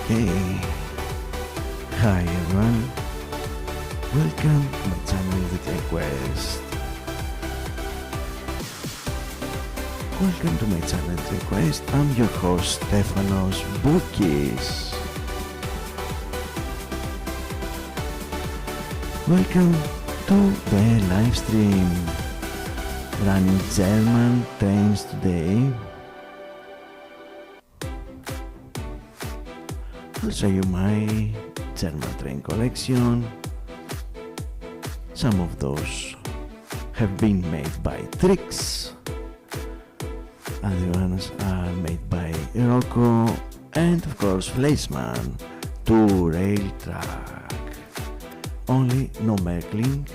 Okay, hi everyone, welcome to my channel The Quest. Welcome to my channel The Quest. I'm your host Stefanos Boukis. Welcome to the live stream. Running German trains today. I'll show you my German train collection. Some of those have been made by Tricks, other ones are made by Rocco, and of course Fleischmann, 2 rail track. Only no Merkling.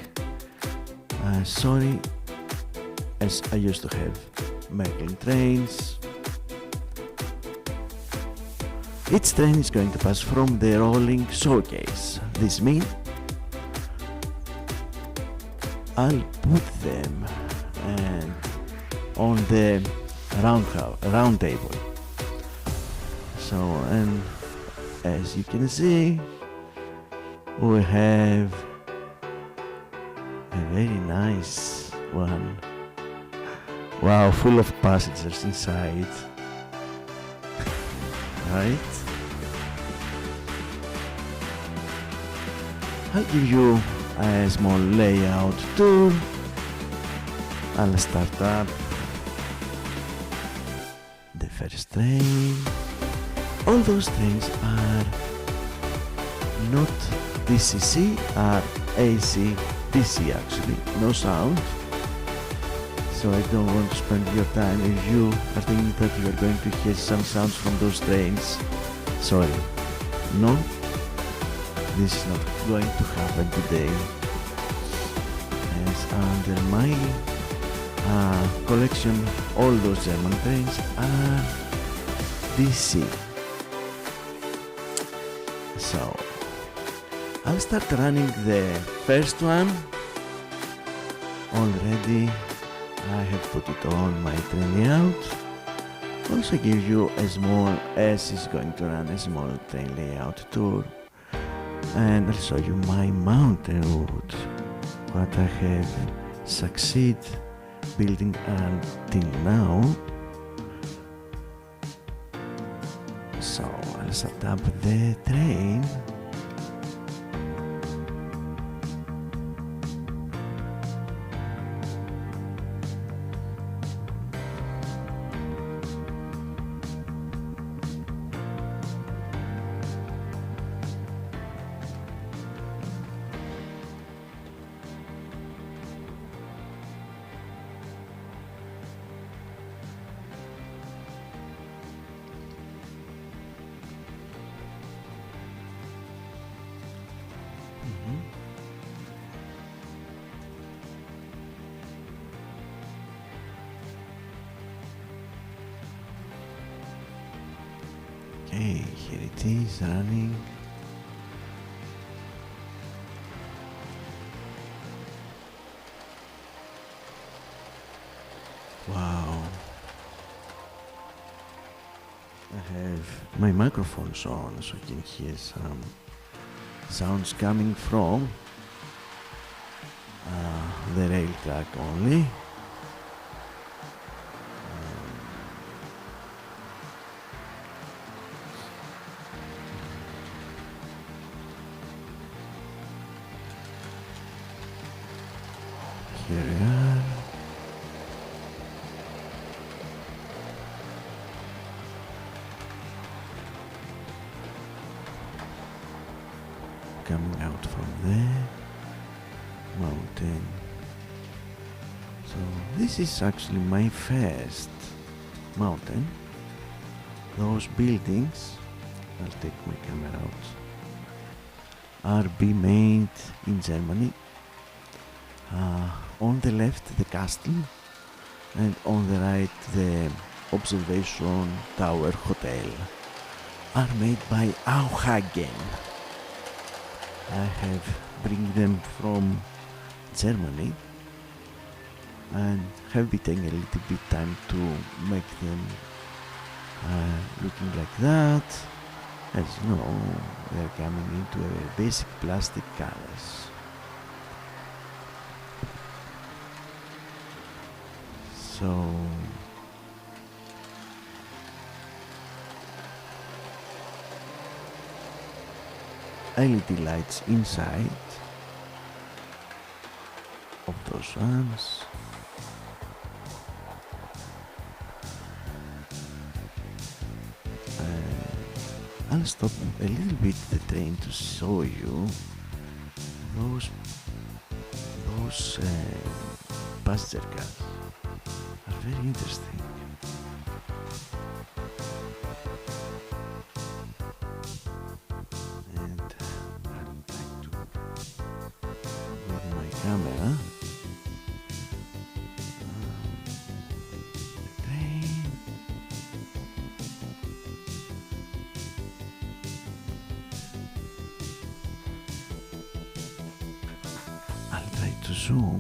Sorry, as I used to have Merkling trains. Each train is going to pass from the rolling showcase. This means I'll put them on the round table. So, and as you can see, we have a very nice one. Wow, full of passengers inside. Right? I'll give you a small layout tour. I'll start up the first train. All those trains are not DCC, are AC DC actually, no sound. So I don't want to spend your time if you are thinking that you are going to hear some sounds from those trains. Sorry, no, this is not going to happen today. As under my collection, all those German trains are DC. So I'll start running the first one. Already I have put it on my train layout. Also give you a small, S is going to run a small train layout tour. And I'll show you my mountain route, what I have succeeded building until now. So I'll set up the train. Okay, here it is running. Wow. I have my microphones on so you can hear some sounds coming from the rail track only. Here we are. Coming out from the mountain. So this is actually my first mountain. Those buildings, I'll take my camera out, are being made in Germany. On the left the castle, and on the right the observation tower hotel are made by Auhagen. I have bring them from Germany and have been taking a little bit time to make them looking like that. As you know, we are coming into a basic plastic colors. So LED lights inside of those ones. I'll stop a little bit the train to show you those passenger cars are very interesting. And I'd like to with my camera the train. I'll try to zoom.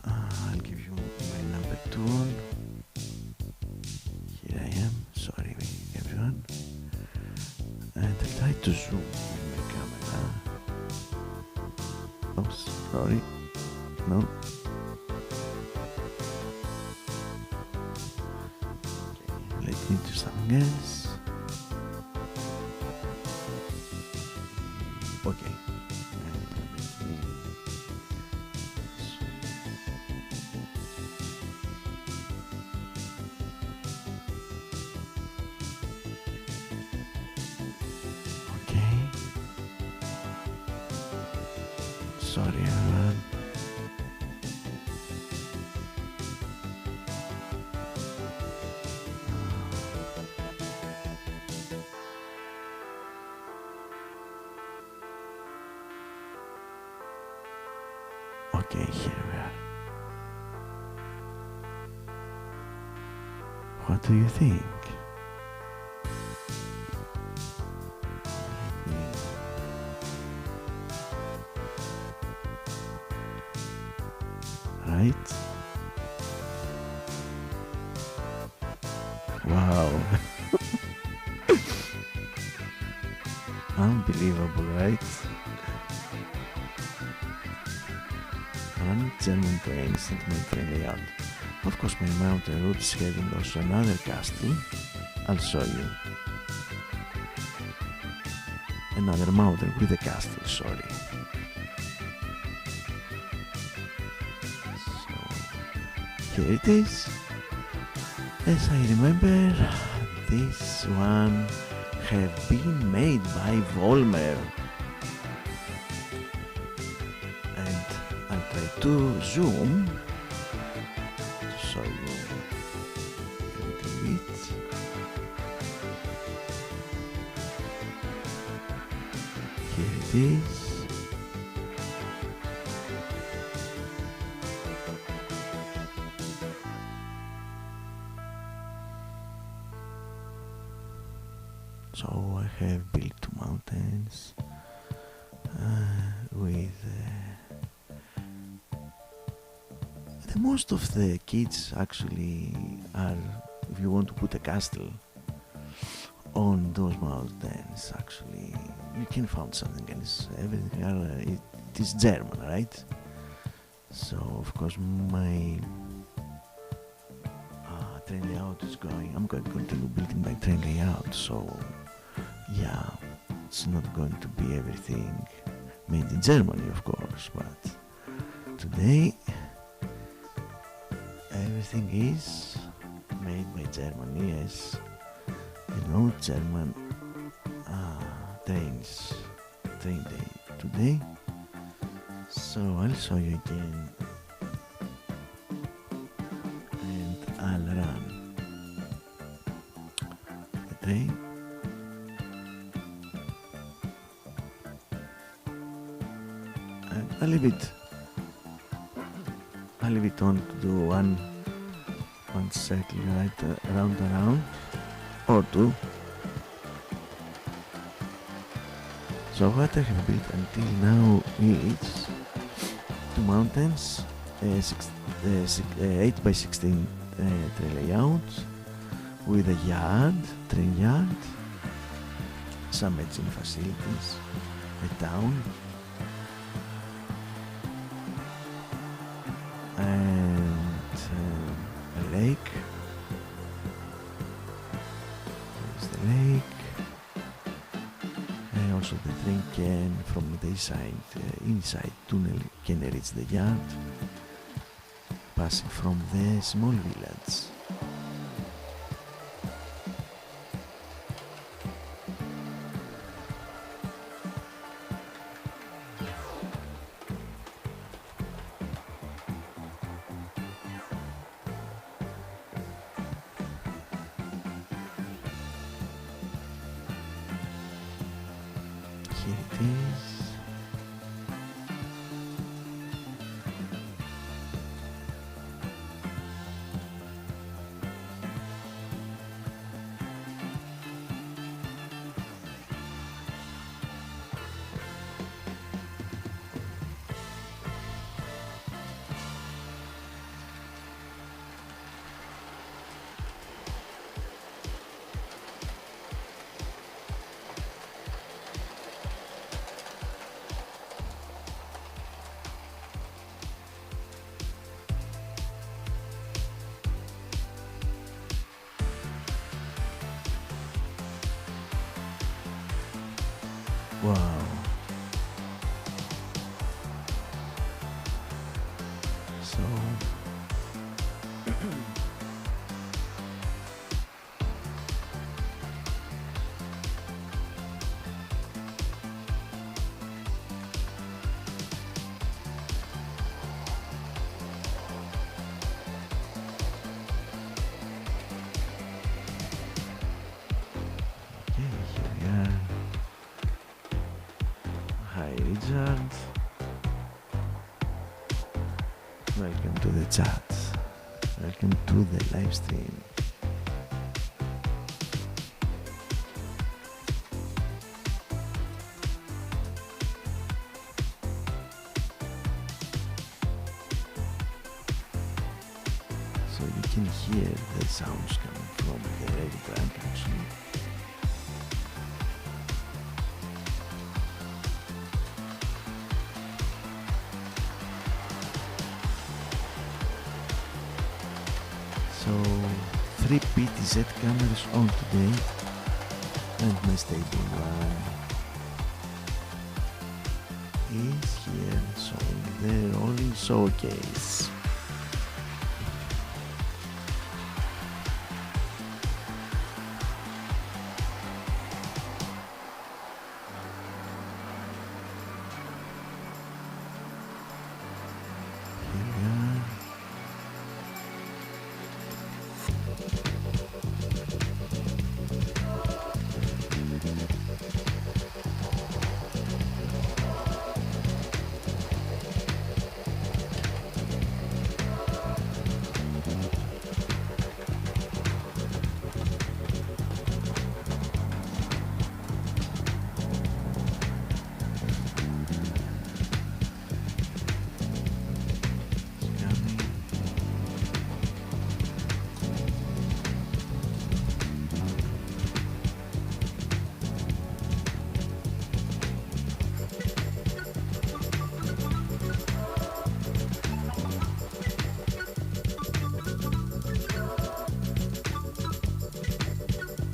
I'll give you my number 2. Here I am. Sorry everyone. And I'll try to zoom with my camera. Oh, sorry. No. Okay, let me do something else. Okay. Okay. Sorry everyone. Okay, here we are. What do you think? Right? Wow. Unbelievable, right? German trains and my train layout. Of course, my mountain route is heading also another castle. I'll show you. Another mountain with a castle, sorry. So, here it is. As I remember, this one have been made by Volmer. To zoom to show you a little bit. Here it is. So I have built 2 mountains with most of the kids actually are, if you want to put a castle on those mountains, actually you can find something else. Everything it is German, right? So of course my train layout is I'm going to continue building my train layout, so yeah, it's not going to be everything made in Germany, of course, but today everything is made by Germany, as you know, German train day today. So I'll show you again and I'll run the train. And I'll leave it on to do one circle right around or 2. So what I have built until now is 2 mountains, 8 by 16 trail layouts with a yard, train yard, some edging facilities, a town, and a lake. There's the lake. And also the train can, from the inside tunnel, can reach the yard, passing from the small village. Here it is. Wow. So okay, here we are. Hi Richard, welcome to the chat, welcome to the live stream. So you can hear the sounds coming from the rail track actually. So 3 PTZ cameras on today and my stable one is here showing the rolling showcase. Here we are.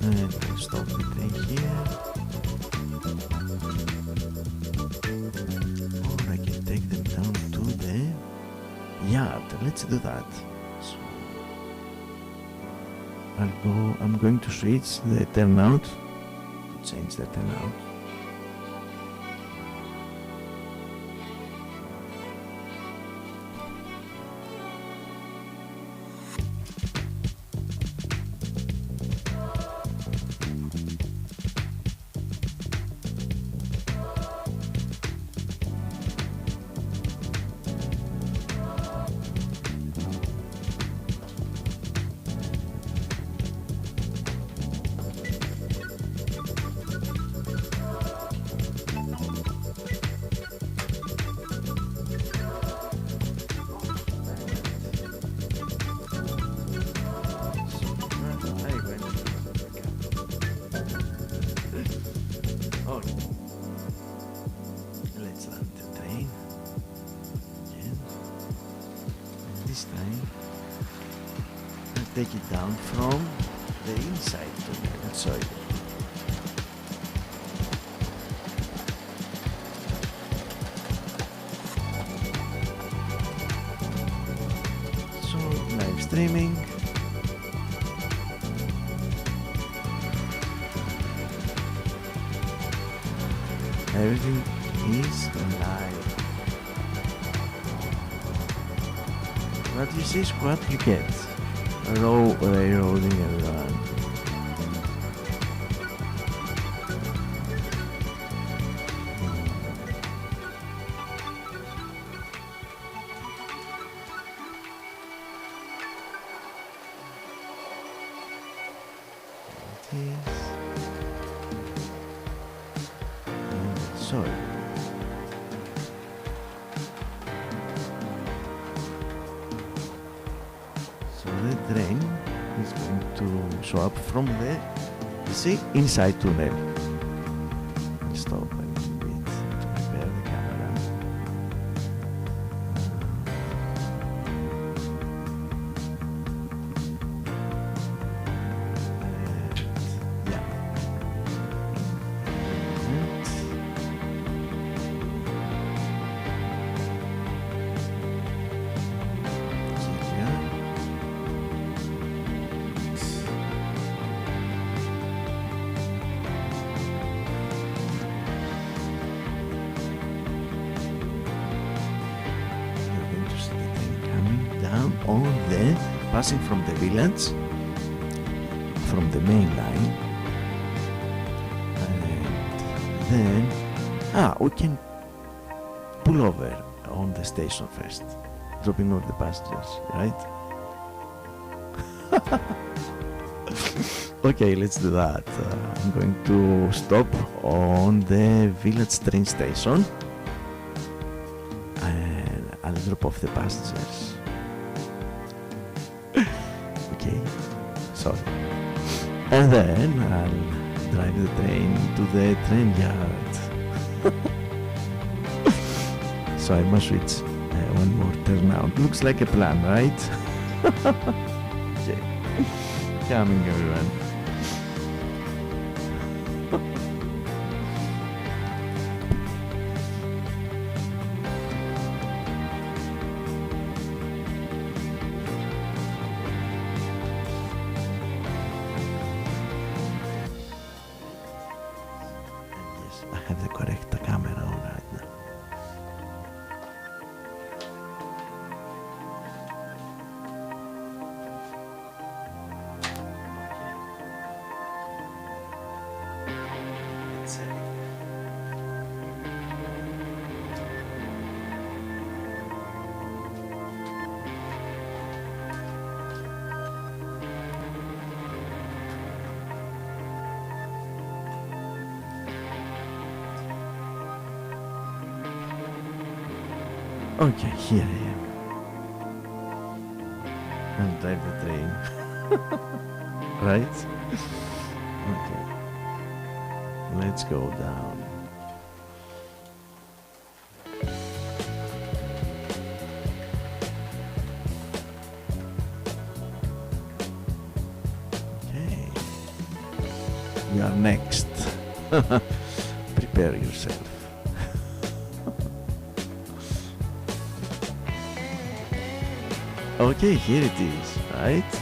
And we'll stop the train here. Or I can take them down to the yard. Let's do that. So I'm going to switch the turnout to change the turnout. So let's run the train again. And this time I'll take it down from the inside tunnel. I'll show you. So live streaming. Everything is live. What you see is what you get. Raw railroading everyone. Sorry. So the train is going to show up from the, you see, inside tunnel. I'll stop a little bit to prepare the camera. Yeah. On the passing from the village, from the main line, and then we can pull over on the station first, dropping off the passengers, right? Okay, let's do that. I'm going to stop on the village train station and I'll drop off the passengers. Okay, sorry. And then I'll drive the train to the train yard. So I must switch one more turnout. Looks like a plan, right? Okay, coming everyone. I have the correct camera on right now. Okay, here I am. I'll drive the train. Right? Okay. Let's go down. Okay. We are next. Prepare yourself. Okay, here it is, right?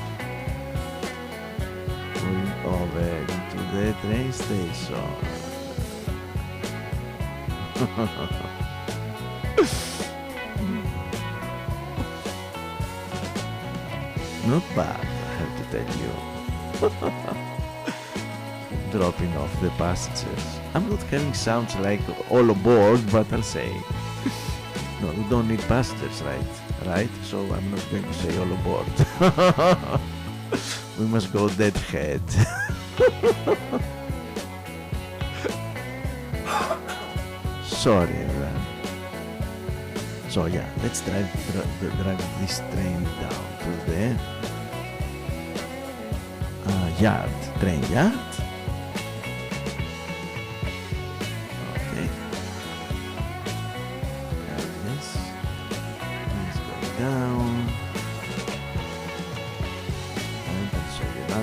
Going over into the train station. Not bad, I have to tell you. Dropping off the passengers. I'm not having sounds like all aboard, but I'll say. No, we don't need passengers, right? So I'm not going to say all aboard. We must go deadhead. Sorry, everyone. So yeah, let's drive this train down to the train yard.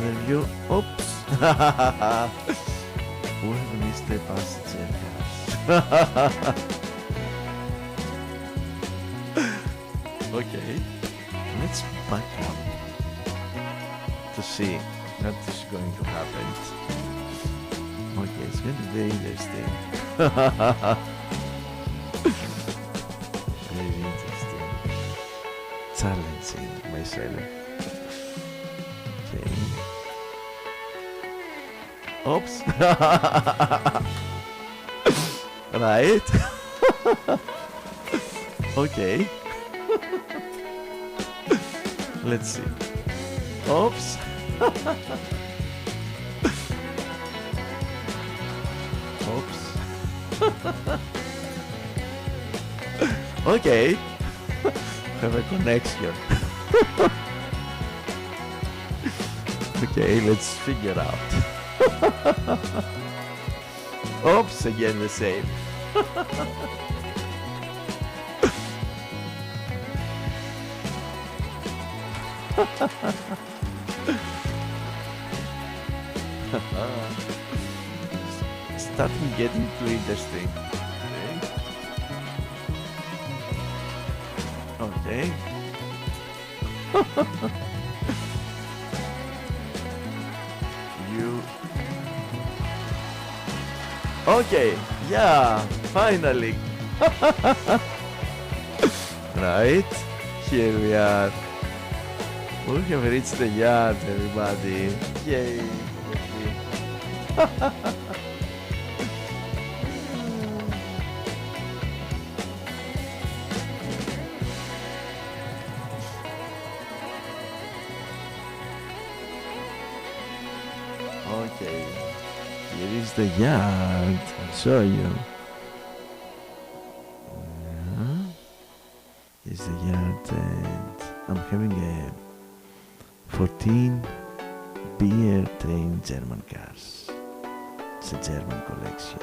another view. Oops. We have missed the passenger cars. Okay, let's back up to see what is going to happen. Okay, it's going to be very interesting. Very interesting. Challenging myself. Okay. Oops. Right. Okay. Let's see. Oops. Oops. Okay. Have a connection. Okay, let's figure out. Oops, again the same. Starting getting too interesting. Okay. You. Okay. Yeah. Finally. Right. Here we are. We have reached the yard, everybody. Yay! Okay, here is the yard. I'll show you. Here's the yard, and I'm having a 14 beer train German cars. It's a German collection.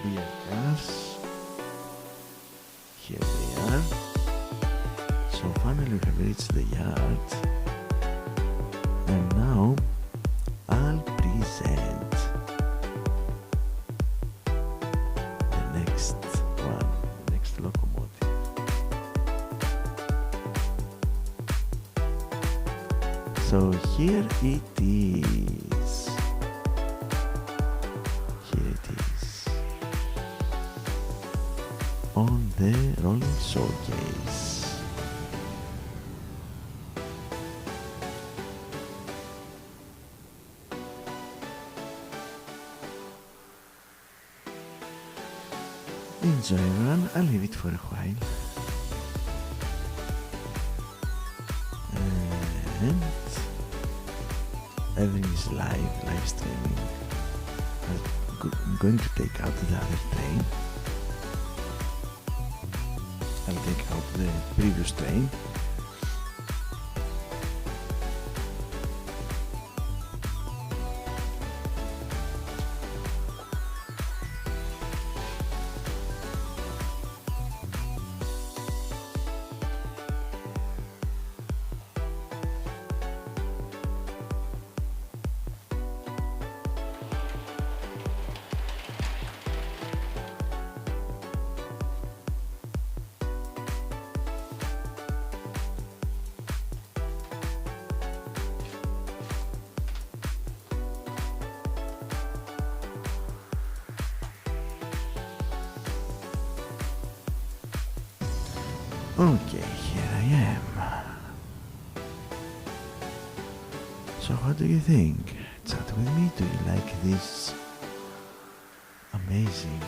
Beer cars. Here they are. So finally we have reached the yard. And now I'll present the next one, next locomotive. So here it is. Here it is. On the rolling showcase. Enjoy everyone, I'll leave it for a while. And everything is live streaming. I'm going to take out the other train. I'll take out the previous train. Okay, here I am. So what do you think? Chat with me, do you like this amazing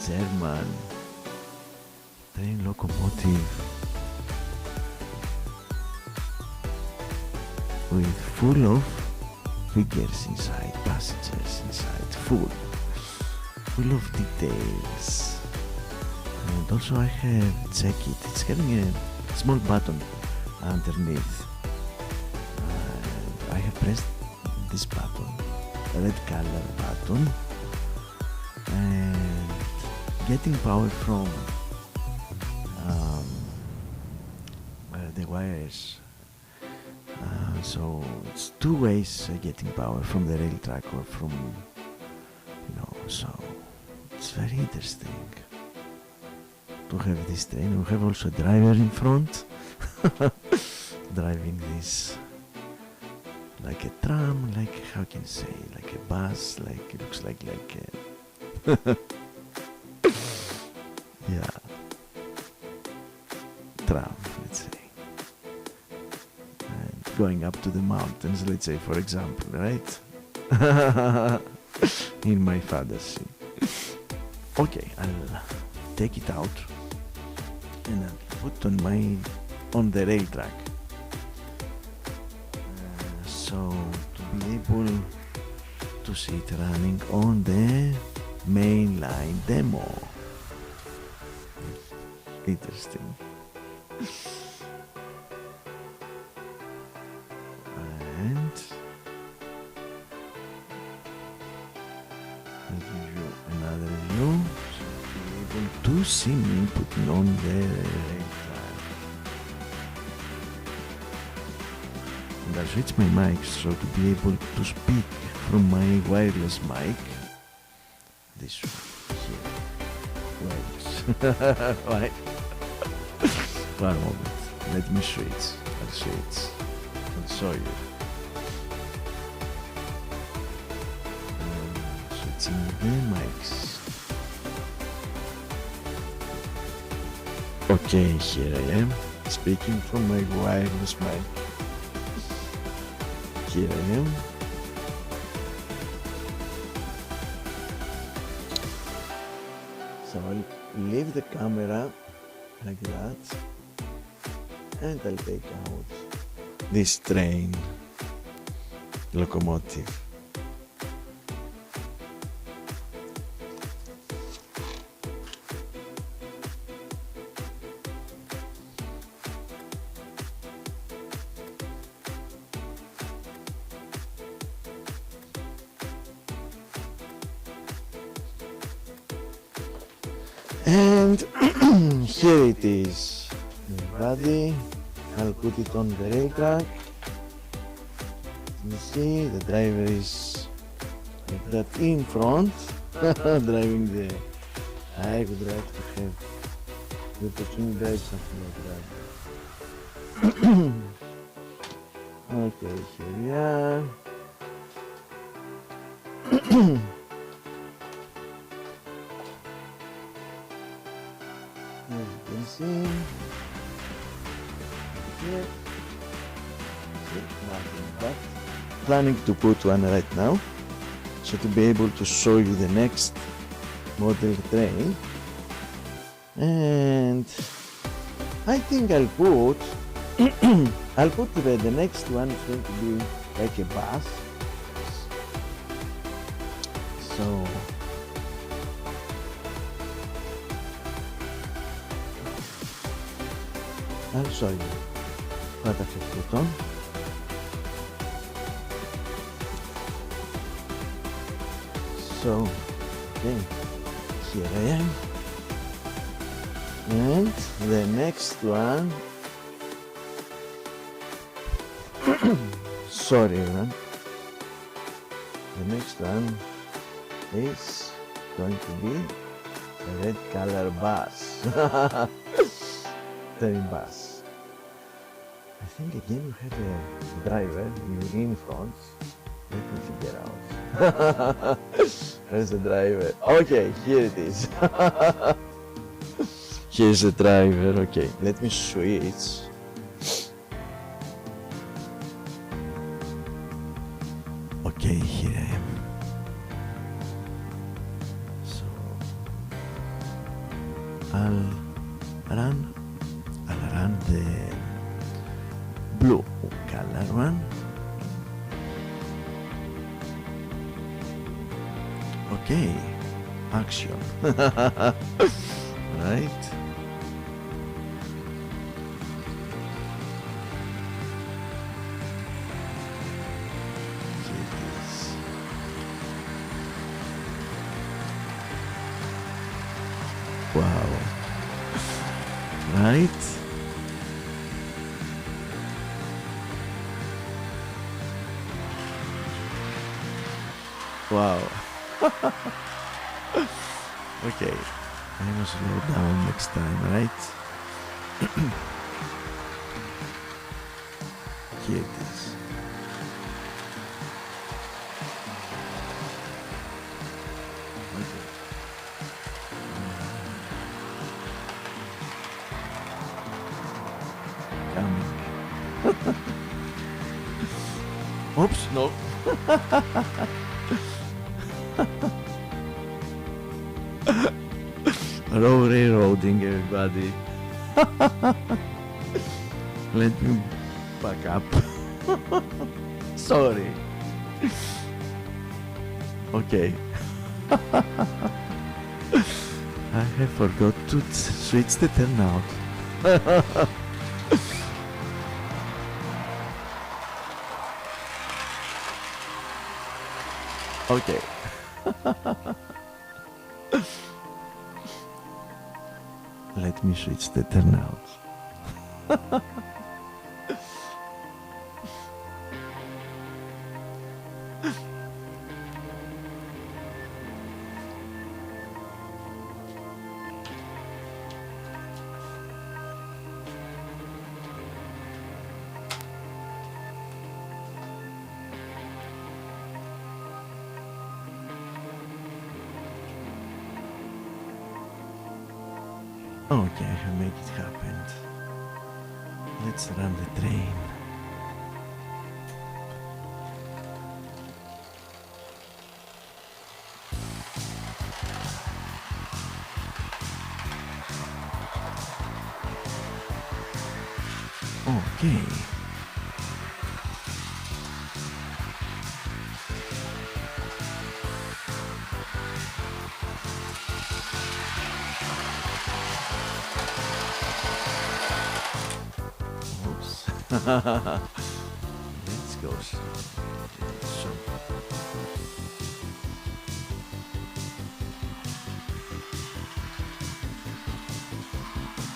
German train locomotive with full of figures inside, passengers inside, full of details. And also I have check it, it's having a small button underneath. I have pressed this button, the red color button, and getting power from the wires So it's two ways getting power from the rail track or from, so it's very interesting to have this train. We have also a driver in front driving this like a tram, like how can I say, like a bus, like it looks like a yeah, tram, let's say, and going up to the mountains, let's say, for example, right? In my fantasy. Okay, I'll take it out and I'll put on the rail track. So to be able to see it running on the main line demo. Interesting. And I'll give you another view so you'll be able to see me putting on the rail track. And I'll switch my mic so to be able to speak from my wireless mic. This one here. Wireless. Right. One moment. Let me switch. I'll switch. I'll show you. Switching the mics. Okay, here I am, speaking from my wireless mic. Here I am. So I'll leave the camera like that and I'll take out this train locomotive. And here it is, everybody. I'll put it on the rail track. You see the driver is like that in front, driving the... I would like to have the opportunity to drive something like that. Okay, here we are. As you can see, here, nothing but planning to put one right now, so to be able to show you the next model train. And I think I'll put the next one is going to be like a bus. So I'll show you what I have put on. So, okay, here I am. And the next one, sorry man, the next one is going to be a red color bus. Train bus. I think again we have a driver in front. Let me figure out. Where's the driver? Okay, here it is. Here's the driver. Okay, let me switch. Okay, here I am. So I'll run the blue color one. Okay, action. Right. Here it is. Wow. Right. Wow. Okay. I must slow down next time, right? Here it is. Okay. Coming. Oops, no. Railroading, everybody. Let me back up. Sorry. Okay. I have forgot to switch the turnout. Okay. Let me switch the turnout. Okay, I have made it happen. Let's run the train. Okay. Oops. Let's go. So.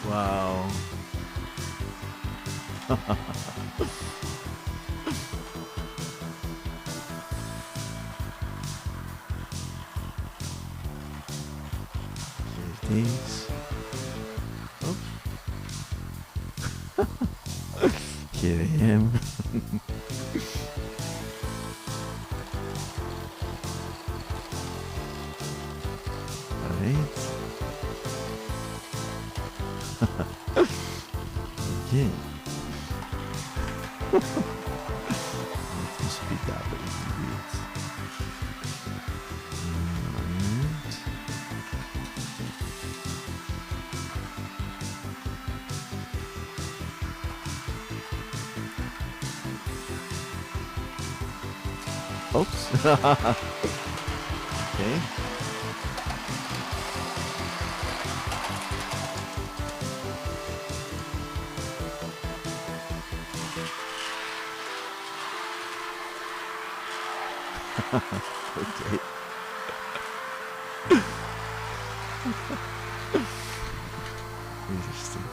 Wow. Here it is. Here I am. Alright. Okay. Let me speed up a little bit. And oops. Okay. Okay. Interesting.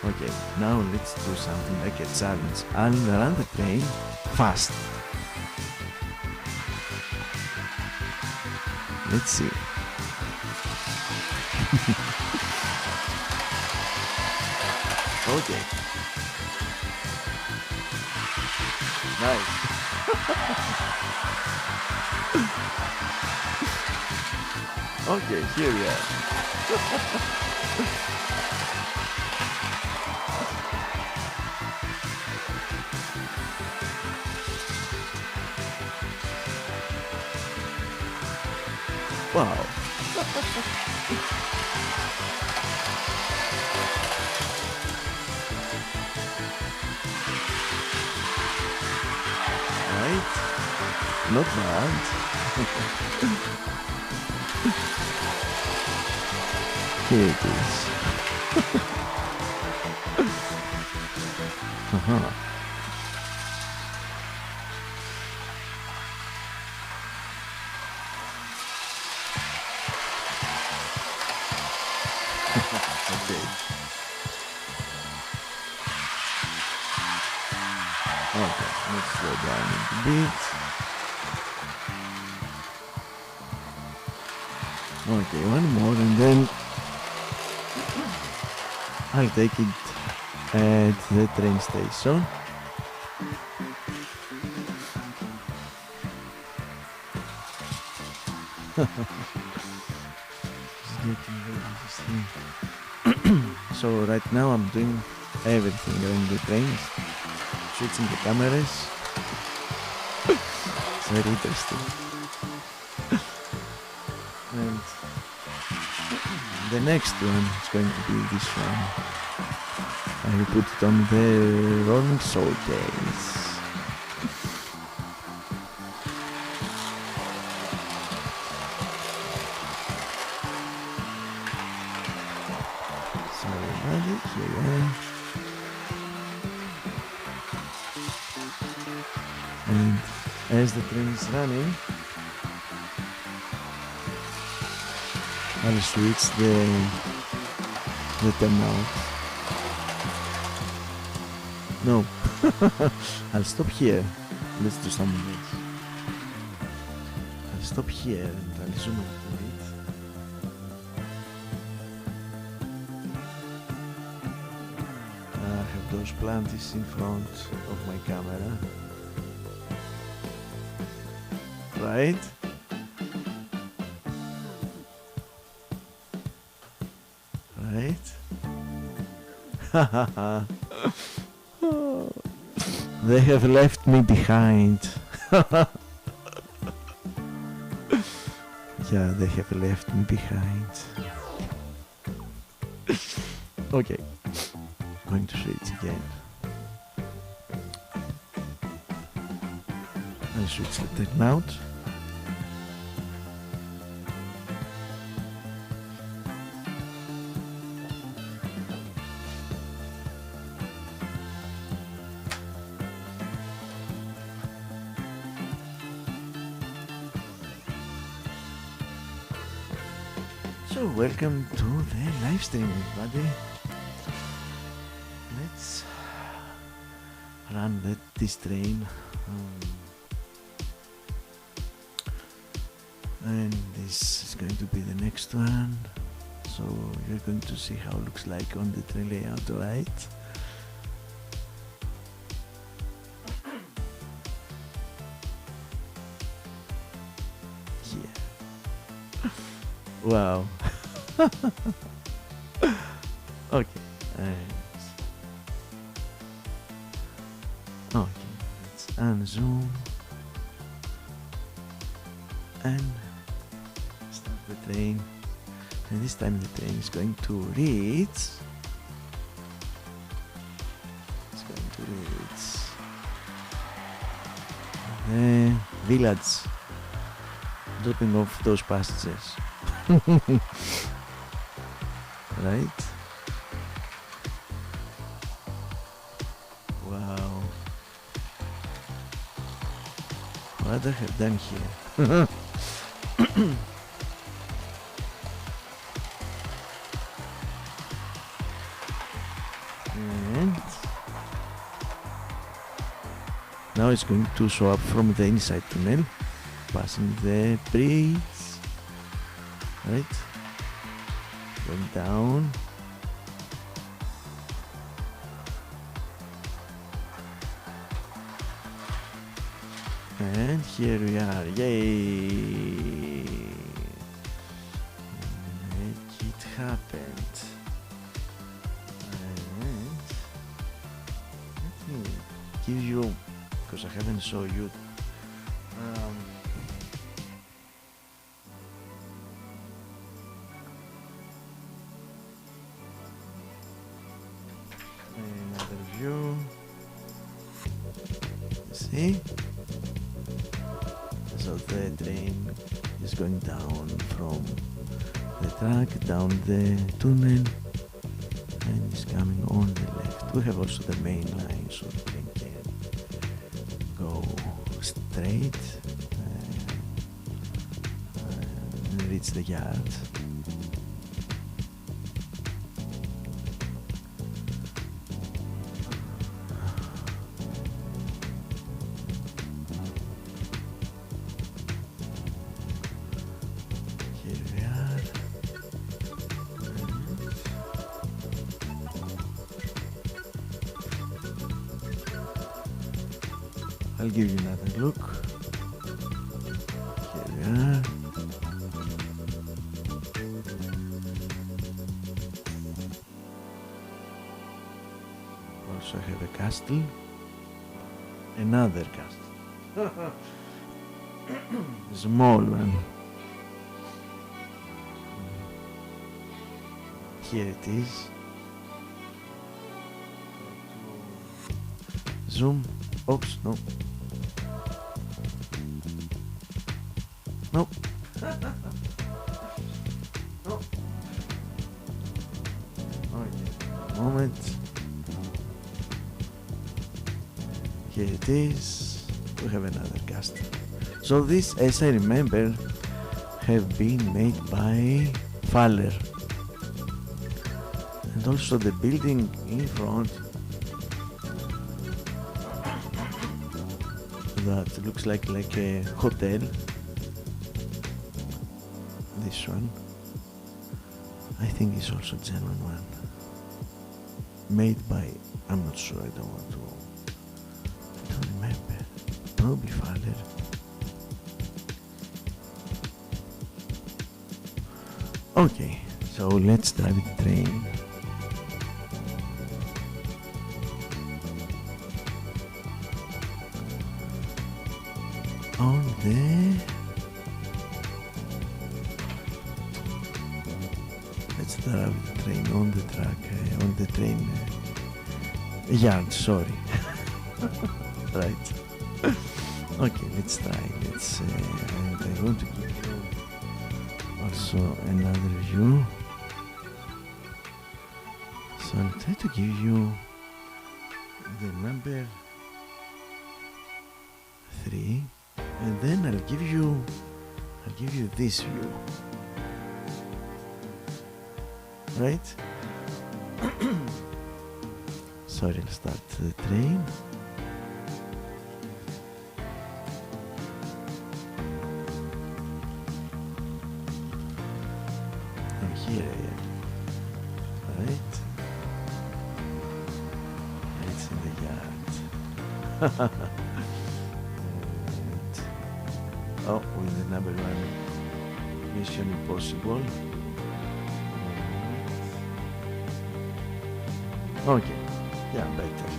Okay, now let's do something like a challenge. I'll run the train fast. Let's see. Okay. Nice. Okay, here we are. Wow. Right? Not bad. Here it is. Uh-huh. down a bit. Okay, one more and then I'll take it at the train station. So right now I'm doing everything on the train, switching the cameras. It's very interesting. And the next one is going to be this one. I will put it on the rolling showcase. And as the train is running, I'll switch the timeout. No, I'll stop here. Let's do something else. I'll stop here and I'll zoom into it. I have those plants in front of my camera. Right? Right? They have left me behind. Yeah, they have left me behind. Okay, going to switch again. I'll switch the timeout. So welcome to the live stream, everybody. Let's run this train. And this is going to be the next one. So you're going to see how it looks like on the train layout, right? Yeah. Wow. Okay. Okay. Let's unzoom and start the train. And this time the train is going to reach. It's going to reach the village, dropping off those passengers. Right? Wow. What I have done here. And now it's going to show up from the inside tunnel, passing the bridge. Right? Going down. And here we are. Yay! Make it happened. And let me give you, because I haven't shown you. Another view. See? So the train is going down from the track, down the tunnel, and is coming on the left. We have also the main line, so the train can go straight and reach the yard. I'll give you another look. Here we are. Also I have a castle. Another castle. Small one. Here it is. Zoom. Oops, no. No. No. Okay. Moment. Here it is. We have another castle. So this, as I remember, have been made by Faller. And also the building in front that looks like a hotel. This one, I think is also German one. Made by, I'm not sure, I don't remember. Probably Faller. Okay, so let's drive the train. On the... Let's drive the train on the track, on the train yard, sorry. Right. Okay, let's try. Let's, and I want to give you also another view. So I'll try to give you the number 3, and then I'll give you this view. Right? Sorry, I'll start the train. And here I am. Right? It's in the yard. And, oh, with the number 1 Mission Impossible. Okay, yeah, better.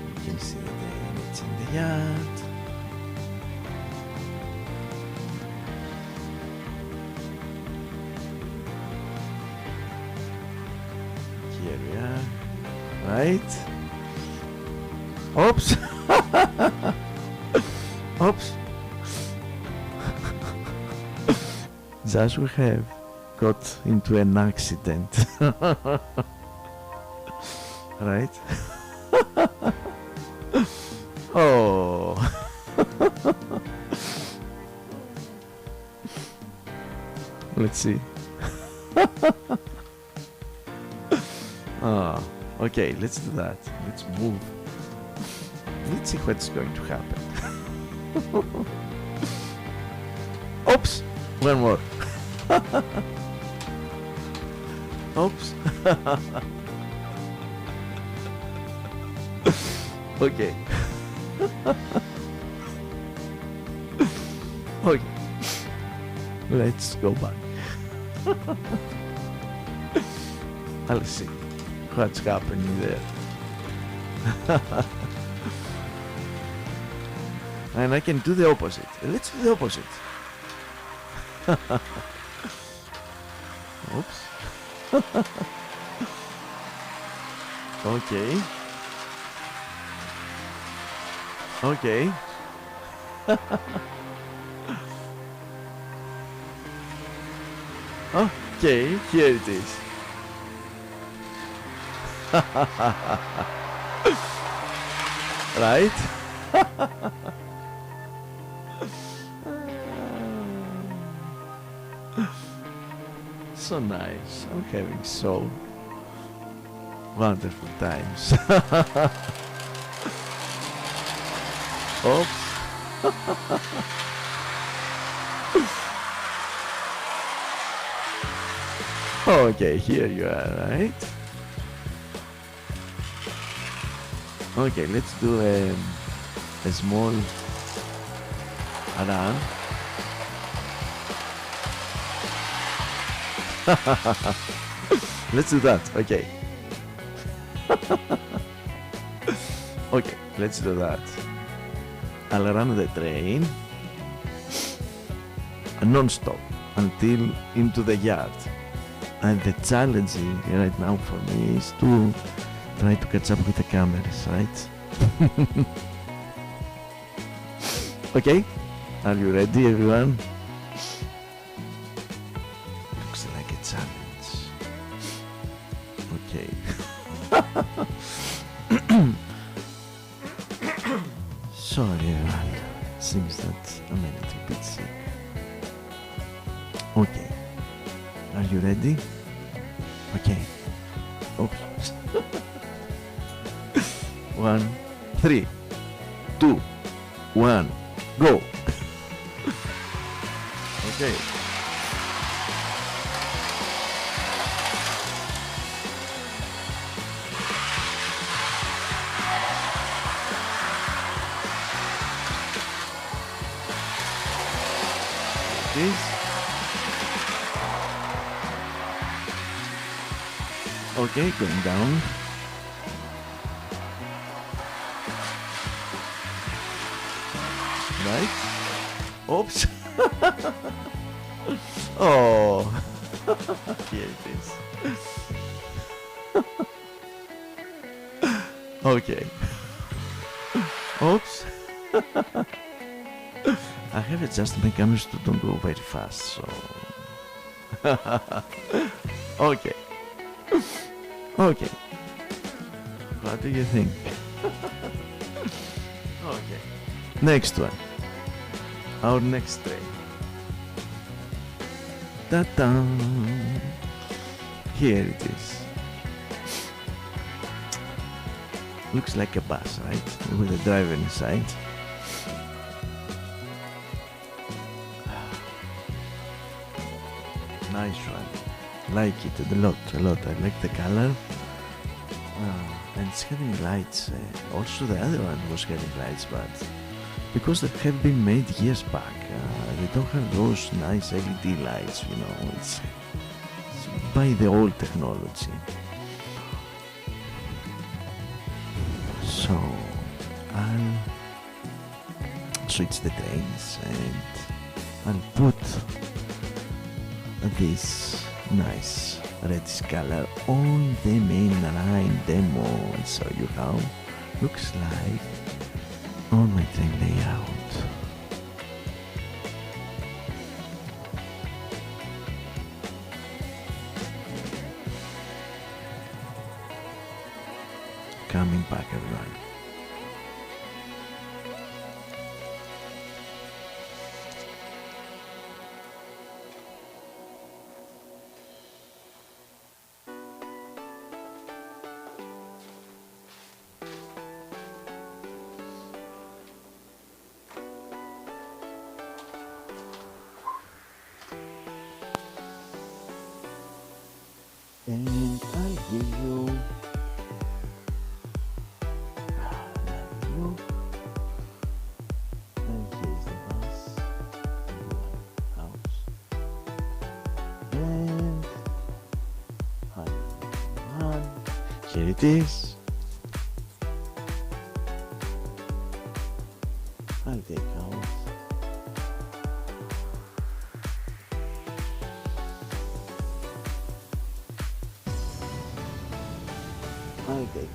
You can see that it's in the yard. Here we are. Right? Oops! Oops! Just we have got into an accident. Right? Oh. Let's see. Oh, okay, let's do that. Let's move. Let's see what's going to happen. Oops! One more. Oops. Okay. Okay. Let's go back. I'll see what's happening there. And I can do the opposite. Let's do the opposite. Oops. Okay. Okay. Okay, here it is. Right? So nice. I'm having so wonderful times. Oops. Okay, here you are, right? Okay, let's do a small run. Let's do that. Okay. Okay, let's do that. I'll run the train non-stop until into the yard. And the challenge right now for me is to try to catch up with the cameras, right? Okay, are you ready, everyone? Looks like a challenge. Okay. Sorry, everyone. Seems that I'm a little bit sick. Okay. Are you ready? Okay. Oops. 1, 3, 2, 1, go. Okay. This. Okay, going down. Right. Oops. Oh. Here it is. Okay. Oops. I have adjusted my cameras to don't go very fast, so. Okay. Okay. What do you think? Okay. Next one. Our next train. Ta-da! Here it is. Looks like a bus, right? With a driver inside. Nice one. Like it a lot. I like the color. And it's having lights. Also the other one was having lights, but because they have been made years back, they don't have those nice LED lights, you know. It's by the old technology. So I'll switch the trains and I'll put this nice reddish color on the main line demo and show you how looks like on my train layout. Coming back, everyone. And I'll give you and here's the bus house and here it is. I'll take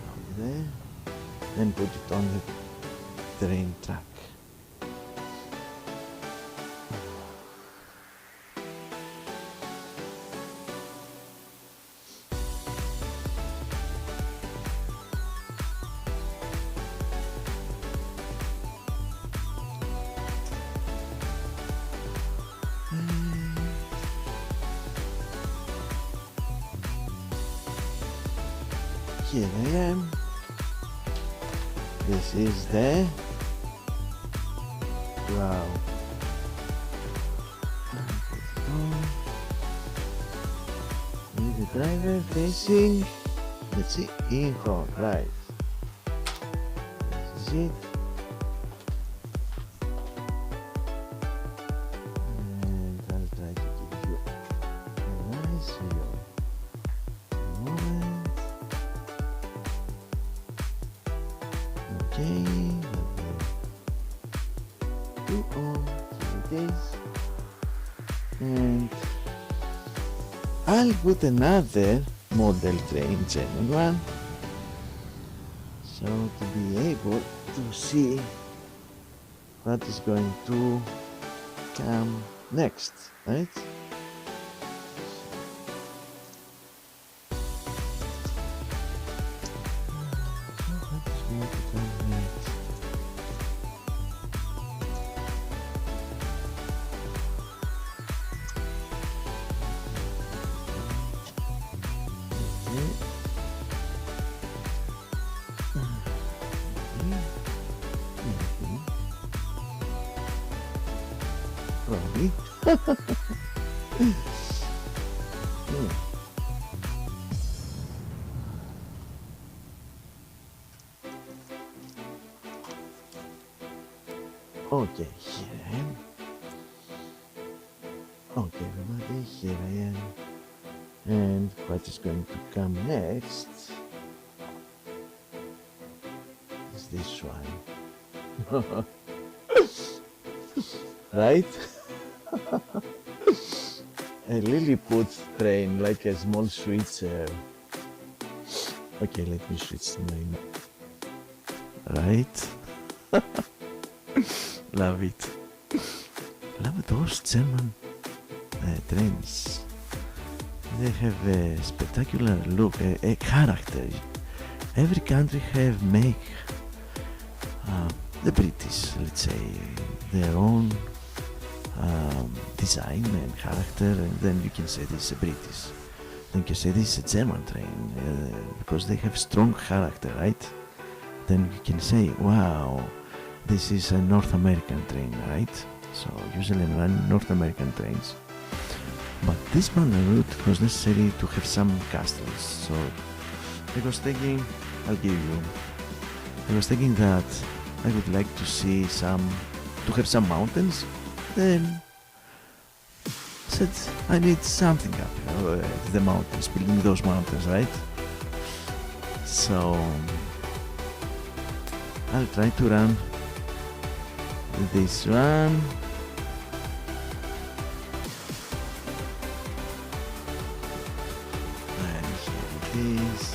out there and put it on the train track. Here I am. This is the wow. With the driver facing, let's see, in front, right. This is it. Okay, here it is. And I'll put another model train, German one, so to be able to see what is going to come next, right? Probably. Okay, here I am. Okay, everybody, here I am. And what is going to come next is this one. Right? A Lilliput train, like a small switcher. Okay, let me switch to mine. Right? Love it. Love those German trains. They have a spectacular look, a character. Every country have make the British, let's say, their own design and character, and then you can say this is a British. Then you can say this is a German train because they have strong character, right? Then you can say, wow, this is a North American train, right? So usually run North American trains. But this one route was necessary to have some castles. So I was thinking, I'll give you. I was thinking that I would like to see to have some mountains. Then said I need something up here, the mountains, building those mountains, right? So I'll try to run this one. And here it is.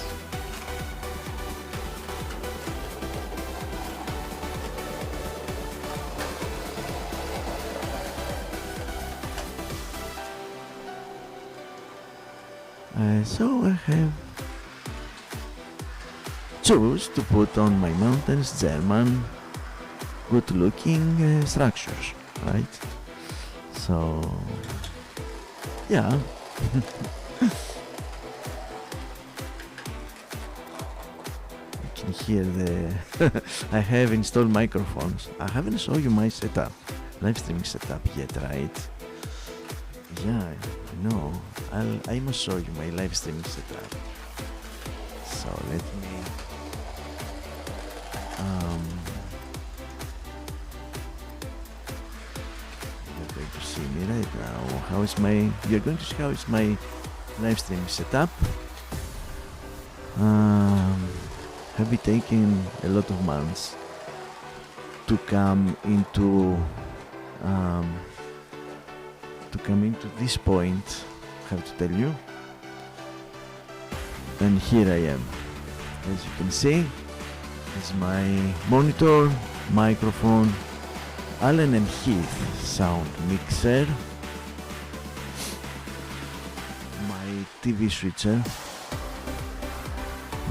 So I have choose to put on my mountains German good looking structures, right? So yeah. You can hear the I have installed microphones. I haven't shown you my setup, live streaming setup yet, right? Yeah, I know. I must show you my live streaming setup. So let me you're going to see me right now. You're going to see how is my live streaming setup. Have been taking a lot of months to come into this point, I have to tell you. And here I am. As you can see, is my monitor, microphone, Allen and Heath sound mixer, my TV switcher,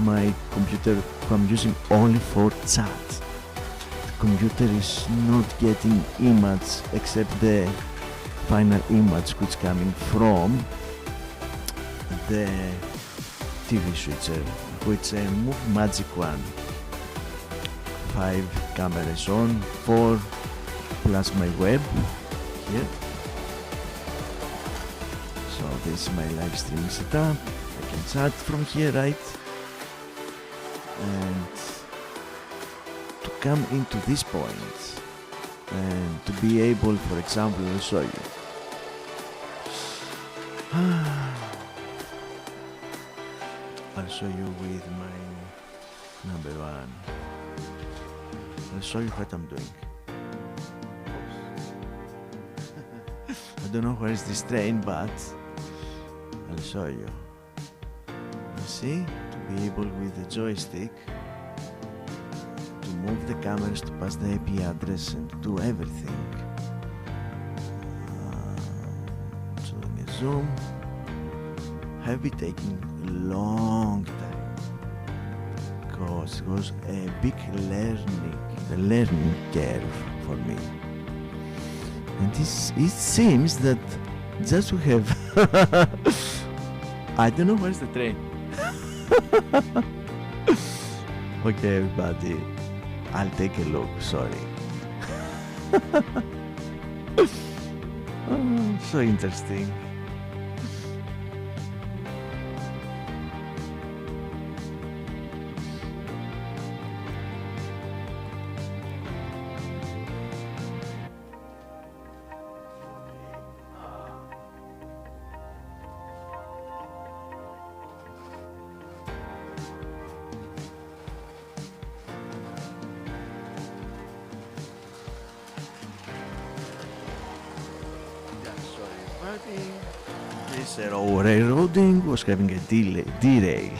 my computer who I'm using only for chat. The computer is not getting image except the final image which coming from the TV switcher, which a Move Magic one. 5 cameras on, 4 plus my web here. So this is my live streaming setup. I can chat from here, right? And to come into this point and to be able, for example, I'll show you. I'll show you with my number 1. I'll show you what I'm doing. I don't know where is this train, but I'll show you. You see, to be able with the joystick to move the cameras, to pass the IP address and to do everything. Doing a zoom. Have been taking a long time because it was a big learning curve for me. And it seems that just we have I don't know where's the train. Okay, everybody, I'll take a look, sorry. Oh, so interesting. This railroading was having a derail.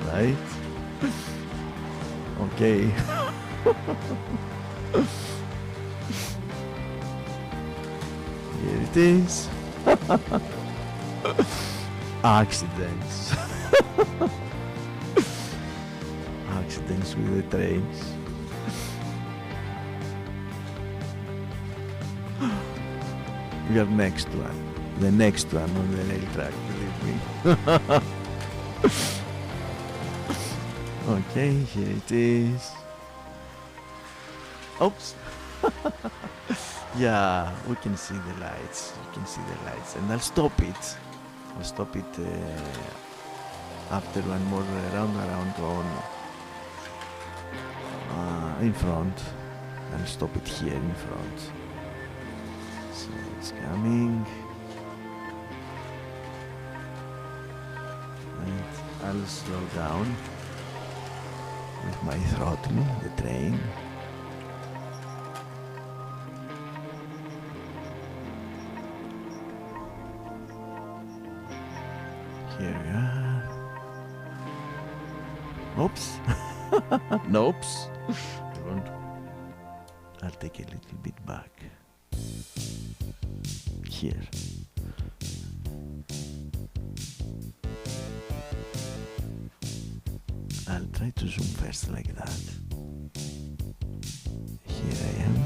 Right? Okay. Here it is. Accidents. Accidents with the trains. We are next one. The next one on the rail track, believe me. Okay, here it is. Oops. Yeah, we can see the lights. You can see the lights. And I'll stop it. I'll stop it after one more round on in front. I'll stop it here in front. So it's coming. And I'll slow down with my throttle, the train. Here we are. Oops. Noops. I'll take a little bit back. Here. I'll try to zoom first like that. Here I am.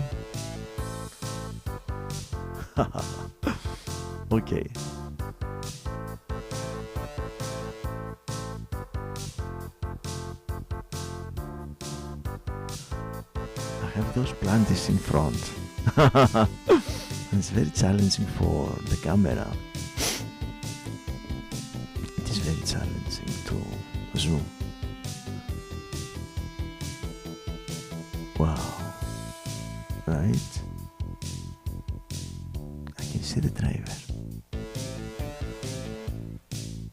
Okay. I have those planties in front. It's very challenging for the camera. It is very challenging to zoom. Wow. Right? I can see the driver.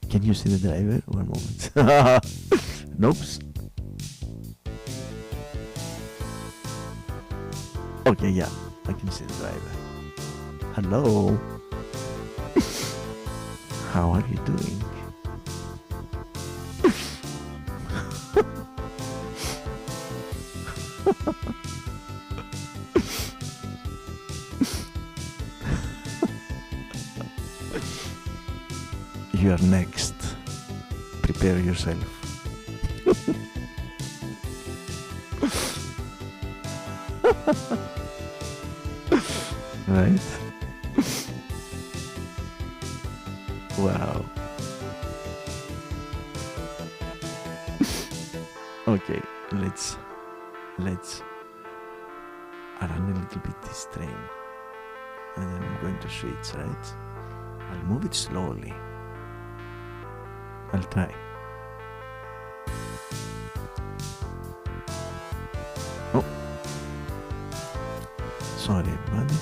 Can you see the driver? One moment. Nope. Okay, yeah, I can see the driver. Hello. How are you doing? You are next. Prepare yourself. Right? Wow. Okay, let's run a little bit this train, and then I'm going to switch, right? I'll move it slowly. I'll try. Oh, sorry everybody.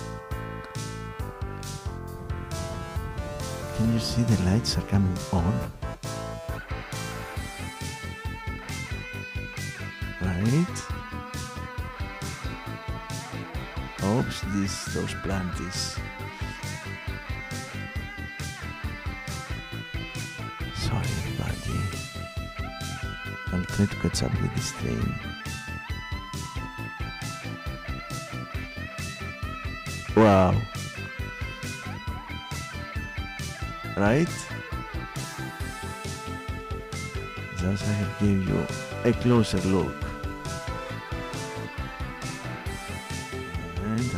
Can you see the lights are coming on? Right? Oops, those planties. Sorry, everybody. I'll try to catch up with this train. Wow. Right? Just I have given you a closer look. And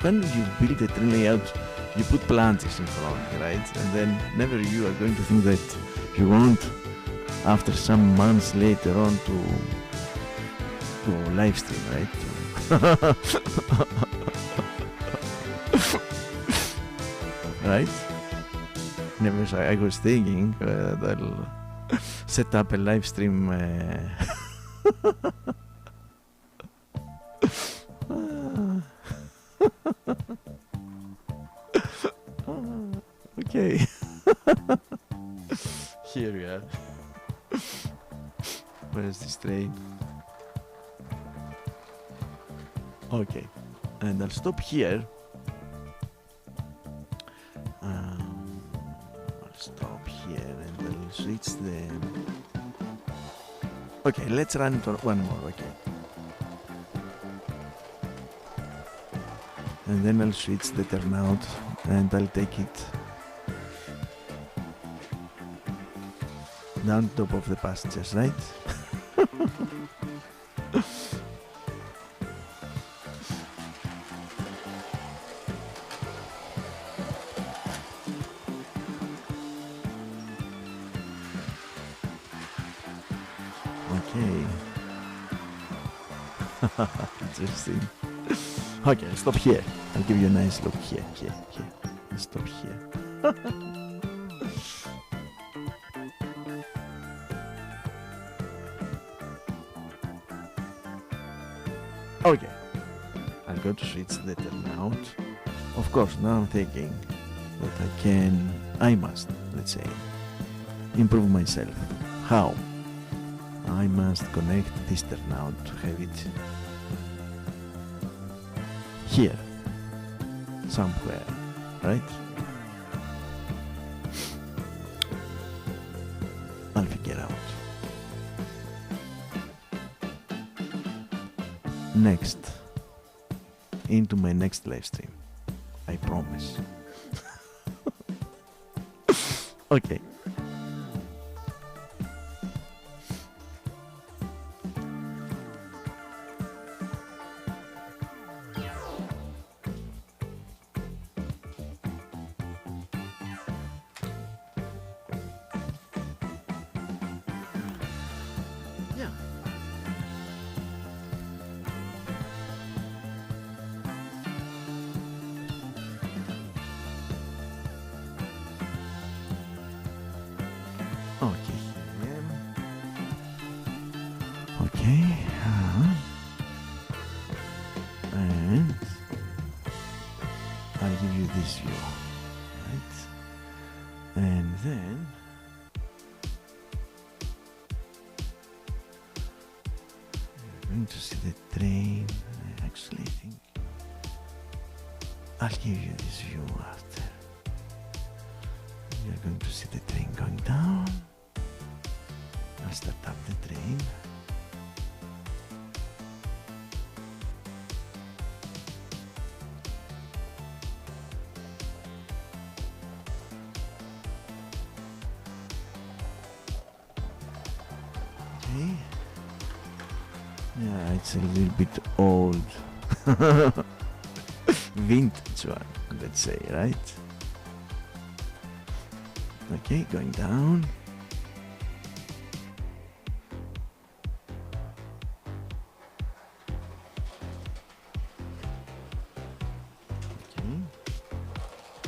when you build a train layout, you put planters in front, right? And then never you are going to think that you want, after some months later on, to live stream, right? Right? Never. I was thinking that I'll set up a live stream. Okay. Here we are. Where's this train? Okay, and I'll stop here. I'll stop here and I'll switch the... Okay, let's run it on one more, okay. And then I'll switch the turnout and I'll take it down top of the passengers, right? Okay. Interesting. Okay, I'll stop here. I'll give you a nice look here. I'll stop here. Okay, I'll go to switch the turnout. Of course, now I'm thinking that I must, let's say, improve myself. How? I must connect this turnout to have it here, somewhere, right? I'll figure out. Next, into my next live stream, I promise. Okay. And I'll give you this view, right? And then you're going to see the train. I actually think I'll give you this view after. You're going to see the train going down. I'll start up the train. Okay. Yeah, it's a little bit old. Vintage one, let's say, right? Okay, going down.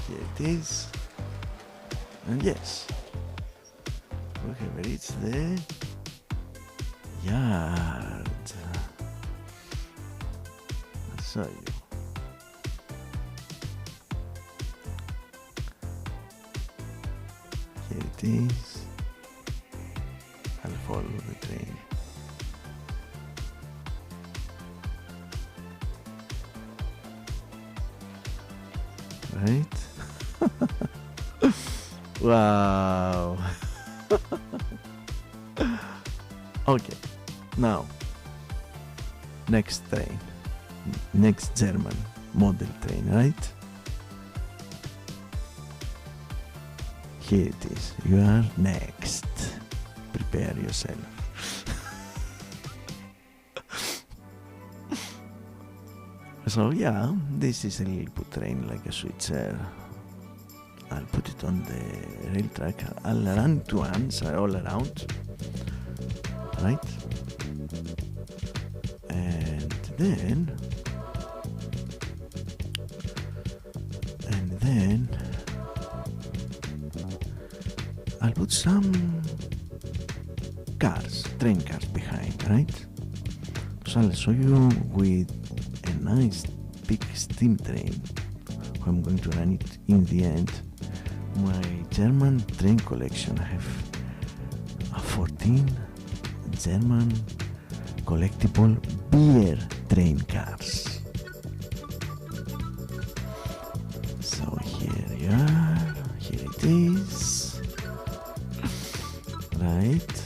Here it is. And yes, we have reached the yard. I'll show you. Here it is. I'll follow the train. right? Wow. Okay, now next train, next German model train, right? Here it is. You are next. Prepare yourself. So yeah, this is a little train like a switcher. I'll put it on the rail track. I'll run two hands all around, right? And then I'll put some cars, train cars behind, right? So I'll show you with a nice big steam train. I'm going to run it in the end. My German train collection. I have 14 German collectible beer train cars. So here you are, here it is, right?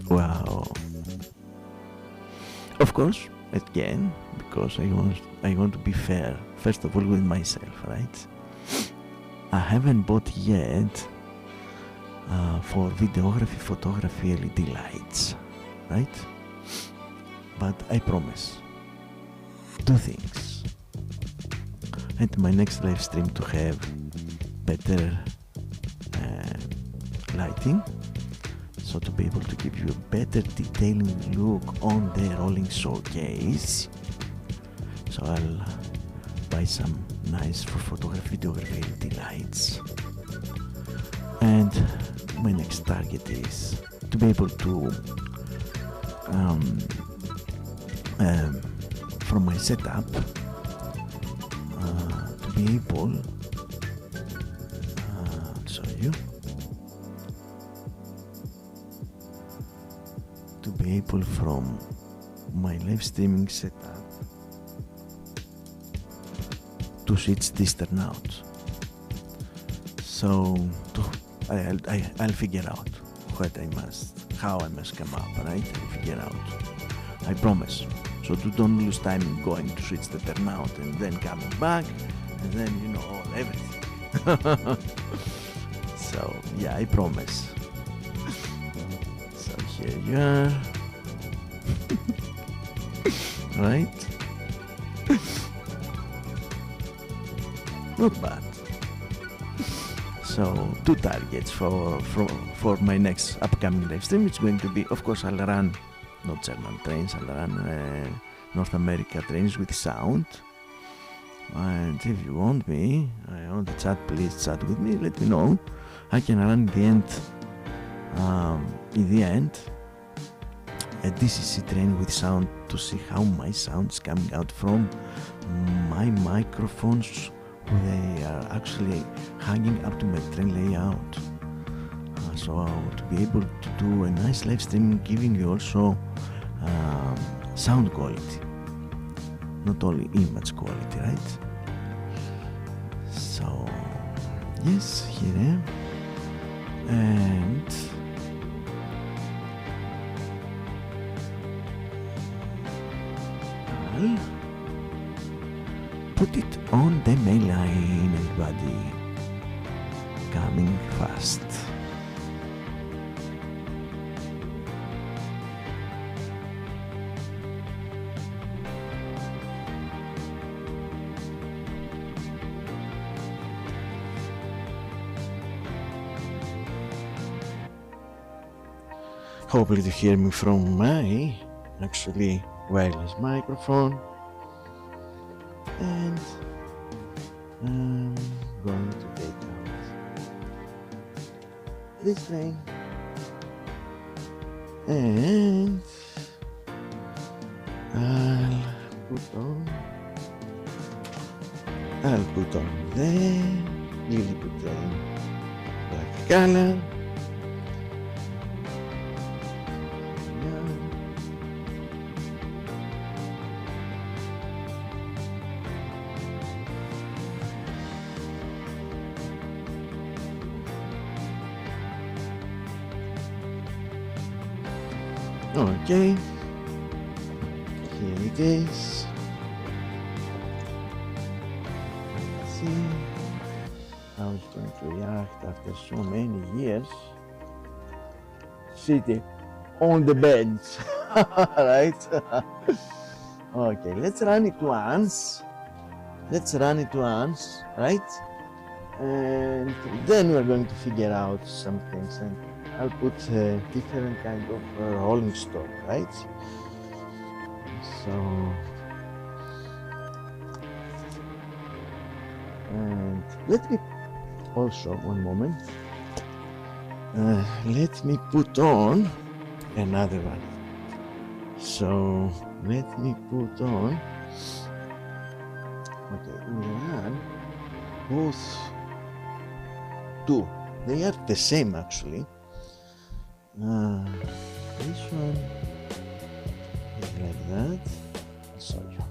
Wow. Of course, again, because I want to be fair, first of all with myself, right? I haven't bought yet for videography, photography, LED lights, right? But I promise two things. And my next live stream to have better lighting, so to be able to give you a better detailing look on the rolling showcase. So I'll buy some nice for photography, videography LED lights. And my next target is to be able to from my setup to be able to show you, to be able from my live streaming setup to switch this turnout. So I'll figure out how I must come up, right? I'll figure out, I promise. So don't lose time in going to switch the turnout and then coming back and then everything. So yeah, I promise. So here you are. Right? Not bad. So two targets for my next upcoming live stream. It's going to be, of course, I'll run not German trains, I'll run North America trains with sound. And if you want me, on the chat, please chat with me, let me know. I can run in the end a DCC train with sound to see how my sound is coming out from my microphones. They are actually hanging up to my train layout. So to be able to do a nice live stream, giving you also sound quality, not only image quality, right? So yes, here I am, and I'll put it on the main line, everybody. Coming fast. Hopefully to hear me from my actually wireless microphone. And I'm going to take out this thing and I'll put on the newly put black color. Okay, here it is. Let's see how it's going to react after so many years sitting on the bench. Right? Okay, let's run it once. Right? And then we're going to figure out some things, and I'll put a different kind of rolling stock, right? So, and let me also, one moment, let me put on another one. So let me put on, okay, we run both two. They are the same actually. This one is like that. I'll show you.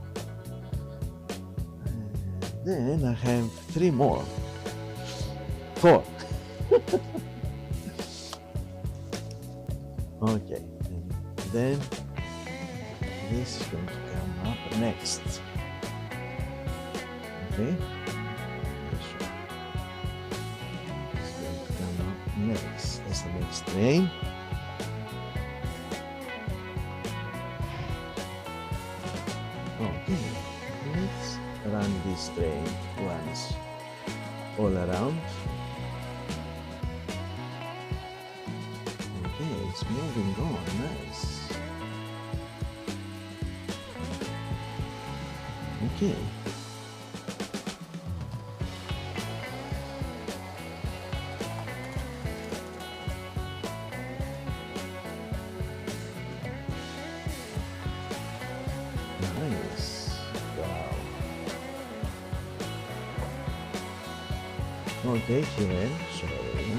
And then I have 3 more. 4. Okay, and then this is going to come up next. Okay, this one is going to come up next. That's the next train. Okay, let's run this train once all around. Okay, it's moving on, nice. Okay. Nice. Wow. Okay, here, sorry.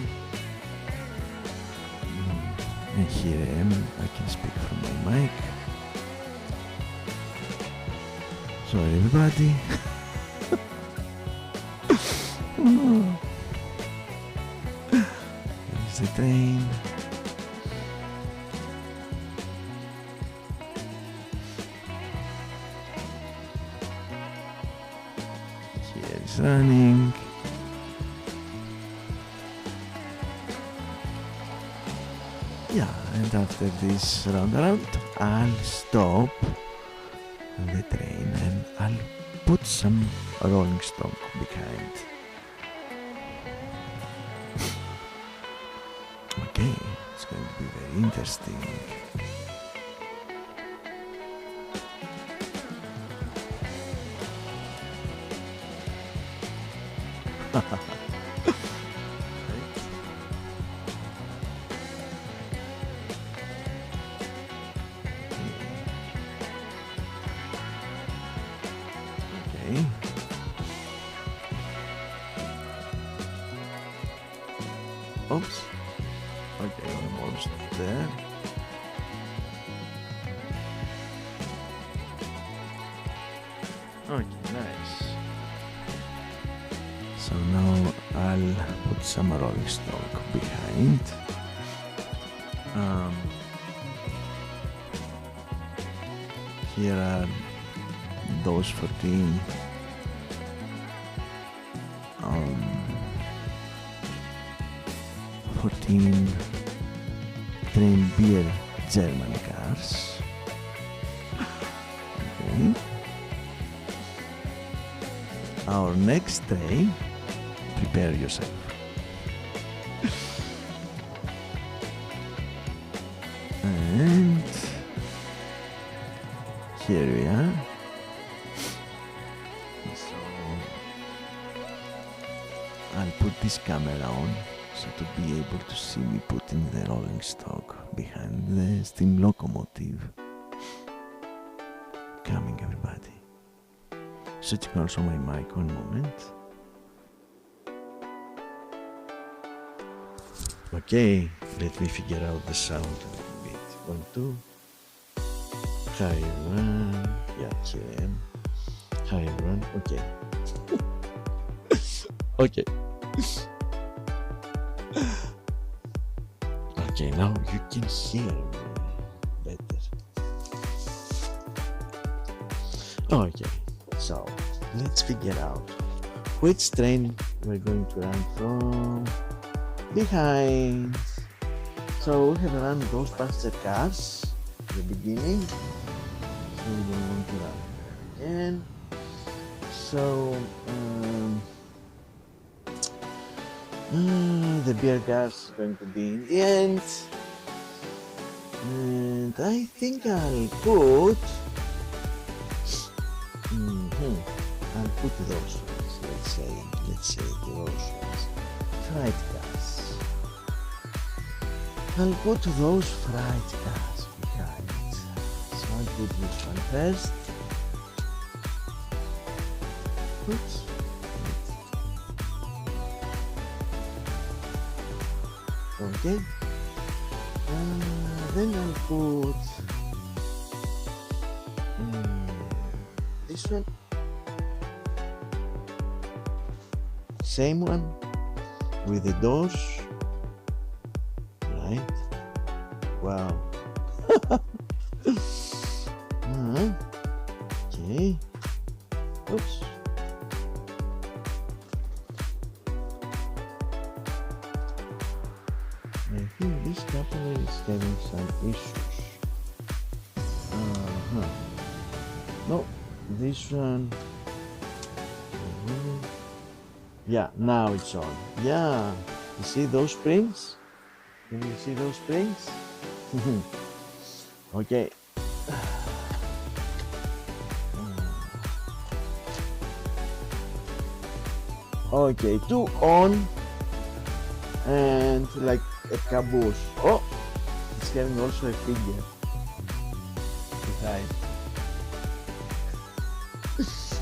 And here I am, I can speak from my mic. Sorry everybody. Here's the train. Here is running. Yeah, and after this round around, I'll stop the train and I'll put some rolling stock behind. Okay, it's going to be very interesting. Okay. Oops. Okay, almost there. Okay, nice. So now I'll put some rolling stock behind. Here are those 14 train beer German cars. Okay. Our next train, prepare yourself. And here we are. So I'll put this camera on so to be able to see me putting the rolling stock behind the steam locomotive. Coming everybody. Switching also my mic one moment. Okay, let me figure out the sound a little bit. 1, 2. Hi everyone. Yeah, here I am. Hi everyone. Okay. Okay. Okay, now you can hear me better. Okay, so let's figure out which train we're going to run from behind. So we have run Ghostbuster cars at the beginning, so we don't want to run again. So the beer cars is going to be in the end, and I think I'll put those ones. Let's say those ones, fried cars. I'll put those fried cars behind. So I'll put this one first. Oops. Okay. Then I'll put this one. Same one with the doors. Right. Wow. Okay. Oops. I think this couple is having some issues. No, this one. Yeah, now it's on. Yeah, you see those springs? Can you see those springs? Okay. Okay, two on and like a caboose. Oh, it's having also a figure behind.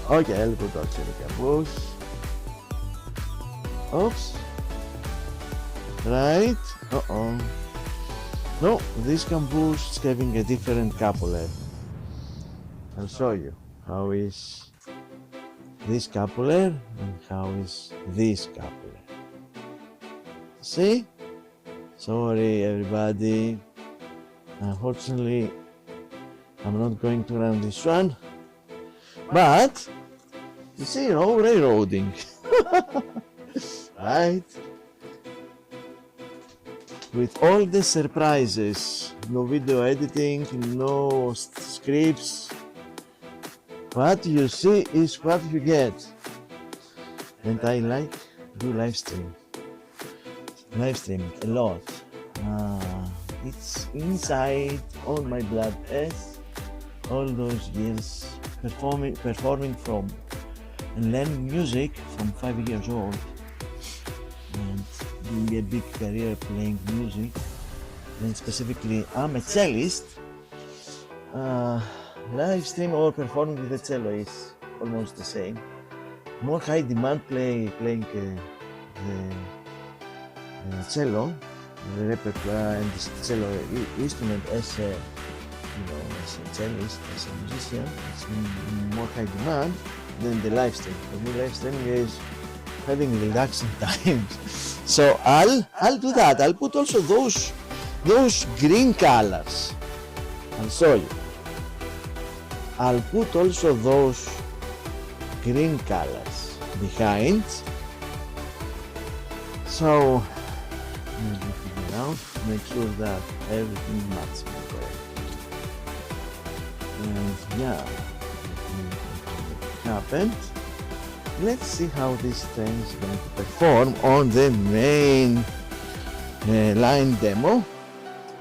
Okay, I'll put also the caboose. Oops. Right. Uh-oh. No, this caboose is having a different coupler. I'll show you how is this coupler and how is this coupler. See? Sorry everybody. Unfortunately, I'm not going to run this one. But you see, railroading. Right? With all the surprises, no video editing, no scripts, what you see is what you get. And I like do live streaming a lot. It's inside all my blood as all those years performing from and learning music from 5 years old and doing a big career playing music. And specifically, I'm a cellist. Live stream or performing with the cello is almost the same. More high demand playing the cello, the repertoire and the cello instrument as a as a cellist, as a musician. It's more high demand than the live stream. For me, live streaming is having relaxing times. So I'll do that. I'll put also those green colors. I'll show you. I'll put also those green colors behind. So let me figure out, make sure that everything matches correctly. And yeah, happened. Let's see how this train is going to perform on the main line demo,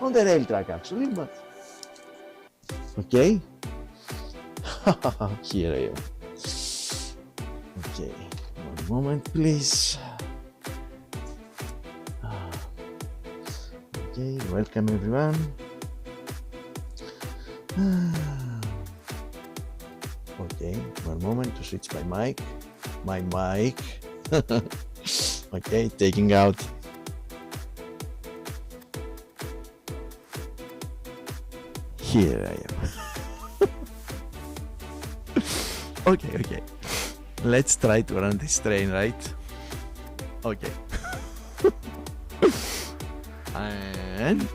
on the rail track actually, but okay. Here I am. Okay, one moment please. Okay, welcome everyone. Okay, one moment to switch my mic. Okay, taking out. Here I am. Okay. Let's try to run this train, right? Okay. And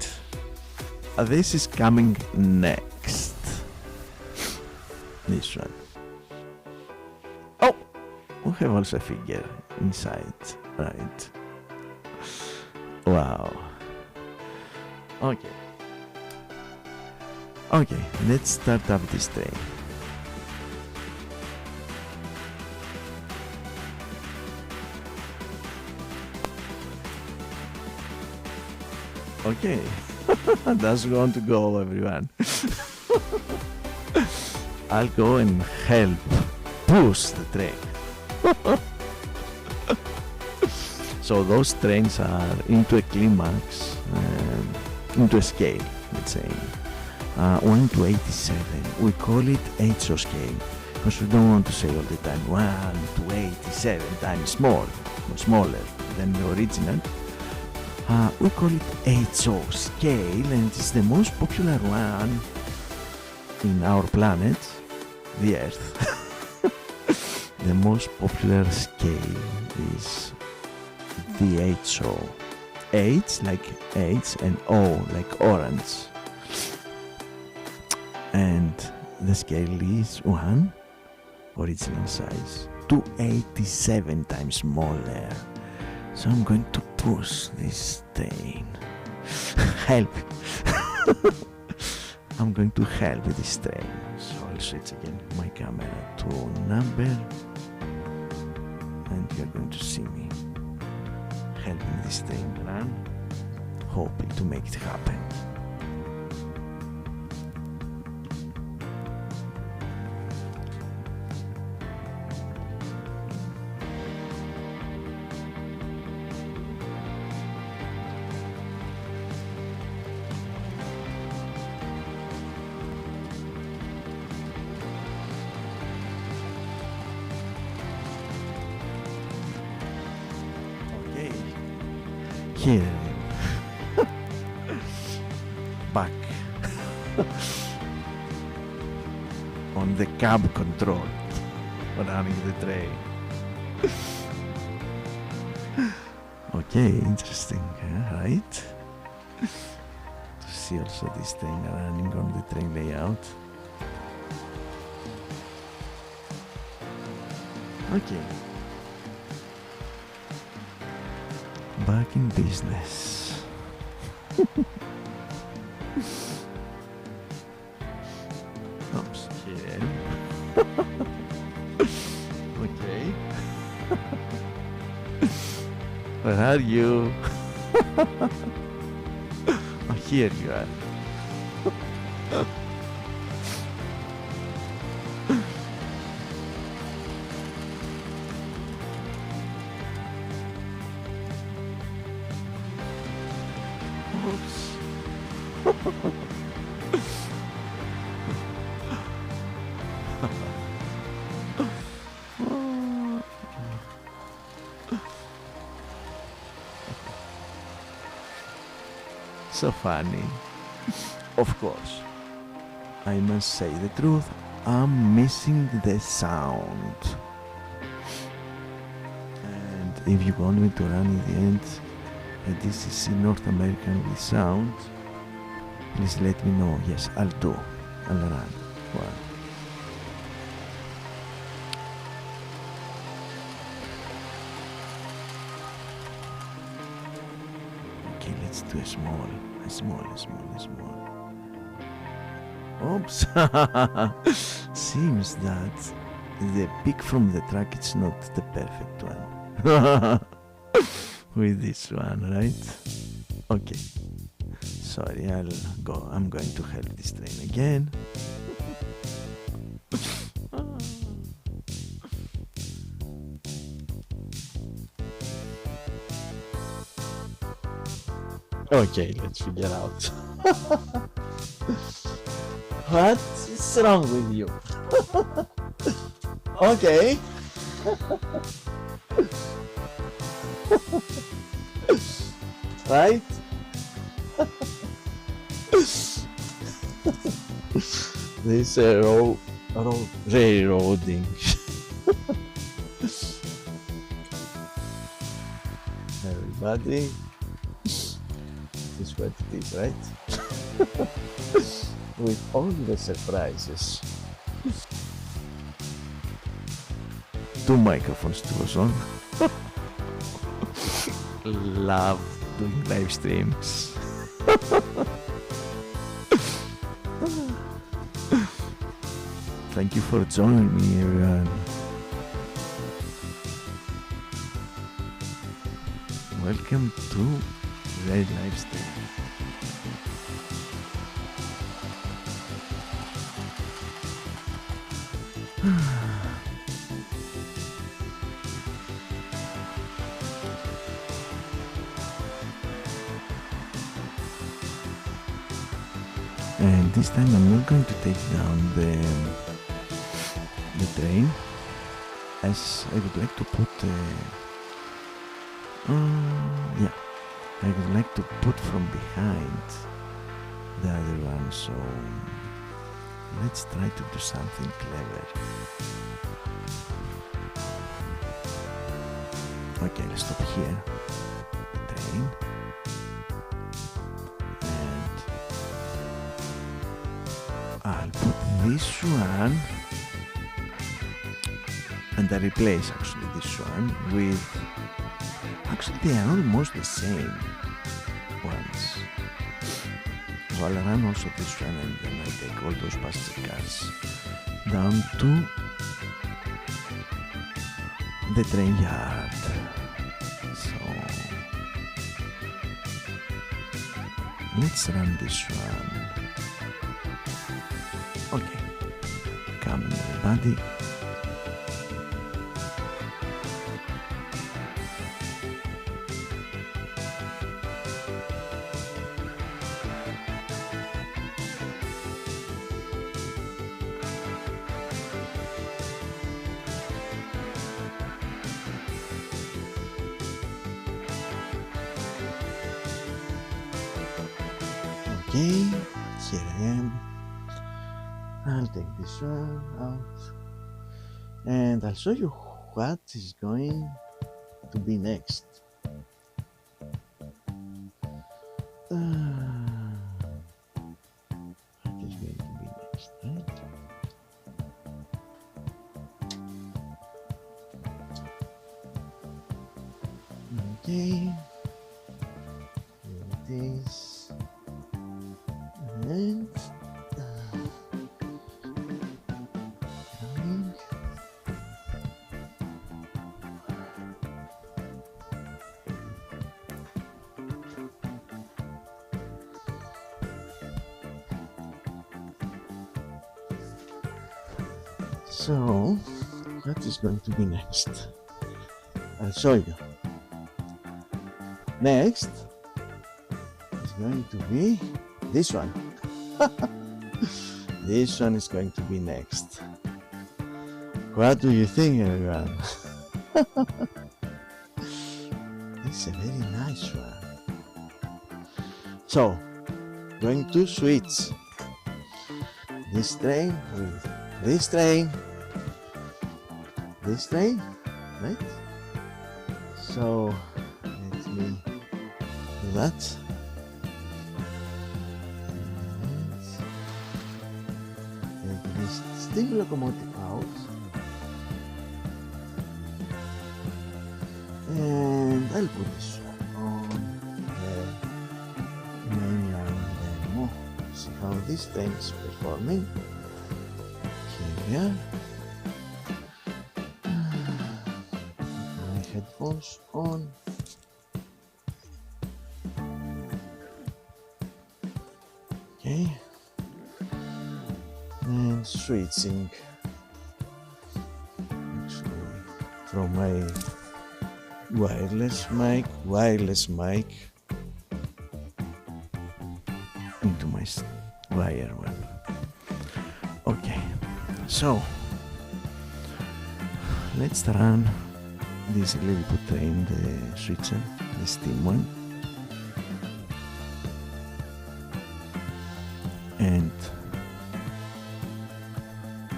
this is coming next. This one. we have also a figure inside, right? Wow. Okay. Okay, let's start up this train. Okay, that's going to go, everyone. I'll go and help push the train. So those trains are into a climax, into a scale, let's say. 1 to 87. We call it HO scale because we don't want to say all the time 1 to 87 times more or smaller than the original. We call it HO scale, and it's the most popular one in our planet, the Earth. The most popular scale is the HO. H like H and O like orange. And the scale is 1, original size, to 87 times smaller. So I'm going to push this train. Help. I'm going to help this train. So I'll switch again my camera to number, and you're going to see me helping this train run, hoping to make it happen. Here, back on the cab control, running the train. Okay, interesting, right? To see also this train running on the train layout. Okay. Back in business. Oops, here. Okay. Where are you? Oh, here you are. So funny. Of course, I must say the truth, I'm missing the sound. And if you want me to run in the end a DCC North American with sound, please let me know. Yes, I'll do. I'll run one. Okay, let's do a small. Oops. Seems that the pick from the track is not the perfect one. With this one, right? Okay. Sorry, I'm going to help this train again. Okay, let's figure out. What is wrong with you? Okay. Right? This railroading. Everybody. Is what it is, right? With all the surprises. two microphones to was on. Love doing live streams. Thank you for joining me, everyone. Welcome to the live stream. And this time I'm not going to take down the train, as I would like to put yeah, I would like to put from behind the other one, so let's try to do something clever. Okay, let's stop here, the train, and I'll put this one, and I replace actually this one with, actually they are almost the same ones. So I'll run also this one, and then I take all those passenger cars down to the train yard. So let's run this one. Okay, come in everybody. Okay, here I am. I'll take this one out and I'll show you what is going to be next. What is going to be next, right? Okay, here it is. And coming. So, what is going to be next? I'll show you. Next is going to be this one. This one is going to be next. What do you think, everyone? It's a very nice one. So, going to switch this train with this train, right? So, let me do that. Steam locomotive out, and I'll put this one on the mainline demo. See how this train is performing. Here we are. My headphones on. Okay. And switching actually from my wireless mic into my wire one. Okay, so let's run this little train, the switcher, the steam one, and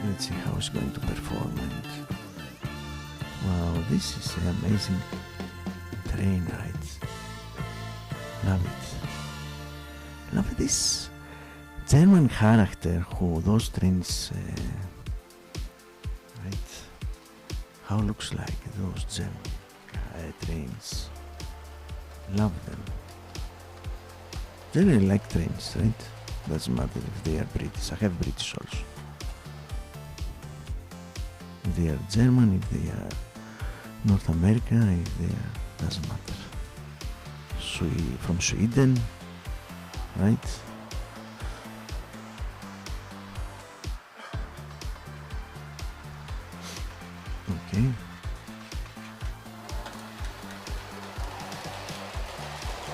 let's see how it's going to perform. And wow, this is an amazing train ride. Love it. Love this German character who those trains, right? how it looks like those German trains. Love them. Generally like trains, right? Doesn't matter if they are British. I have British also. If they are German, if they are North America, if they are, doesn't matter. From Sweden, right? Okay.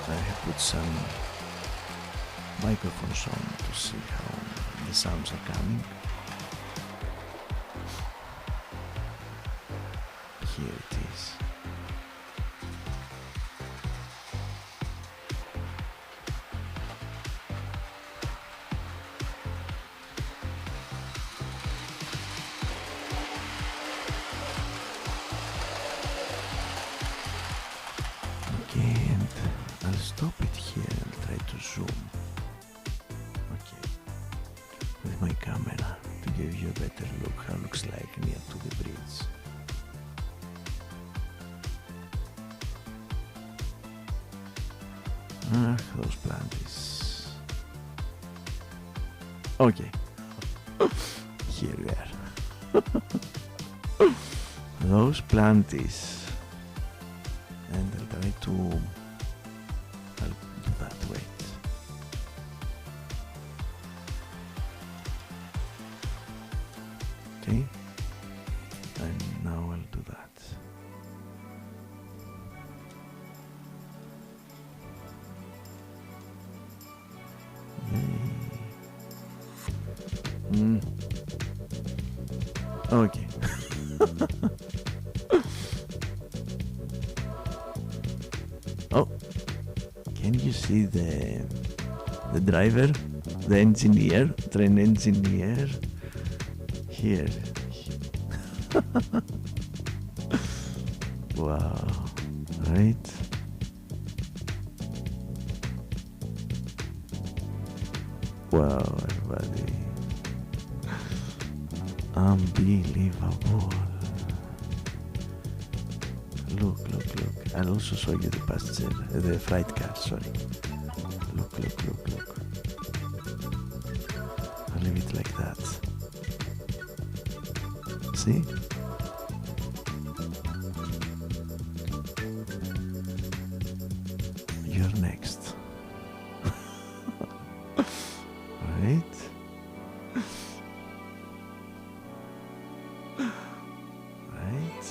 I have put some microphones on to see how the sounds are coming. Here it is. Stop it here and try to zoom. Okay, with my camera to give you a better look how it looks like near to the bridge. Ah, those planties. Okay, here we are. Those planties, and I'll try to. I'll do that, wait. Okay, and now I'll do that. Yay. Okay. Oh. Can you see the driver, the engineer, train engineer? Here. Wow, right? Wow, everybody. Unbelievable. Look. I'll also show you the passenger, the freight car, sorry. Look. I'll leave it like that. See? You're next. Right? Right?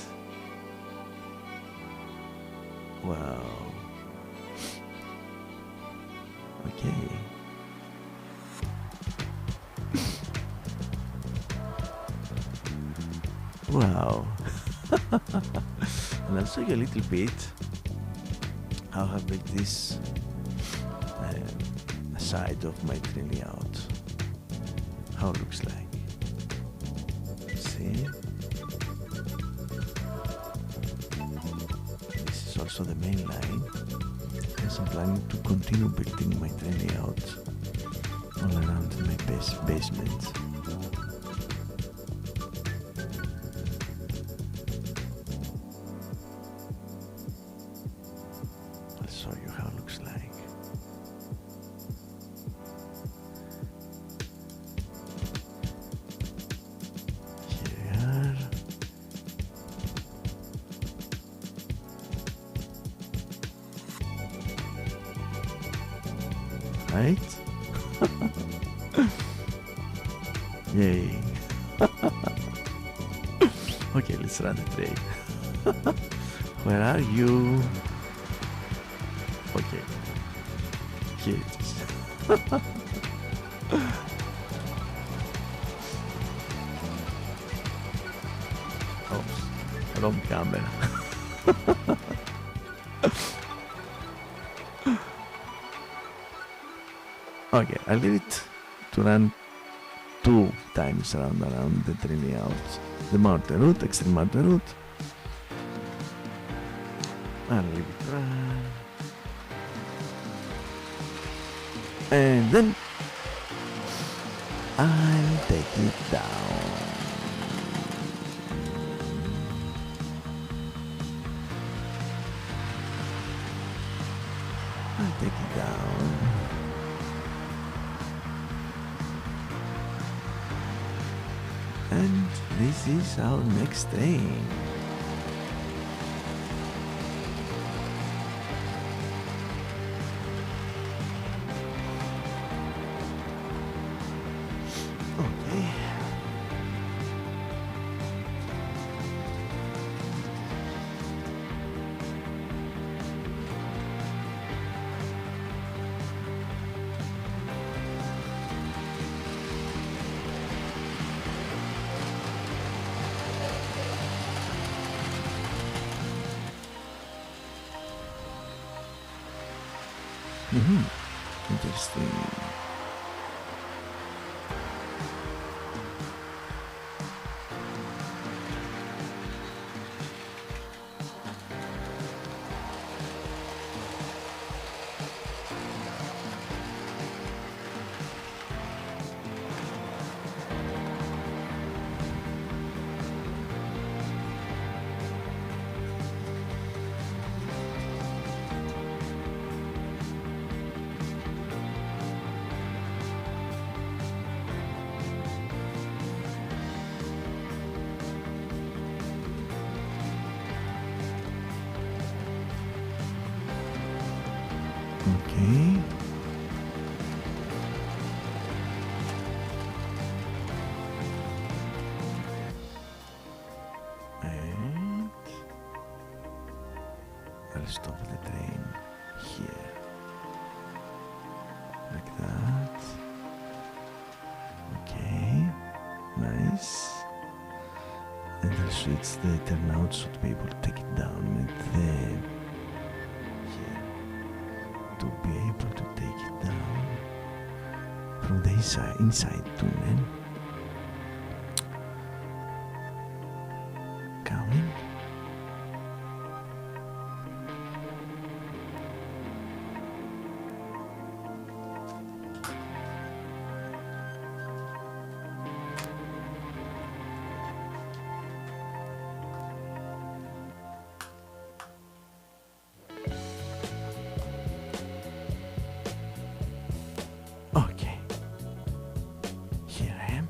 Wow. Okay. Wow. And I'll show you a little bit how I built this side of my train layout. How it looks like. See? This is also the main line. As I'm planning to continue building my train layout all around my basement. I'll show you how it looks like. Here we are. Right? Yay. Okay, let's run the train. Where are you? Okay. Here it is. Oops. Wrong camera. Okay, I'll leave it to run 2 times around the train layout. The mountain route, extreme mountain route. I'll leave it run. And then I'll take it down. take it down. And this is our next train. Interesting. Okay. And I'll stop the train here. Like that. Okay. Nice. And I'll switch the turnout so to be able to take it down with the to be able to take it down from the inside tunnel. Coming. Okay, here I am.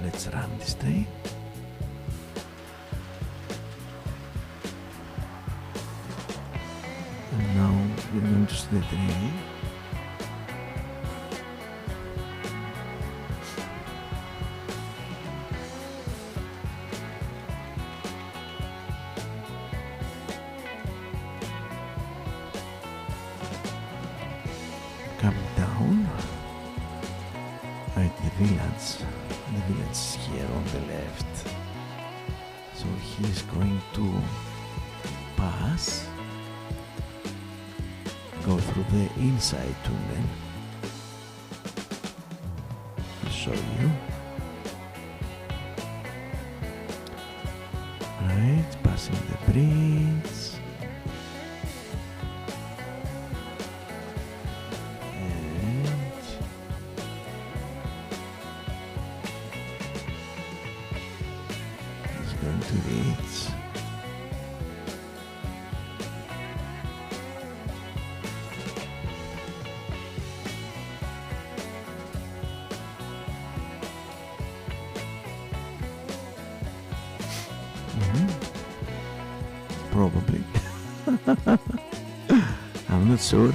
Let's run this train. And now we're going to see the train. Come down at the village is here on the left, so he is going to pass, go through the inside tunnel. I'll show you. Right, passing the bridge. Going to reach probably. I'm not sure.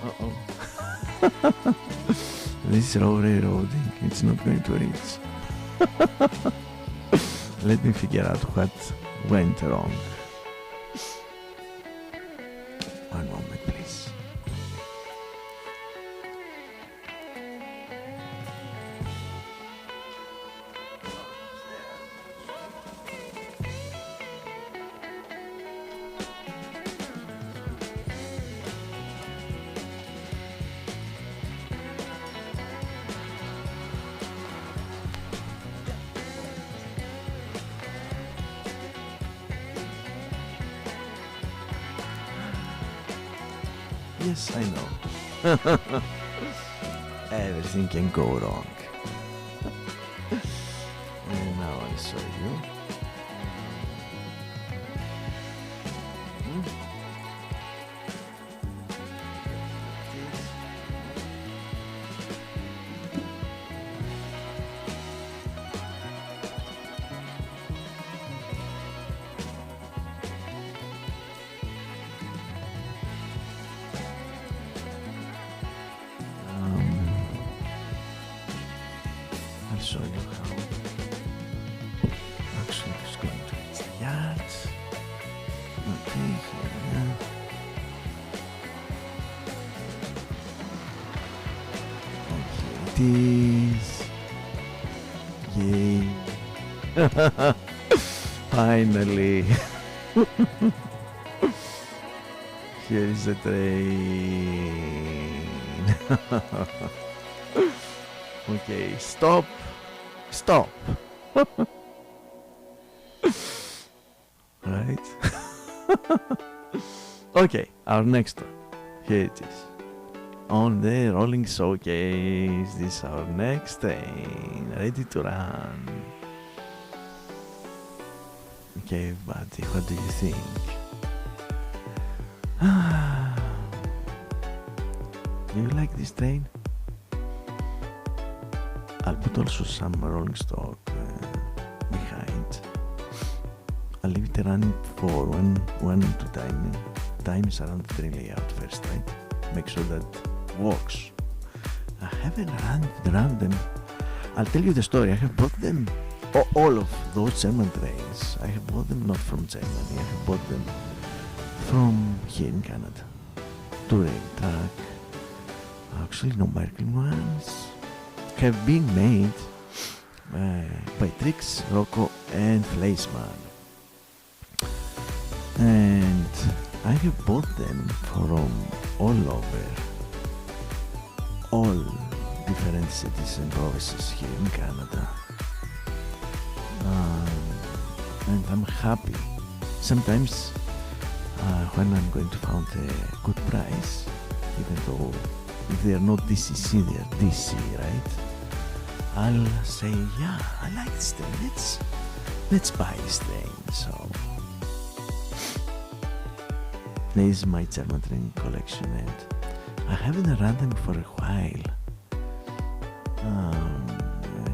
Uh-oh. This is railroading. It's not going to reach. Let me figure out what went wrong. One moment, please. Yes, I know. Everything can go wrong. And now I'll show you. show you how actually it's going to reach the yards. Okay, here we are. And here it is. Yay. Finally. Here is the train. Okay, stop. Stop. Right. Okay, our next one. Here it is. On the rolling showcase. This is our next train. Ready to run. Okay, everybody, what do you think? Do you like this train? I'll put also some rolling stock behind. I'll leave it running for one or two times around the train layout first, right? Make sure that works. I haven't run them. I'll tell you the story. I have bought them, all of those German trains. I have bought them not from Germany. I have bought them from here in Canada. Touring track. Actually, no American ones. Have been made by Trix, Rocco and Fleisman. And I have bought them from all over, all different cities and provinces here in Canada. And I'm happy. Sometimes when I'm going to find a good price, even though if they are not DCC, they are DC, right? I'll say, yeah, I like this thing. Let's buy this thing. So this is my German train collection, and I haven't run them for a while.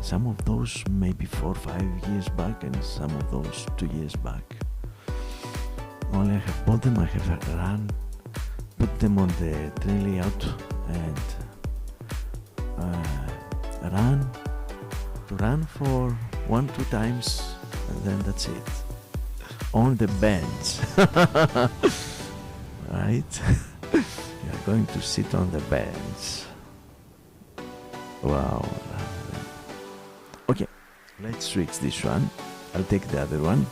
Some of those maybe 4 or 5 years back, and some of those 2 years back. Only I have bought them, I have put them on the train layout and run for 1-2 times, and then that's it. On the bench. Right? You're going to sit on the bench. Wow. Okay, let's switch this one. I'll take the other one.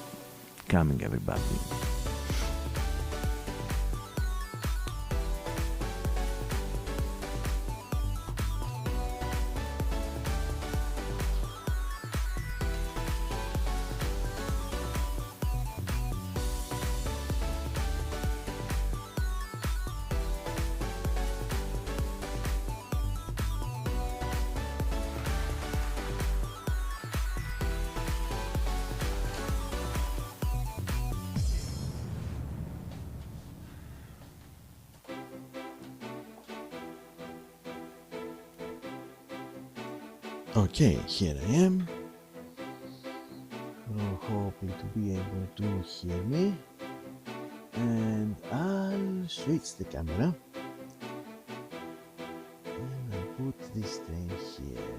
Coming, everybody. Okay, here I am. You're hoping to be able to hear me. And I'll switch the camera. And I'll put this thing here.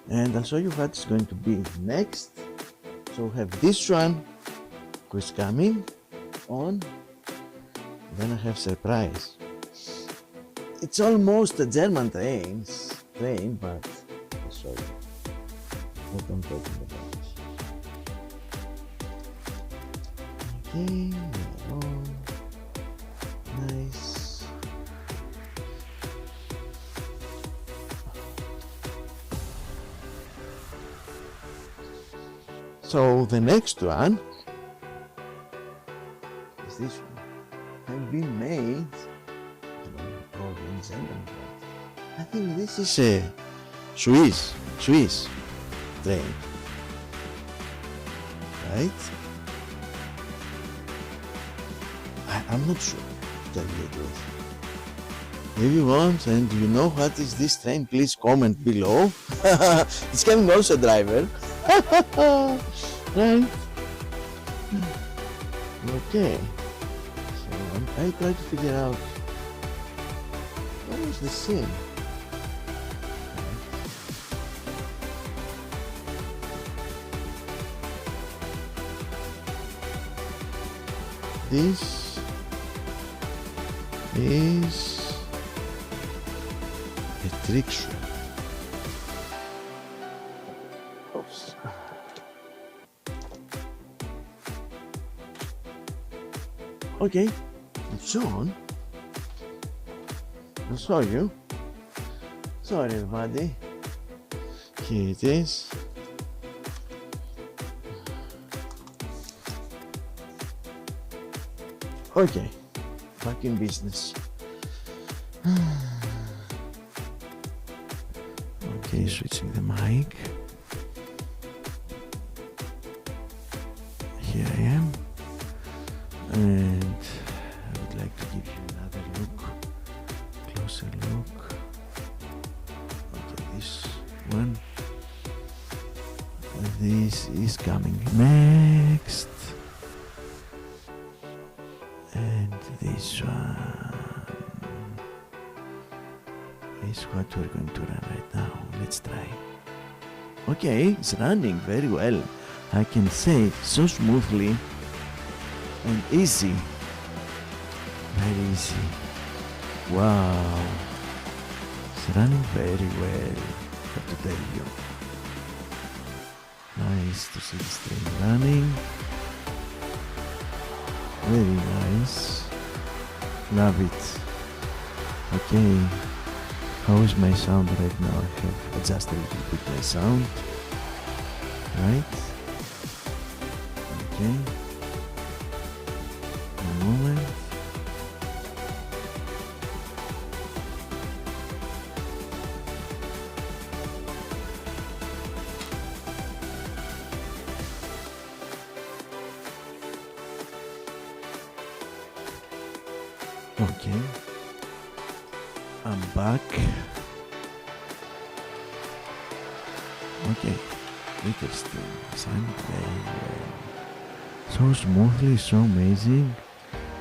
And I'll show you what's going to be next. So we have this one, who's coming on. Then I have surprise. It's almost a German train, but I'll show you what I'm talking about. Okay, on. Nice. So the next one is this one. Have been made. I think this is a Swiss train, right? I'm not sure, to tell you the truth. If you want and you know what is this train, please comment below. It's coming also driver. Right? Okay. So I try to figure out what was the scene. this is a trick shot. Oops. Okay, it's on. I'll show you. Sorry everybody. Here it is. Okay, back in business. Okay, switching the mic. Here I am. And I would like to give you another look, closer look. Okay, this one. This is coming next. And this one is what we're going to run right now. Let's try. Okay, it's running very well. I can say so smoothly and easy. Very easy. Wow. It's running very well, I have to tell you. Nice to see this thing running. Very nice. Love it. Okay. How is my sound right now? I have adjusted a little bit my sound. Right? Okay. A moment. Okay, I'm back. Okay, interesting. Sound very well. So smoothly, so amazing.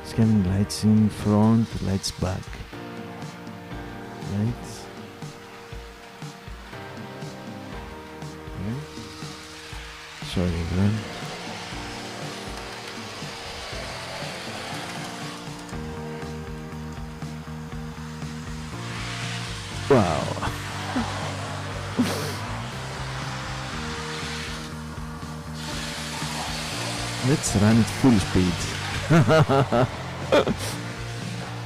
It's having lights in front, lights back. Right? Okay. Sorry, everyone. Wow. Let's run at full speed.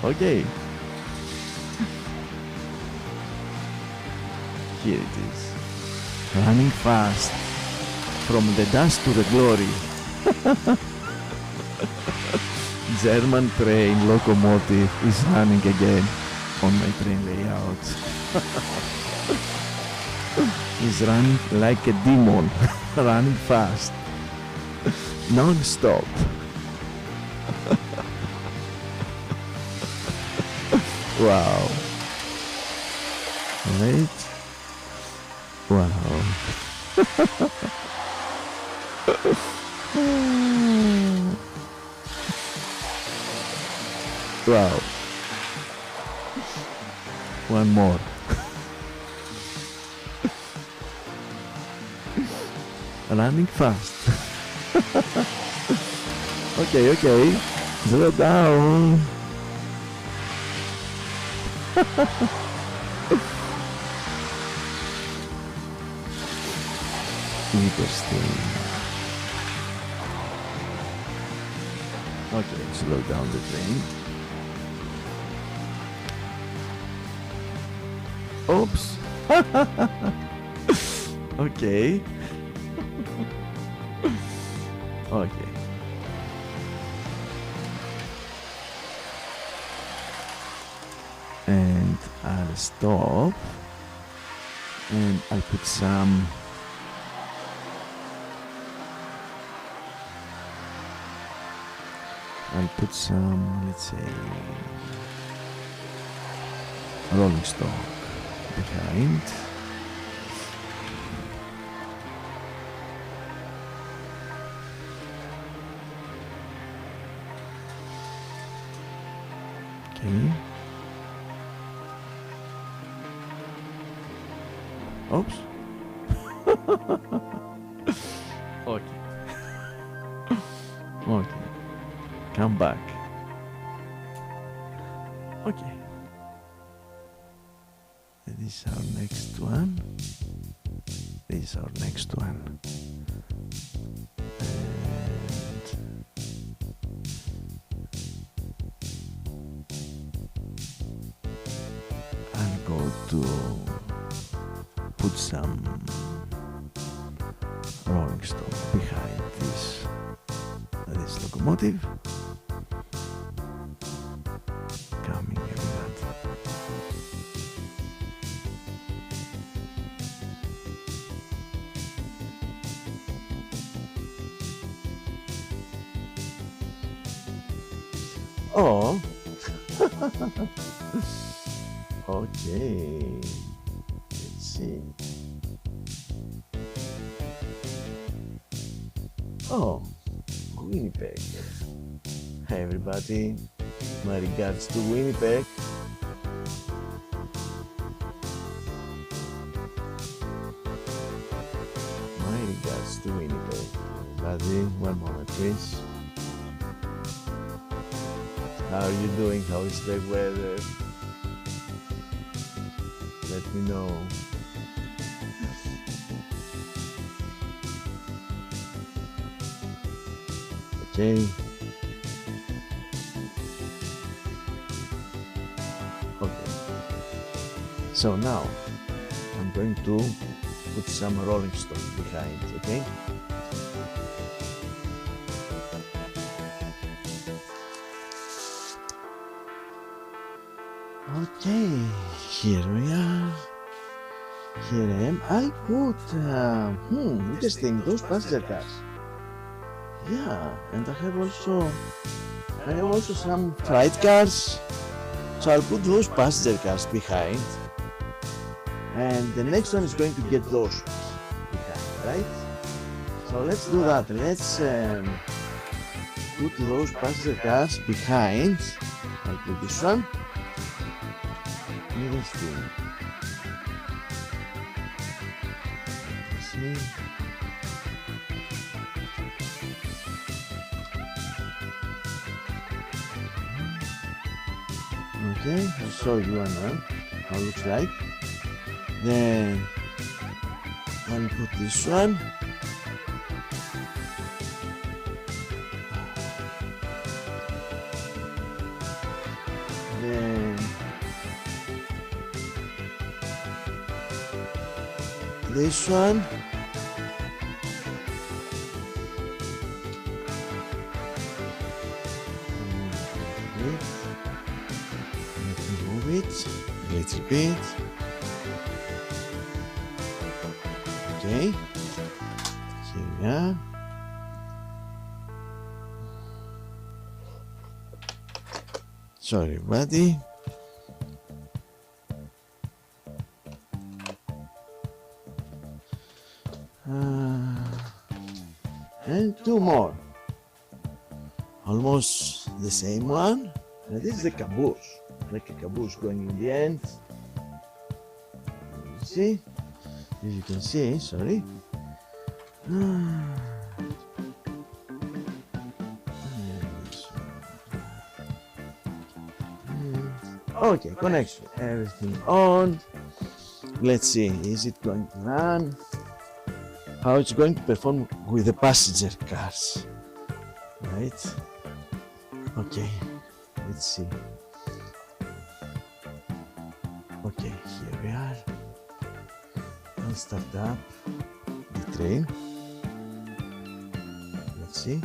Okay. Here it is. Running fast. From the dust to the glory. German train locomotive is running again on my train layout. He's running like a demon, running fast, non-stop. Wow. Right? Wow. Wow. One more. Running fast. Okay, okay. Slow down. Interesting. Okay, slow down the train. Oops. Okay. Okay. And I'll stop. And I'll put some let's say, rolling stock behind. Okay. Oops. Okay. Okay. come back. Okay. This is our next one. This is our next one. And I'm going to put some rolling stone behind this locomotive. Coming like that. Oh. Okay. Let's see. Oh, Winnipeg. Hey everybody, my regards to Winnipeg. My regards to Winnipeg. Everybody, one moment please. How are you doing? How is the weather? Let me know. Okay. Okay. So now I'm going to put some rolling stone behind, okay? Okay, here we are. Here I am. I put, interesting, those passenger cars. Yeah, and I have also some freight cars. So I'll put those passenger cars behind. And the next one is going to get those behind, right? So let's do that. Let's put those passenger cars behind. I'll put this one. Let's see. Okay, I'll show you now how it looks like. Then I'll put this one. Then this one. A little bit. Okay. Here we are. Sorry, buddy. And two more. Almost the same one. And this is the caboose. Like a caboose going in the end. See? As you can see, sorry. Okay, connection. Everything on. Let's see, is it going to run? How it's going to perform with the passenger cars. Right? Okay, let's see. Okay, here we are. I'll start up the train. Let's see.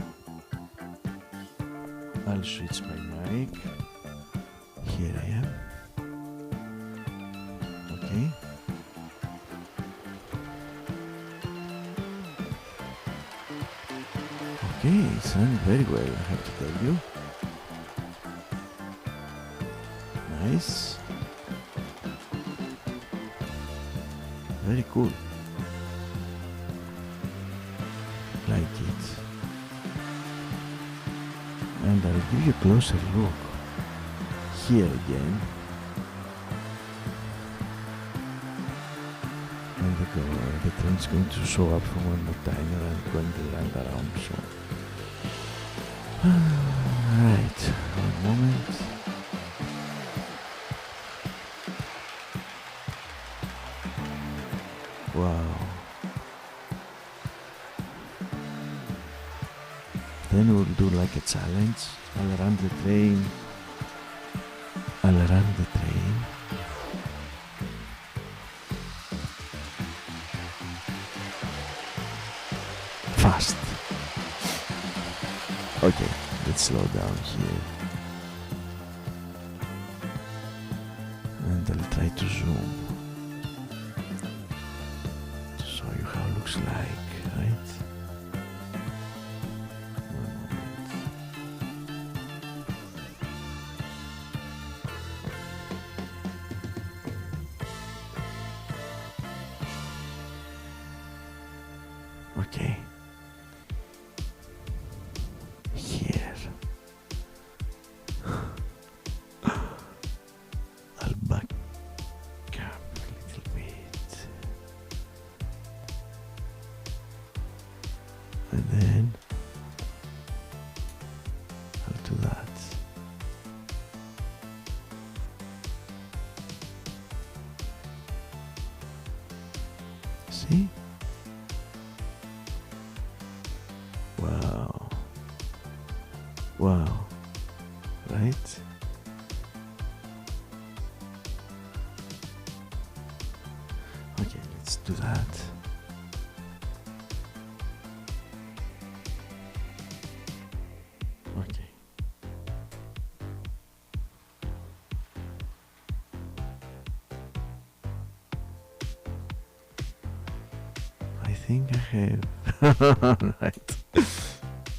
I'll switch my mic. Here I am. Okay. Okay, it's running very well, I have to tell you. Nice. Very cool. Like it. And I'll give you a closer look. Here again. And the train is going to show up for one more time and I'm going to land around, so Alright, one moment. Wow. Then we'll do like a challenge. I'll run the train. Fast. Okay, let's slow down here. And I'll try to zoom to show you how it looks like, right? One moment. Okay. Here. I'll back up a little bit. And then I'll do that. See? Wow. Wow. Right? Okay, let's do that. Okay. I think I have. Right.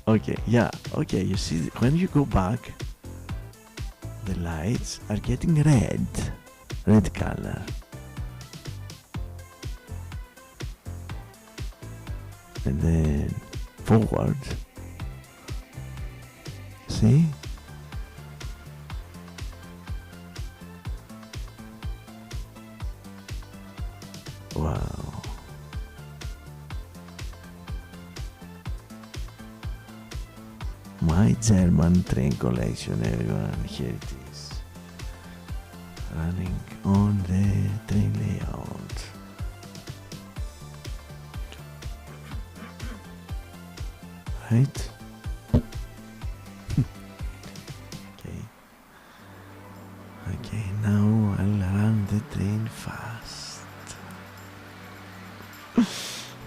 Okay, yeah, okay, you see, when you go back, the lights are getting red color. And then forward, see? Wow. My German train collection, everyone, here it is. Running on the train layout. Right? Okay. Okay, now I'll run the train fast.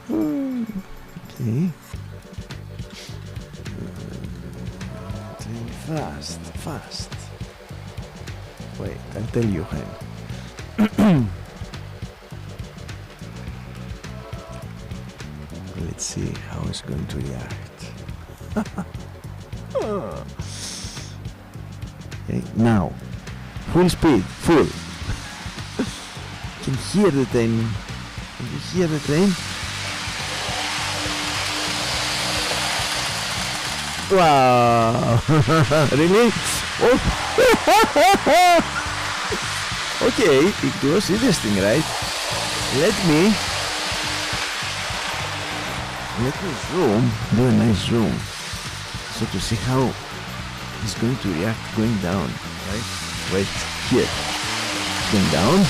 Okay. Fast. Wait, I'll tell you when. Let's see how it's going to react. Okay, now, full speed, full. You can hear the train. Can you hear the train? Wow! Really? Oh. Okay, it was interesting, right? Let me zoom, do a nice zoom, so to see how it's going to react going down, right? Wait, here, going down.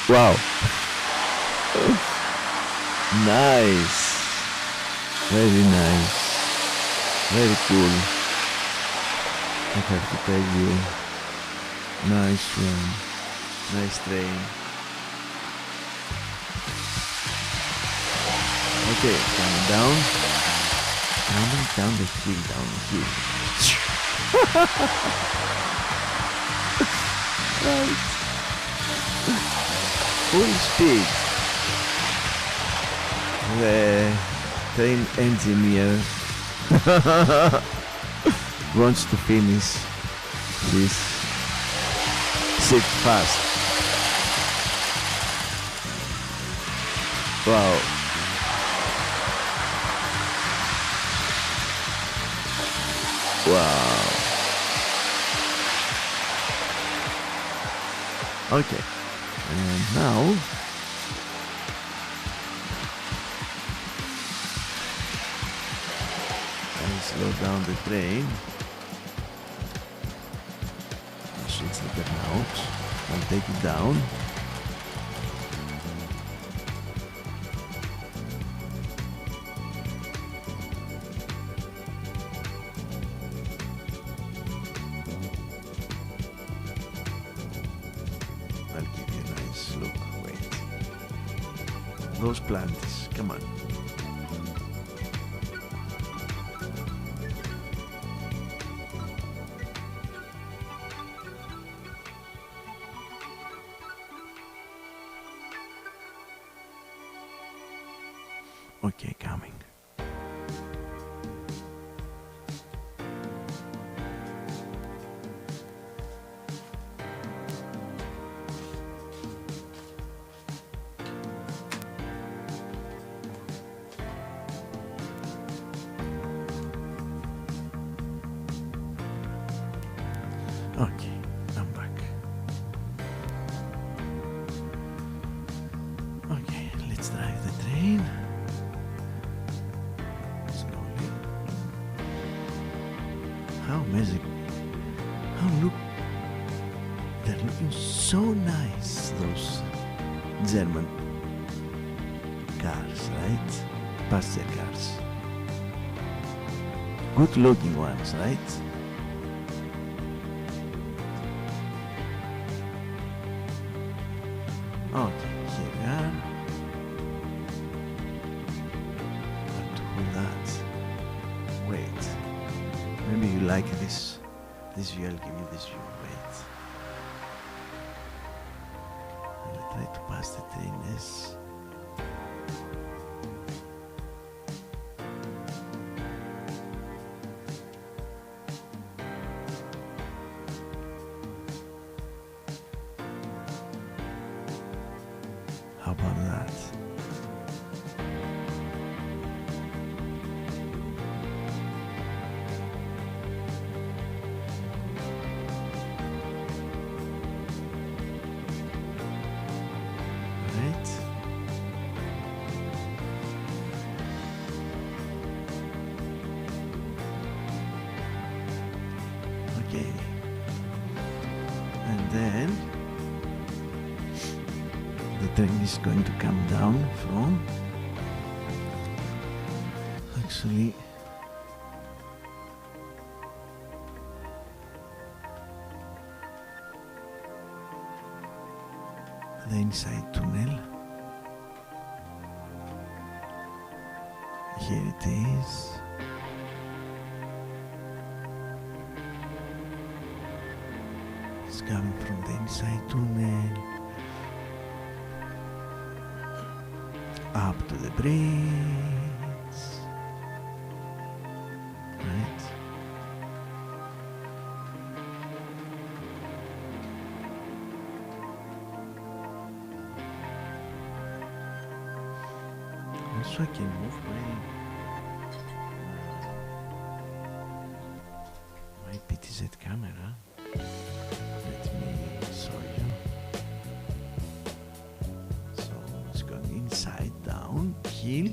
Wow! Nice. Very nice. Very cool. I have to tell you. Nice one. Nice train. Okay, coming down. Coming down the hill, Right. Full speed. The train engineer wants to finish this shift fast. Wow. Wow. Okay. And now slow down the train. I'll switch the burnout. I'll take it down. I'll give you a nice look. Wait. Those planties, come on. Okay, coming. Okay, I'm back. Okay, let's drive the train. Slowly. How amazing. How look. They're looking so nice, those German cars, right? Passenger cars. Good looking ones, right? Okay, here we are. Have to hold that. Wait. Maybe you like this view. I'll give you this view. Wait. I'll try to pass the train. Yes. How about that? Right? Okay. And then the train is going to come down from actually the inside tunnel. Here it is. It's coming from the inside tunnel up to the bridge, right? Also I can move my PTZ camera. Let me show you. Inside, down, heel,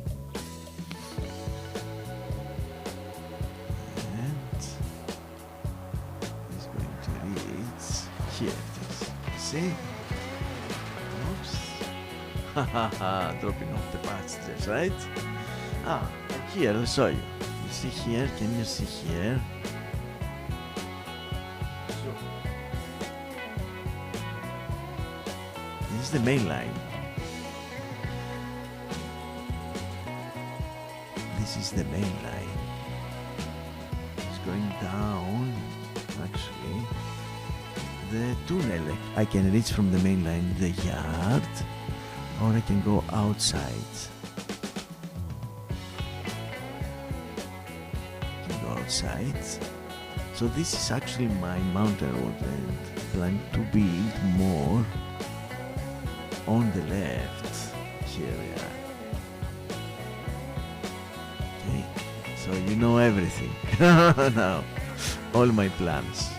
and it's going to reach here. It is. See? Oops. Haha, dropping off the passengers, right? Here, I'll show you. You see here? Can you see here? So, this is the main line. This is the main line. It's going down, actually. The tunnel, I can reach from the main line the yard, or I can go outside. I can go outside. So this is actually my mountain road, and planning to build more on the left. Here we are. So you know everything now, all my plans.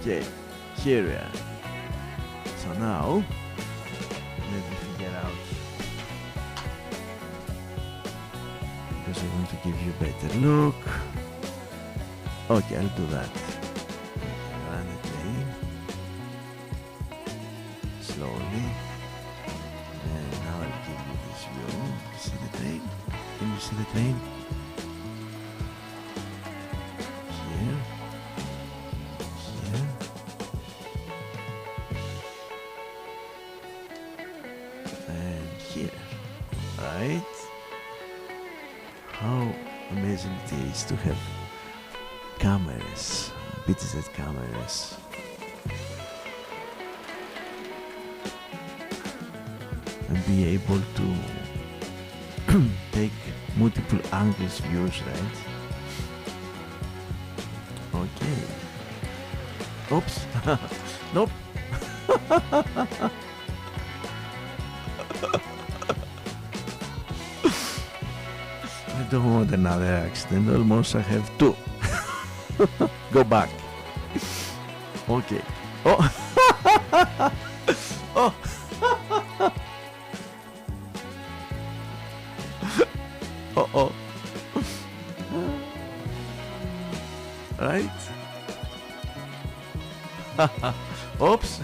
Okay, here we are. So now, let me figure out, because I want to give you a better look. Okay, I'll do that. Run the train slowly, and now I'll give you this view. See the train? Can you see the train? Here, here, and here. Right? How amazing it is to have cameras, BTZ cameras. And be able to take multiple angles views, right? Okay. Oops. Nope. I don't want another accident. Almost I have two. Go back. Okay. Oh. Oh. Uh-oh. Right? Oops.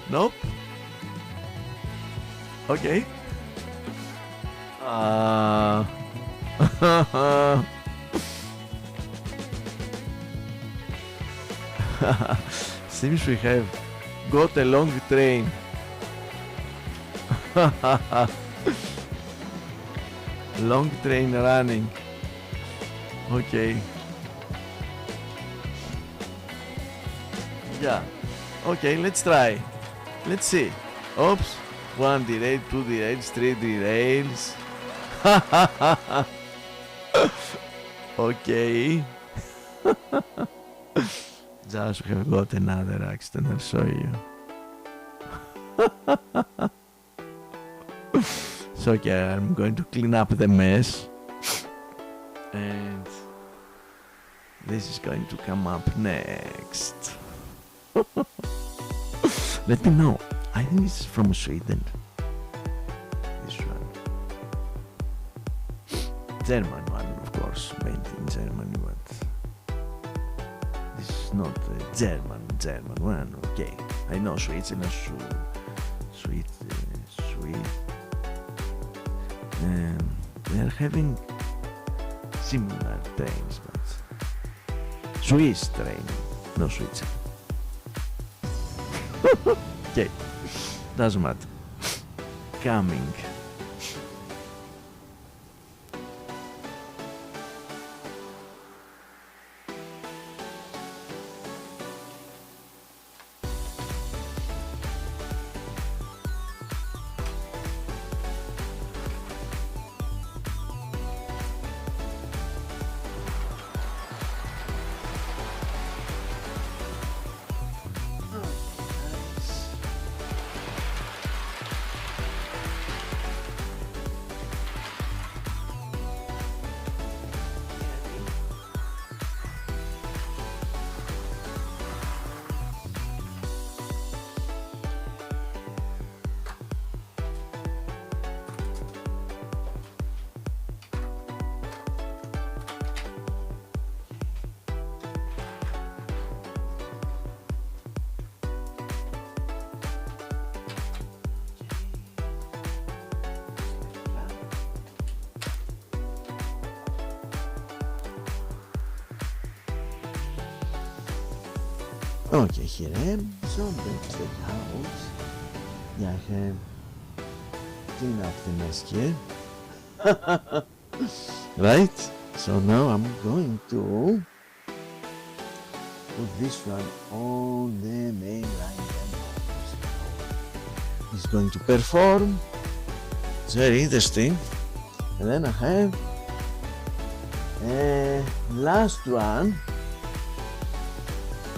Nope. Okay. Seems we have got a long train. Long train running. Okay. Yeah. Okay, let's try. Let's see. Oops. 1 derail, 2 derails, 3 derails. Okay. Just have got another accident, I'll show you. So okay, I'm going to clean up the mess. And this is going to come up next. Let me know. I think it's from Sweden. This one. German one, of course, made in Germany, but this is not a German one. Okay, I know Switzerland, sweet. They are having similar trains, but Swiss train, no Switzerland. Okay, doesn't matter. Coming. Okay, here I am. So that's the house. Yeah, I have cleaned up the mess here. Right? So now I'm going to put this one on the main line. It's going to perform. It's very interesting. And then I have a last one.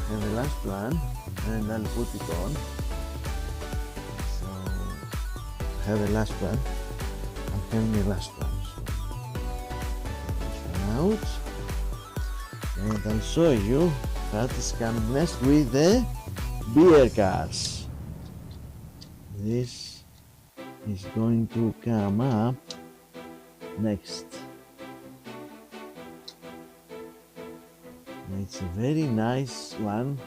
The last one, and I'll put it on. So I have a last one. I'm having the last one. So take this one out, and I'll show you what is coming next with the beer cars. This is going to come up next. It's a very nice one.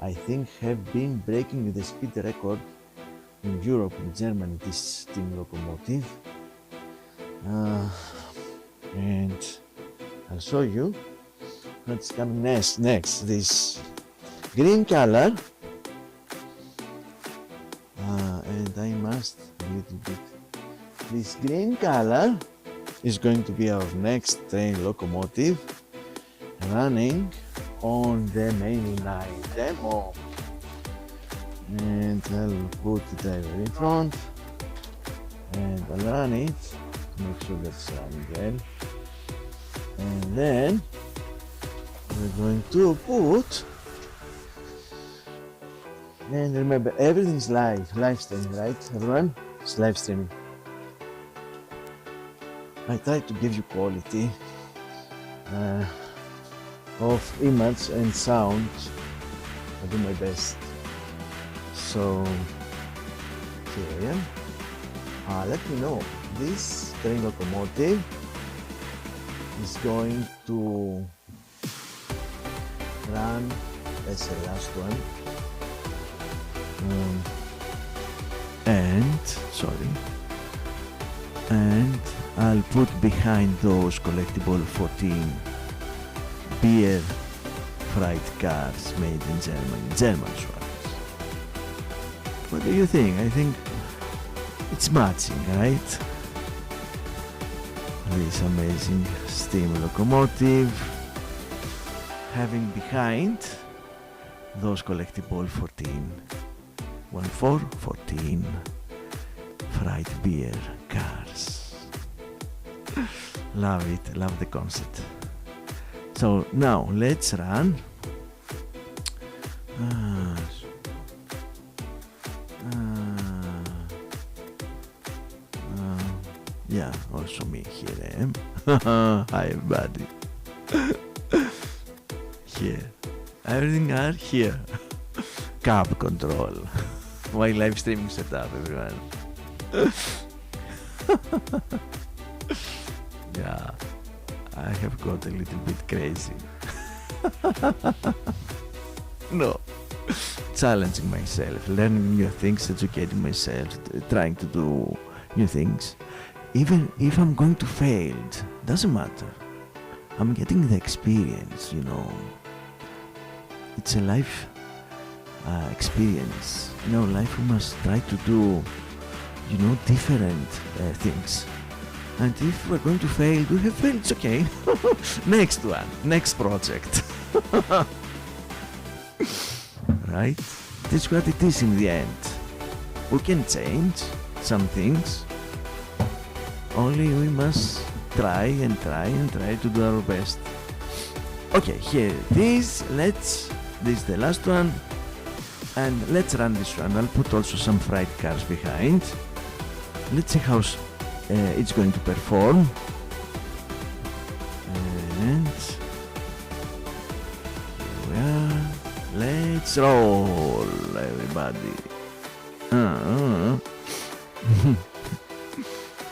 I think have been breaking the speed record in Europe, in Germany, this steam locomotive. And I'll show you what's coming next. This green color, and I must a little bit. This green color is going to be our next train locomotive running on the main line demo. And I'll put the driver in front and I'll run it to make sure that's running well. And then we're going to put, and remember everything's live streaming, right everyone? It's live streaming. I try to give you quality of image and sound. I do my best. So here I am. Let me know, this train locomotive is going to run as the last one. And I'll put behind those collectible 14 beer freight cars made in Germany, German Schwarz. What do you think? I think it's matching, right? This amazing steam locomotive having behind those collectible 14 fried beer cars. Love it, love the concept. So now let's run. Yeah, also me, here I am. Hi everybody. Here, everything are here. Cab control. My live streaming setup, everyone. Yeah, I have got a little bit crazy. No, challenging myself, learning new things, educating myself, trying to do new things. Even if I'm going to fail, doesn't matter. I'm getting the experience, you know. It's a life experience. You know, life we must try to do, you know, different things. And if we're going to fail, we have failed, it's okay. Next one, next project. Right? That's what it is in the end. We can change some things. Only we must try and try to do our best. Okay, here it is. This is the last one. And let's run this one. I'll put also some fried cars behind. Let's see how it's going to perform. And here we are. Let's roll, everybody.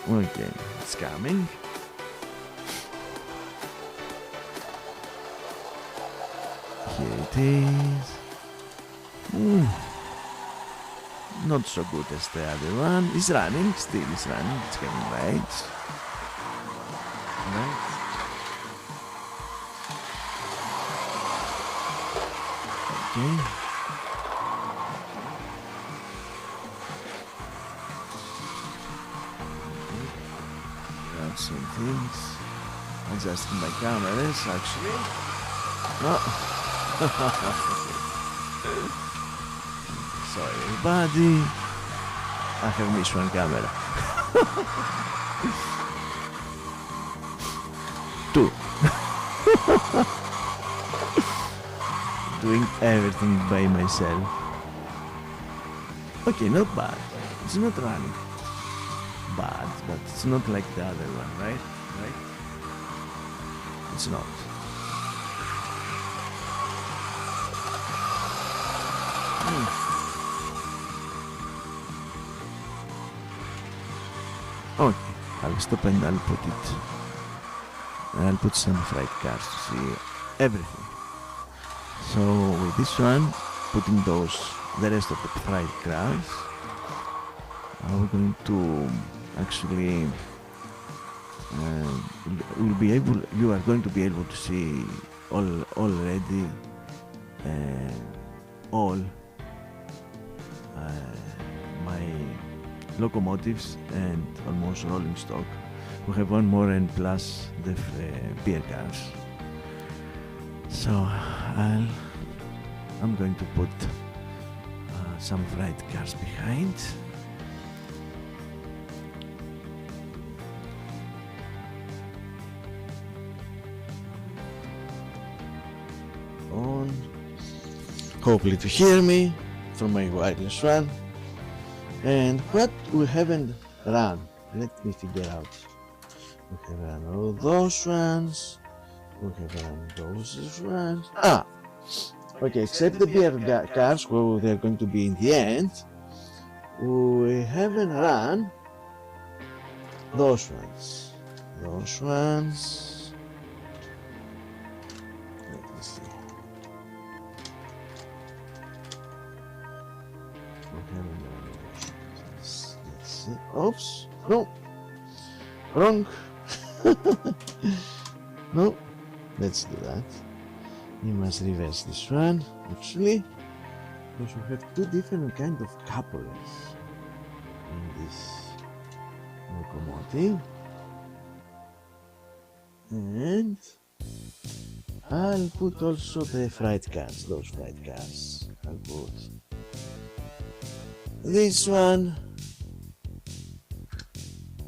Okay, it's coming. Here it is. Not so good as the other one. It's running, still it's running, it's getting right. Okay. Got some things. Adjusting my cameras actually. Sorry everybody, I have missed one camera. Two. Doing everything by myself. Okay, not bad. It's not running bad, but it's not like the other one, right? Right? It's not. Okay, I'll stop and I'll put it. I'll put some fried cars to see everything. So with this one, putting the rest of the fried cars, we're going to actually you are going to be able to see already all my locomotives and almost rolling stock. We have one more and plus the beer cars. So I'm going to put some fried cars behind. On. Hopefully to hear me from my wireless one. And what we haven't run, let me figure out. We have run all those ones. We have run those ones. Okay, except the beer cars where they're going to be in the end. We haven't run those ones. Those ones. Let me see. We haven't run those ones. Let's see. Oops. No. Wrong. No. Let's do that. You must reverse this one, actually, because we have two different kind of couplers in this locomotive. And I'll put also the fried cars, those fried cars. I'll put this one,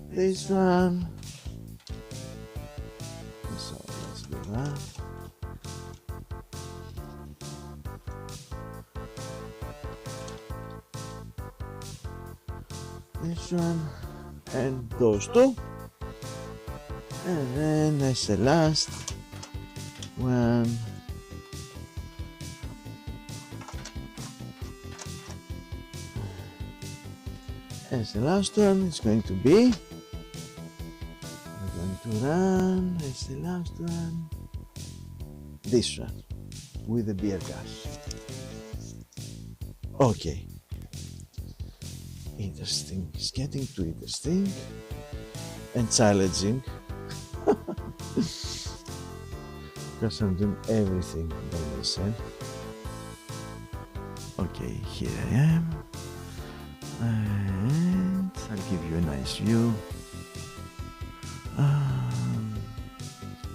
this one. So let's do that. This one and those two, and then as the last one, it's going to be, we're going to run as the last one, this one with the beer gas. Okay. Interesting. It's getting too interesting and challenging because I'm doing everything by myself. Okay, here I am, and I'll give you a nice view.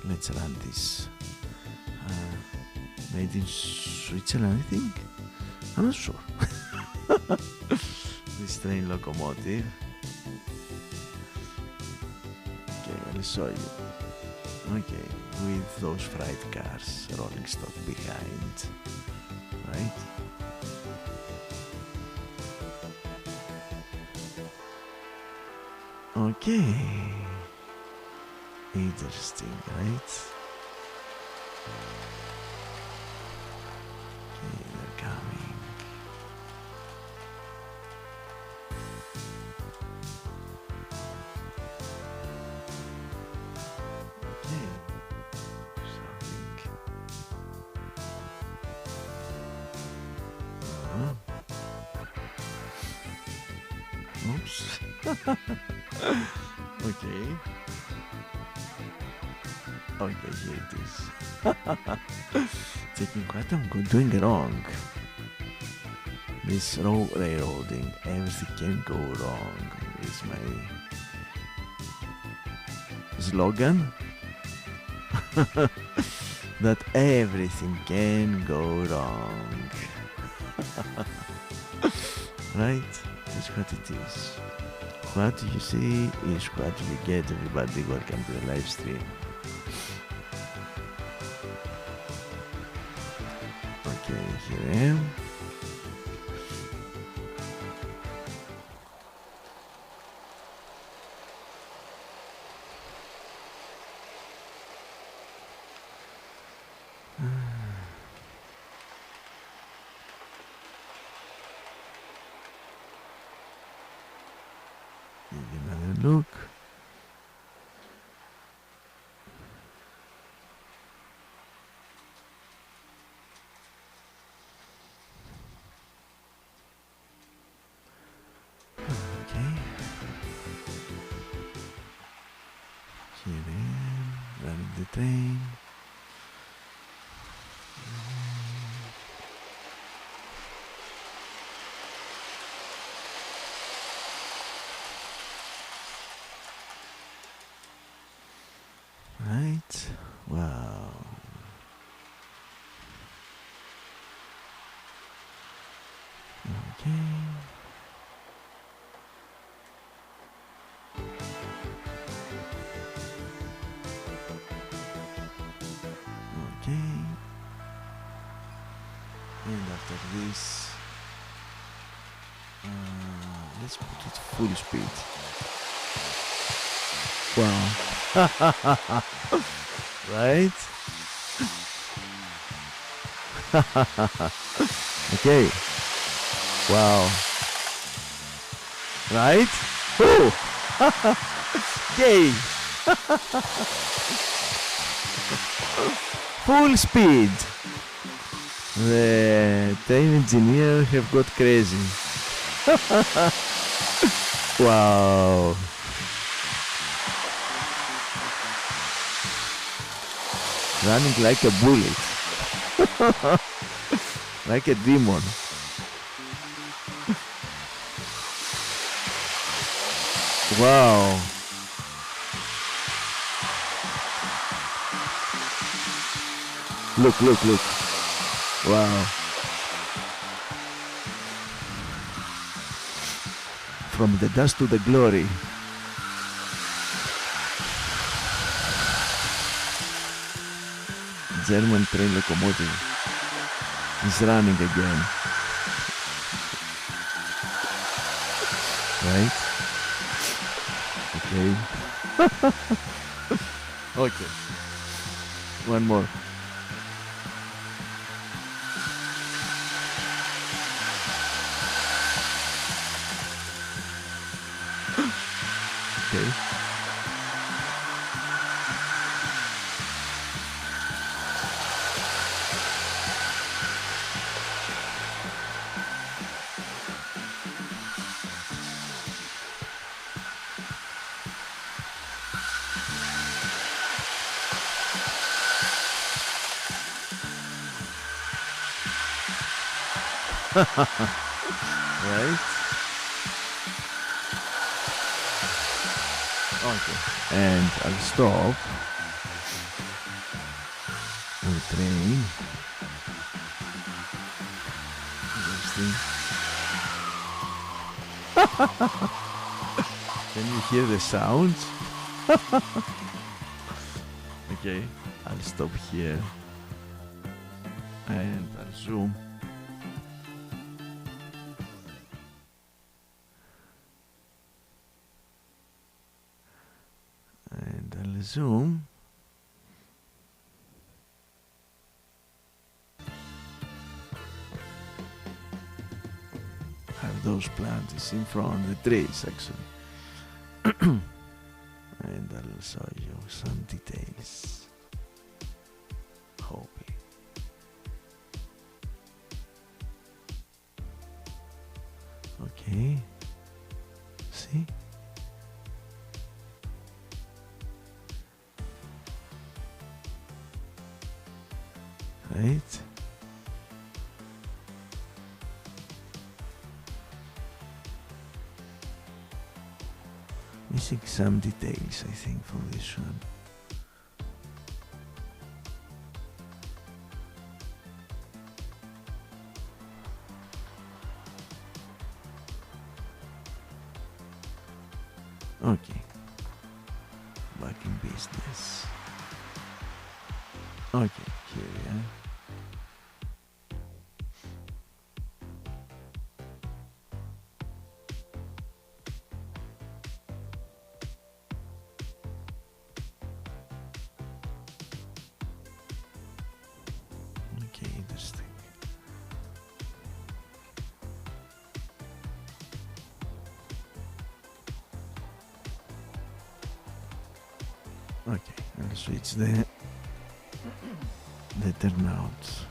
Let's run this. Made in Switzerland, I think. I'm not sure. This train locomotive. Okay, I'll show you. Okay, with those fried cars, rolling stock behind, right? Okay, interesting, right? Okay, they're coming. Oops. Okay. Okay, here it is. Checking what I'm doing wrong. This railroading, everything can go wrong, is my slogan. That everything can go wrong. Right? That's what it is. What you see is what you get, everybody. Welcome to the live stream. Okay, here I am. Another look. the train. Right, wow. Okay. Okay. And after this, let's put it full speed. Wow. Right? Okay. Wow. Right? Oh! Yay! Full speed. The train engineer have got crazy. Wow. Running like a bullet. Like a demon. Wow. Look, look, look. Wow. From the dust to the glory. German train locomotive is running again. Right? Okay. Okay. One more. Okay. Right? Okay. And I'll stop the train. Can you hear the sounds? Okay, I'll stop here and I'll zoom. And I'll zoom. Have those plants in front, the trees actually. And I'll show you some details. Hopefully. Okay. See? Right? Missing some details, I think, for this one. Okay. Back in business. Okay, here we are. Okay, interesting. Okay, I'll switch the turnouts.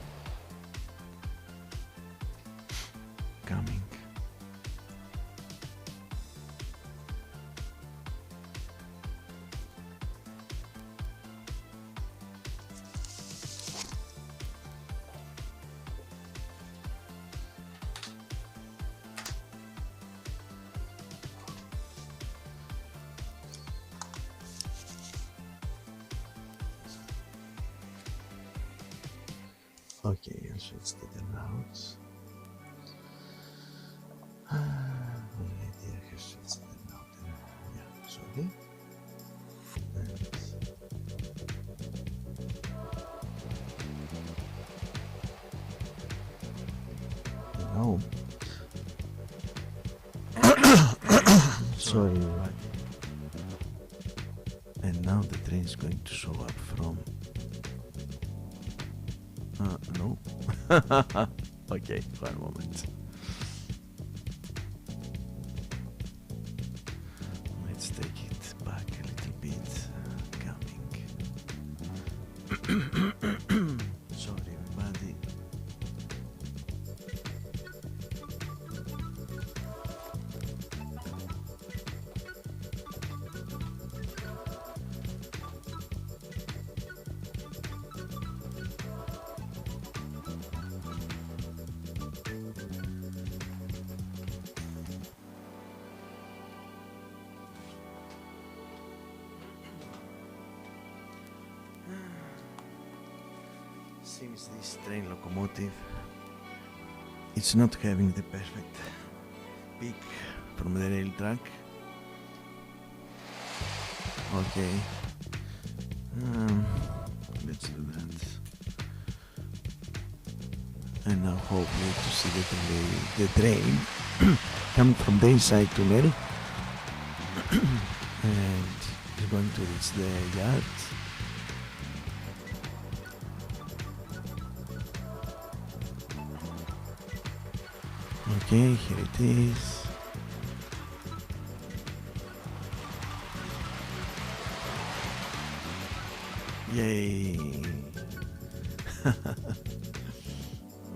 Coming. Okay, I'll switch to the routes. Already I have switched to the route. Yeah, sorry. No. Sorry, right. And now the train is going to show up from. No. Okay, one moment. Let's take it back a little bit. Coming. Sorry, everybody. Seems this train locomotive it's not having the perfect peak from the rail track. Okay, let's do that. And now hopefully to see the train coming from the inside tunnel and it's going to reach the yard. Okay, here it is. Yay!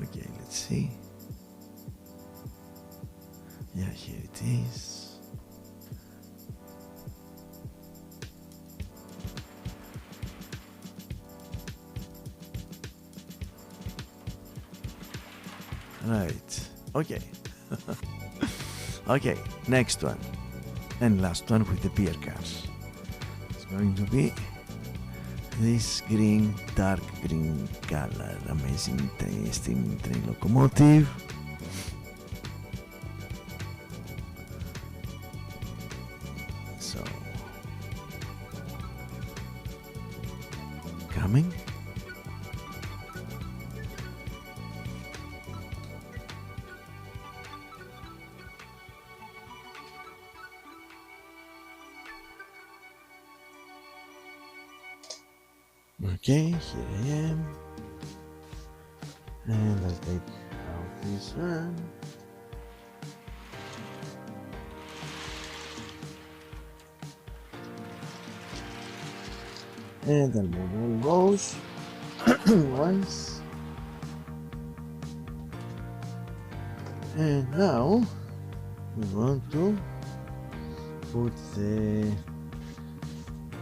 Okay, let's see. Yeah, here it is. Right. Okay. Okay, next one. And last one with the beer cars. It's going to be this green, dark green color. Amazing steam train locomotive. So, coming. Okay, here I am. And I'll take out this one. And I'll move all those once. And now we want to put the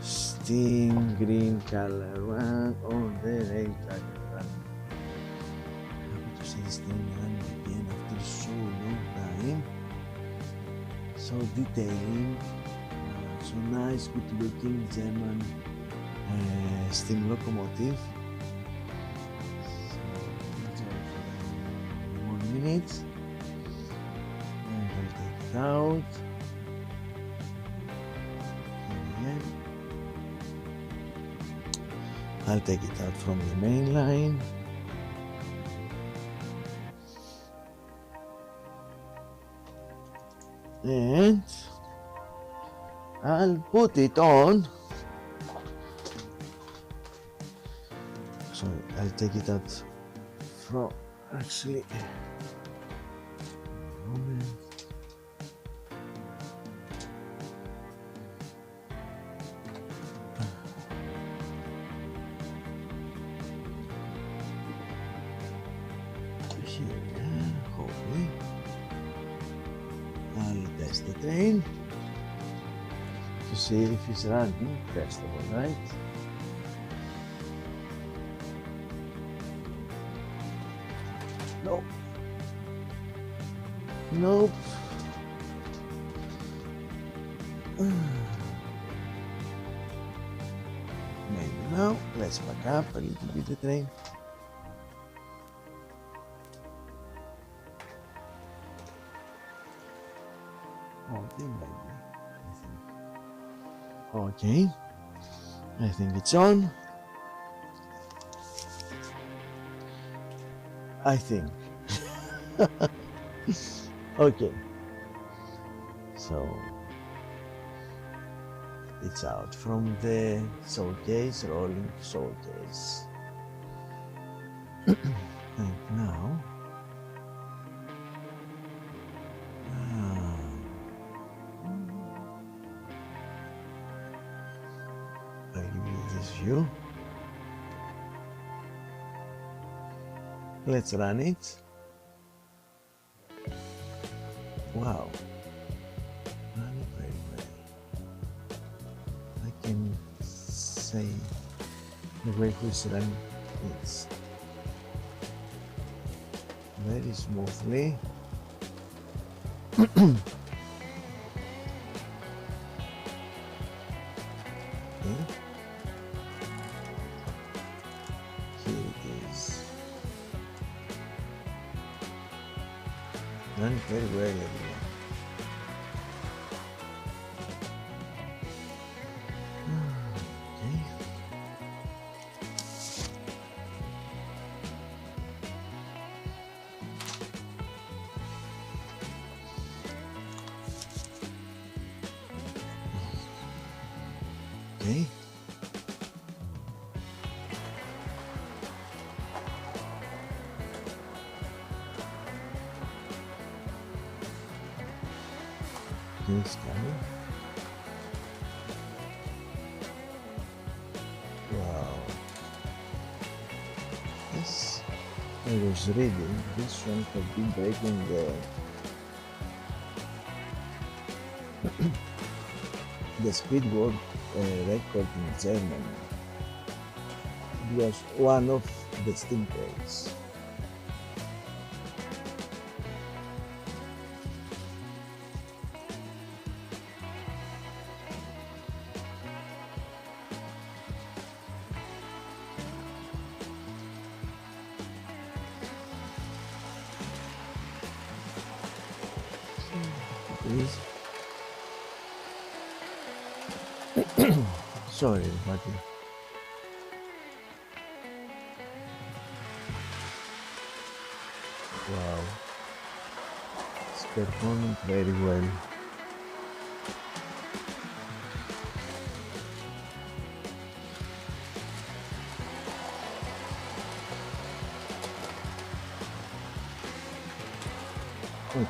steam green color one on the rail track. Happy to see this thing running again after so long time. So detailing, so nice, good looking German steam locomotive. So enjoy for 1 minute. And I'll take it out. I'll take it out from the main line. And I'll put it on. Sorry, I'll take it out from actually. Moment. Hopefully I'll test the train to see if it's running first of all, right? Nope. Nope. Maybe now let's back up a little bit the train. Okay, maybe. I think. Okay. I think it's on. I think. Okay. So it's out from the showcase, rolling showcase. And now I give you this view. Let's run it. Wow, run it very well. I can say the way who's running it very smoothly. Okay. Here it is. Run very well, everyone. Okay. Okay. It's coming. Wow. Yes. I was reading this one could be breaking the speed world record in Germany. It was one of the steam trains. Please. Sorry, buddy. Wow, it's performing very well. Okay,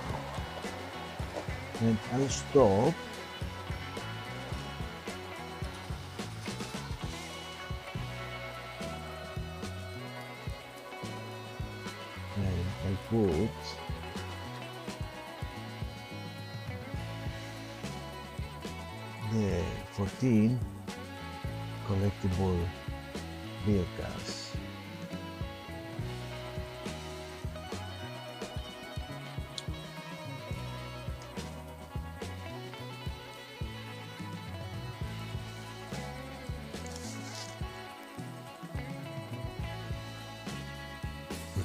and I'll stop. And I put the 14 collectible beer cans.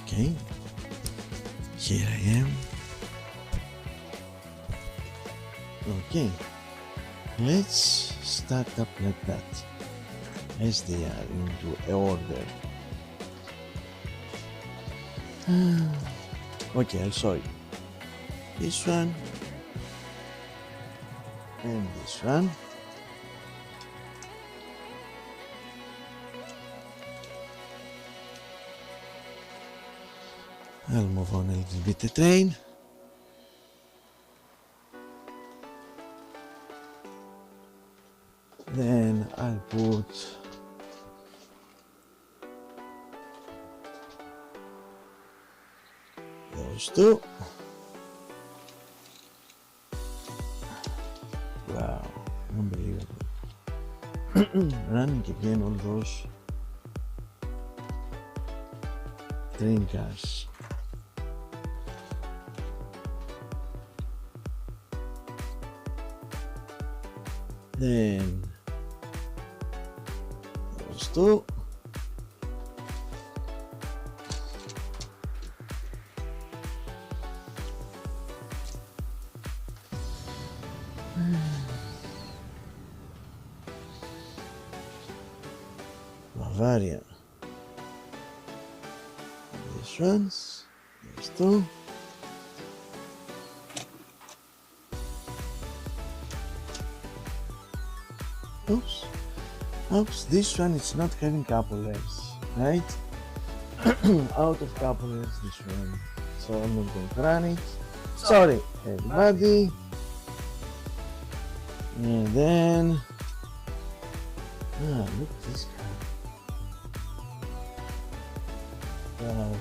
Okay, here I am. Okay, let's start up like that as they are into order. Okay, I'll show you this one and this one. I'll move on a little bit the train. Then I'll put those two. Wow, unbelievable. Running again all those train cars. Then those two. Bavaria. These ones. There's two. Oops. Oops, this one is not having couplers, right? Out of couplers, this one. So I'm not going to run it. Sorry, everybody. And then... look at this guy. Wow.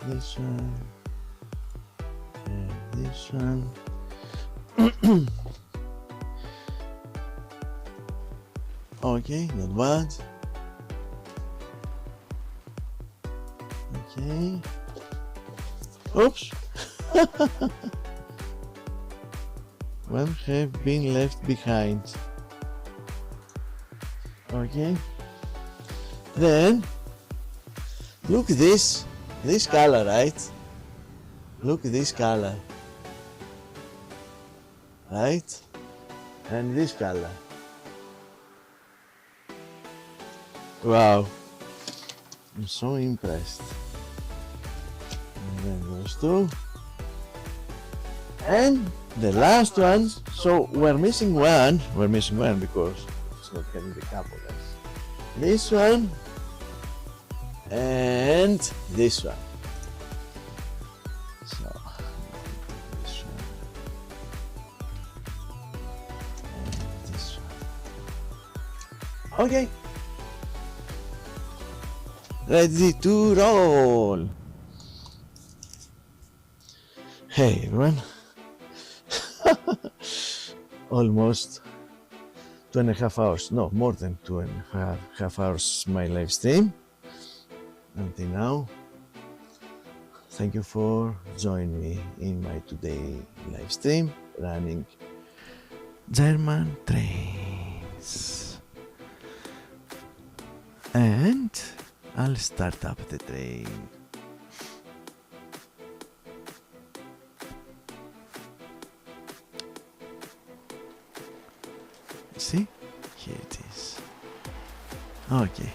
This one. And this one. Okay, not bad. Okay. Oops. One have been left behind. Okay. Then look at this color, right? Look at this color, right? And this color. Wow, I'm so impressed. And then those two. And the last ones, so we're missing one because it's not having the couplers. This one and this one. So this one and this one. Okay. Ready to roll. Hey everyone. Almost 2.5 hours, no, more than 2.5 hours my live stream until now. Thank you for joining me in my today live stream running German trains. And I'll start up the train. See? Here it is. Okay.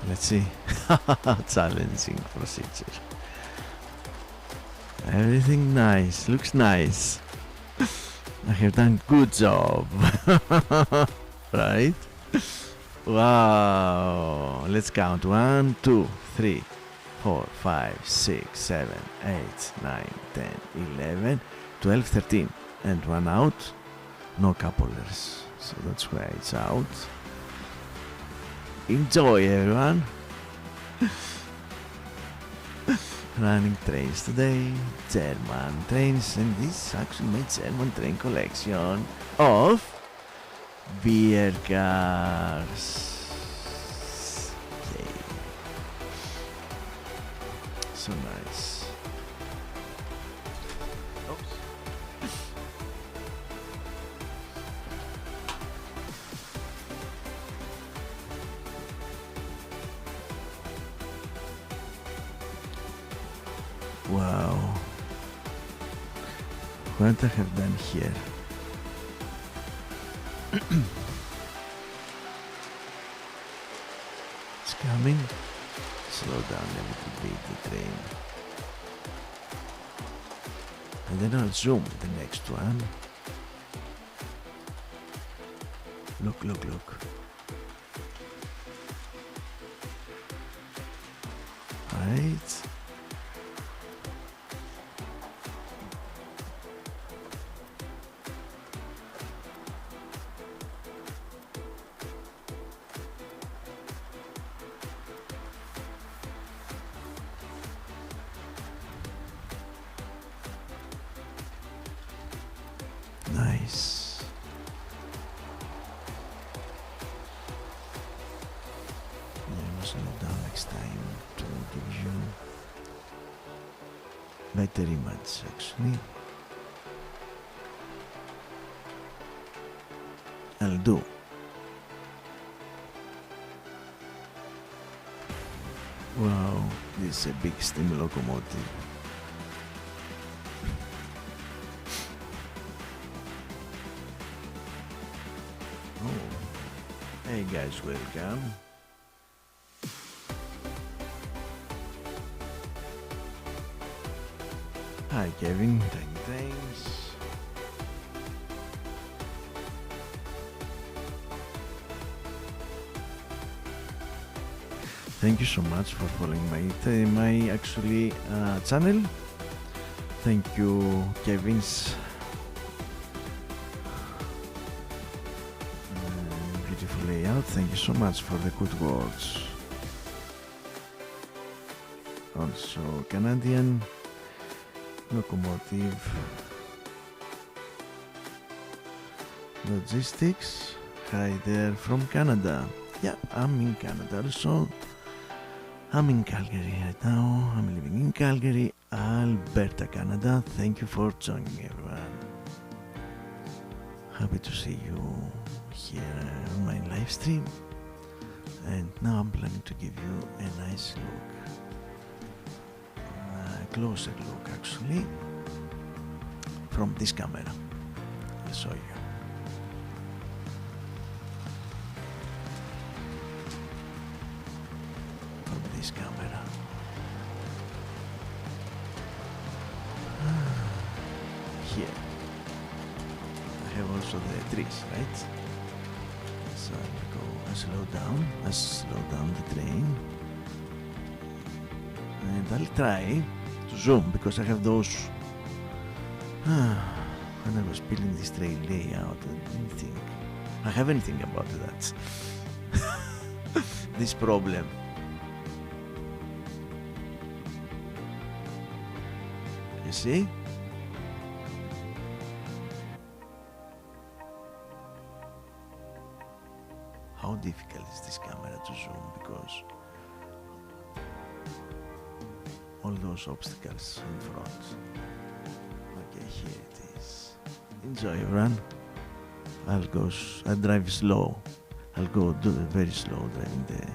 Let's see. Challenging procedure. Everything nice. Looks nice. I have done good job. Right? Wow. Let's count. 1, 2, 3, 4, 5, 6, 7, 8, 9, 10, 11, 12, 13. And one out. No couplers, so that's why it's out. Enjoy everyone. Running trains today, German trains, and this is actually my German train collection of beer cars. Yay. So nice. Wow, what I have done here. It's coming. Slow down a little bit the train. And then I'll zoom the next one. Look, look, look. Right. Nice. I must slow down next time to give you better image actually. I'll do. Wow, this is a big steam locomotive. Oh, hey guys, welcome. Hi Kevin, thanks. Thank you so much for following my actually channel. Thank you, Kevin's beautiful layout. Thank you so much for the good words. Also, Canadian locomotive logistics. Hi there from Canada. Yeah, I'm in Canada also. I'm in Calgary right now. I'm living in Calgary, Alberta, Canada. Thank you for joining me, everyone. Happy to see you here on my live stream. And now I'm planning to give you a nice look, a closer look actually, from this camera. I'll show you. This camera. Here I have also the trees, right? So I'll go I slow down the train, and I'll try to zoom because I have those when I was building this train layout I didn't think I have anything about that. This problem. You see? How difficult is this camera to zoom because all those obstacles in front. Okay, here it is. Enjoy, everyone. I'll drive slow. I'll go do it very slow driving the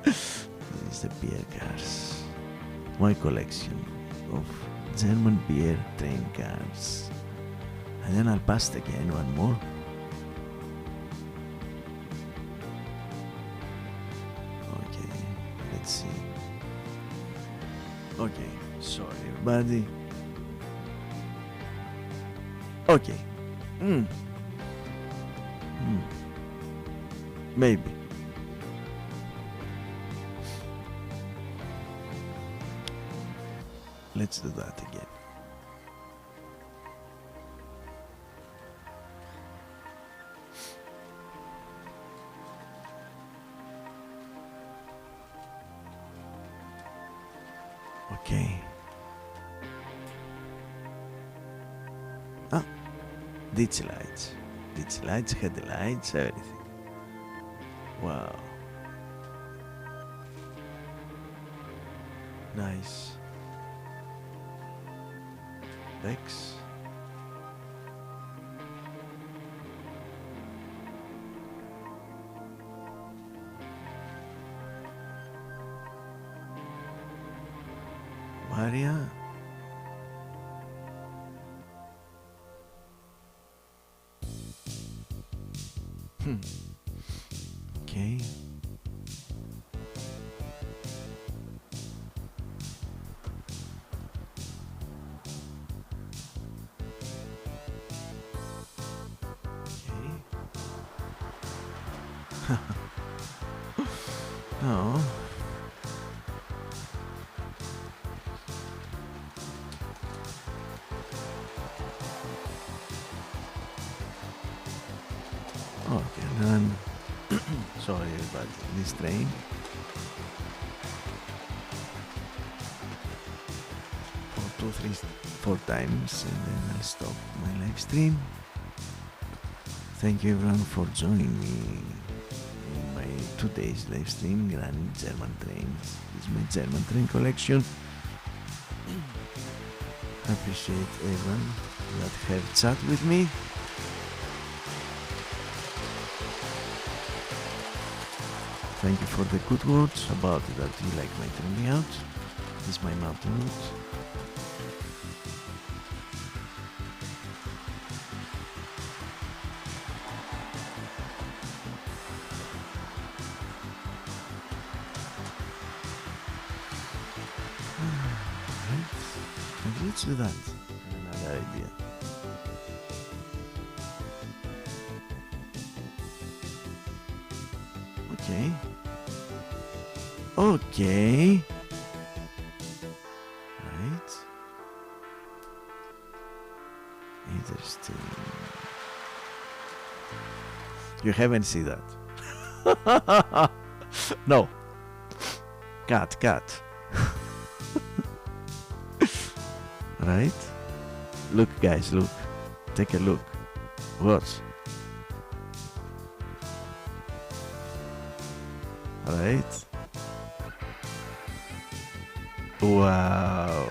this is the beer cars. My collection of German beer train cars, and then I'll pass it again one more. Okay, let's see. Okay, sorry everybody. Okay. Maybe. Let's do that again. Okay. Ditch lights, headlights, everything. Wow. Nice. Bex. Maria. Okay. Oh. Okay, then. Sorry about this train. For 2, 3, 4 times, and then I'll stop my live stream. Thank you everyone for joining me in my 2 days live stream running German trains. This is my German train collection. I appreciate everyone that have chat with me. Thank you for the good words about that you like my trim layout. This is my mountain route. Alright, and let's do that. Another idea. Okay. Okay. Right. Interesting. You haven't seen that. No. Cut. Right? Look, guys, look. Take a look. Watch. Right? Wow.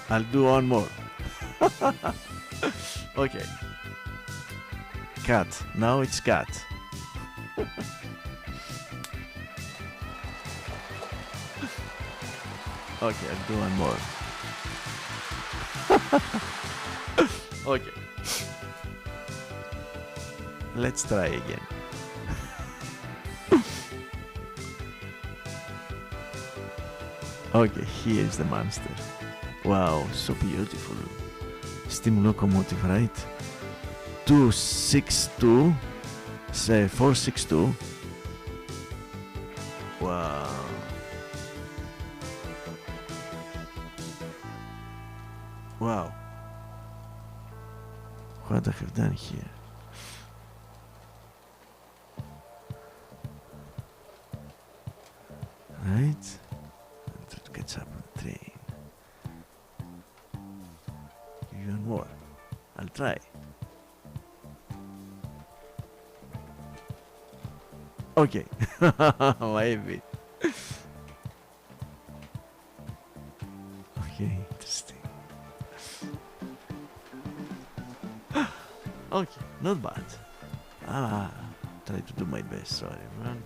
I'll do one more. Okay. Cut. Now it's cut. Okay, I'll do one more. Okay. Let's try again. Okay, here is the monster. Wow, so beautiful. Steam locomotive, right? 262, say 462. Wow. Wow. What I have done here. Right? And try to catch up on the train. Even more. I'll try. Okay. Maybe. Okay, interesting. Okay, not bad. Try to do my best. Sorry, man.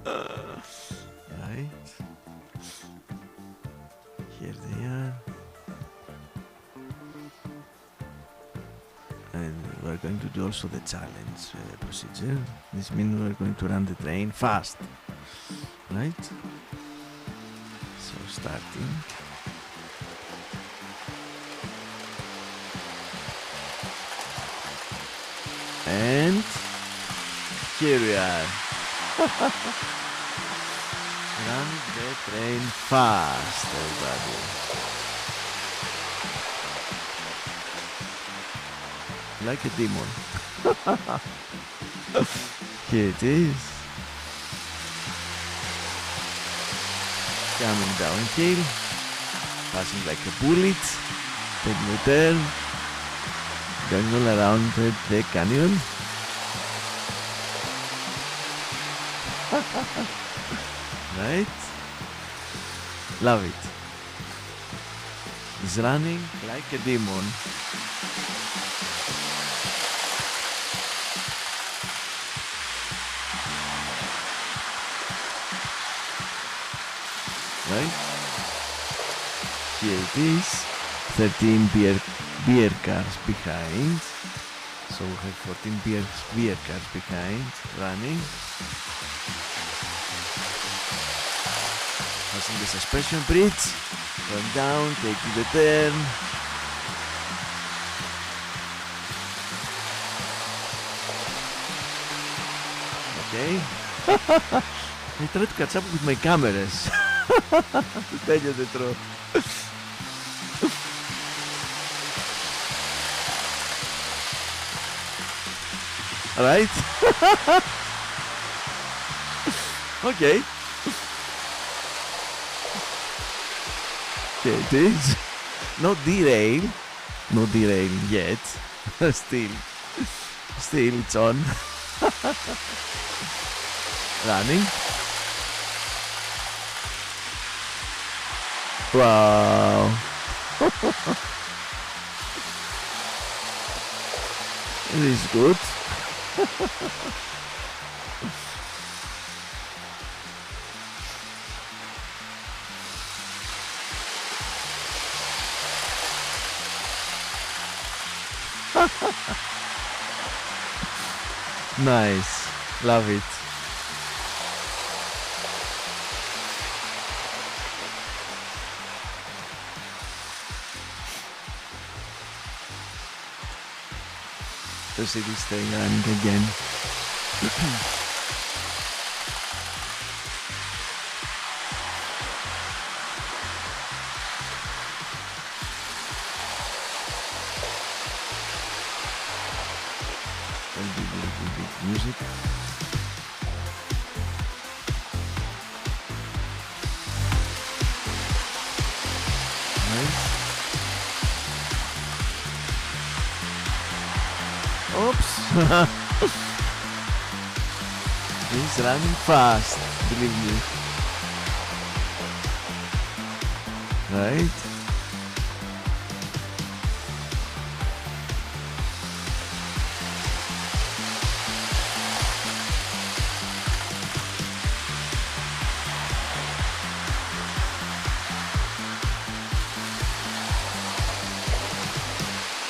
Right. Here they are. And we're going to do also the challenge procedure. This means we're going to run the train fast. Right? So starting. And here we are. Run the train fast, everybody. Like a demon. Here it is. Coming downhill. Passing like a bullet. Taking a turn. Going all around the canyon. Right? Love it. He's running like a demon. Right? Here it is. 13 beer cars behind. So we have 14 beer cars behind running. Passing the suspension bridge, going down, taking the turn. Okay. I try to catch up with my cameras. To tell you the truth. Alright. Okay. Here it is. No derail. No derailing yet. Still it's on. Running. Wow. It is good. Nice. Love it. The city staying running again. I'll give you a little bit of music. Nice. Oops. He's running fast, believe me. Right?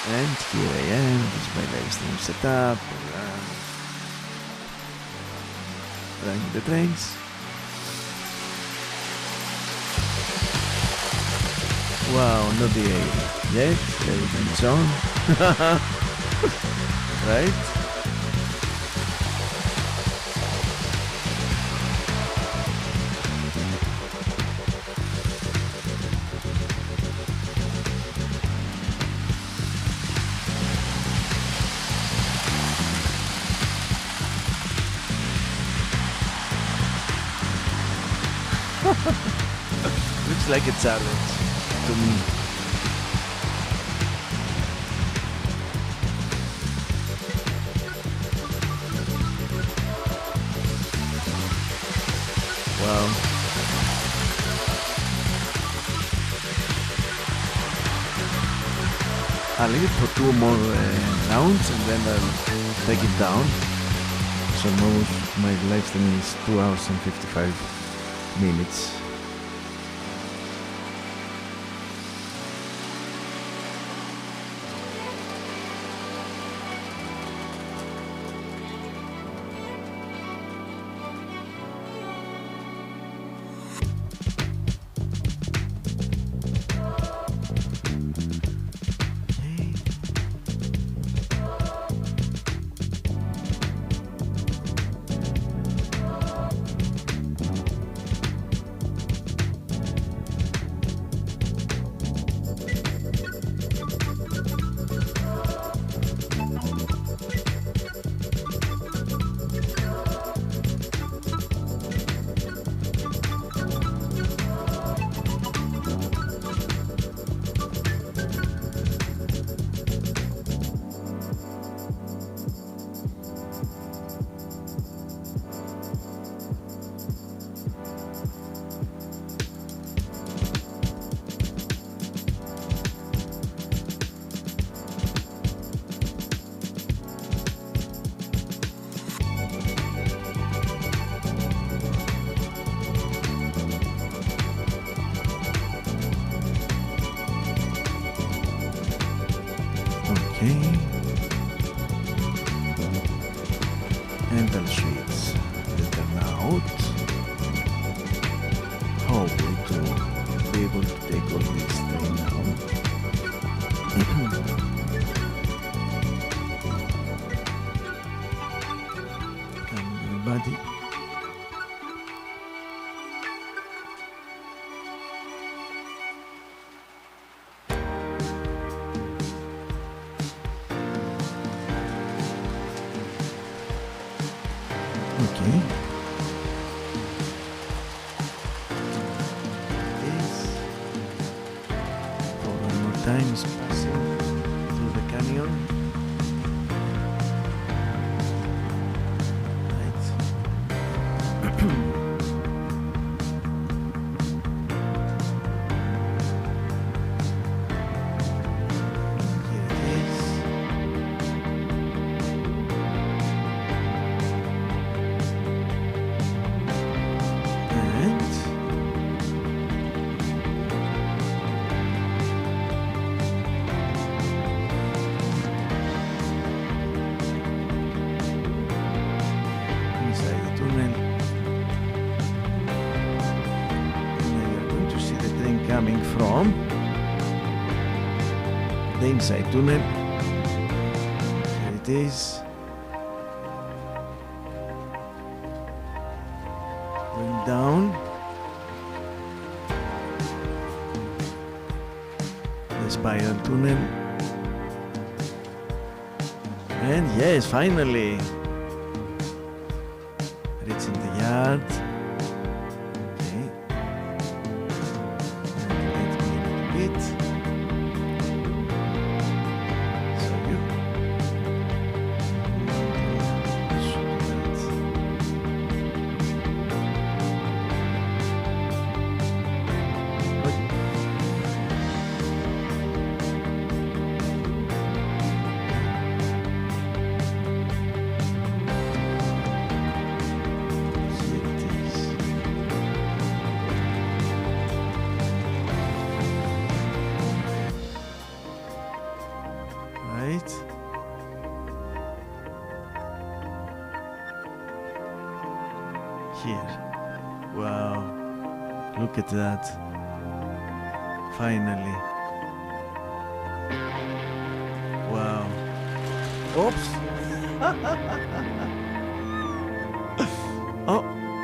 And here I am, this is my Livestream setup, running the trains. Wow, not the A yet, everything's on. Right? Looks like a challenge to me. Wow. I'll leave it for 2 more rounds and then I'll take it down. So my live stream is 2 hours and 55 minutes. And I'll switch the turnout. Hopefully to be able to take all this thing down. Come everybody. Okay. This for one more time is passing through the canyon. Right. coming from the inside tunnel. Here it is. Going down. The spiral tunnel. And yes, finally reaching the yard. Okay. And let me a bit. So you. Here. Wow. Look at that. Finally. Wow. Oops. Oh,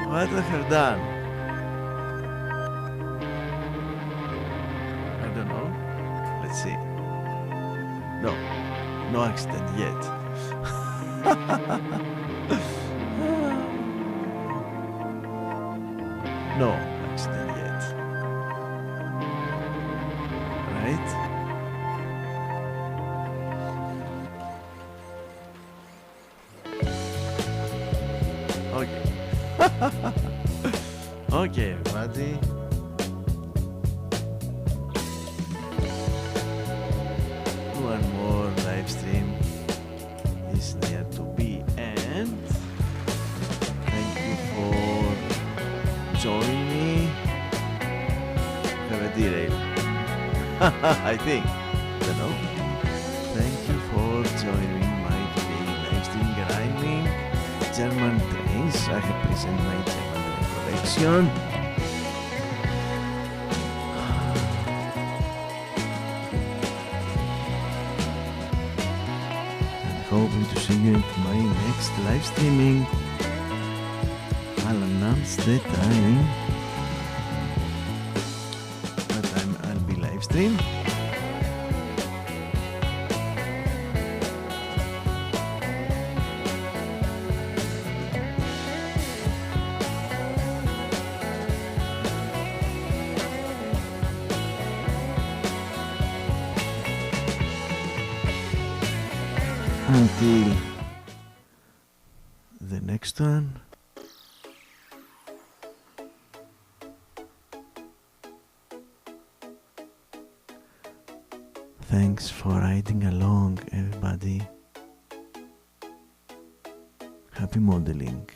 what I have done? I don't know. Let's see. No. No accident yet. No accident yet. Right? Okay. Okay, everybody. One more live stream is near to be end. Thank you for joining me. Have a derail. I think. Don't know. Thank you for joining my today live stream grinding German trains. I have presented my German train collection. And hoping to see you in my next live streaming. I'll announce the time. What time I'll be live stream. Until the next one. Thanks for riding along, everybody. Happy modeling.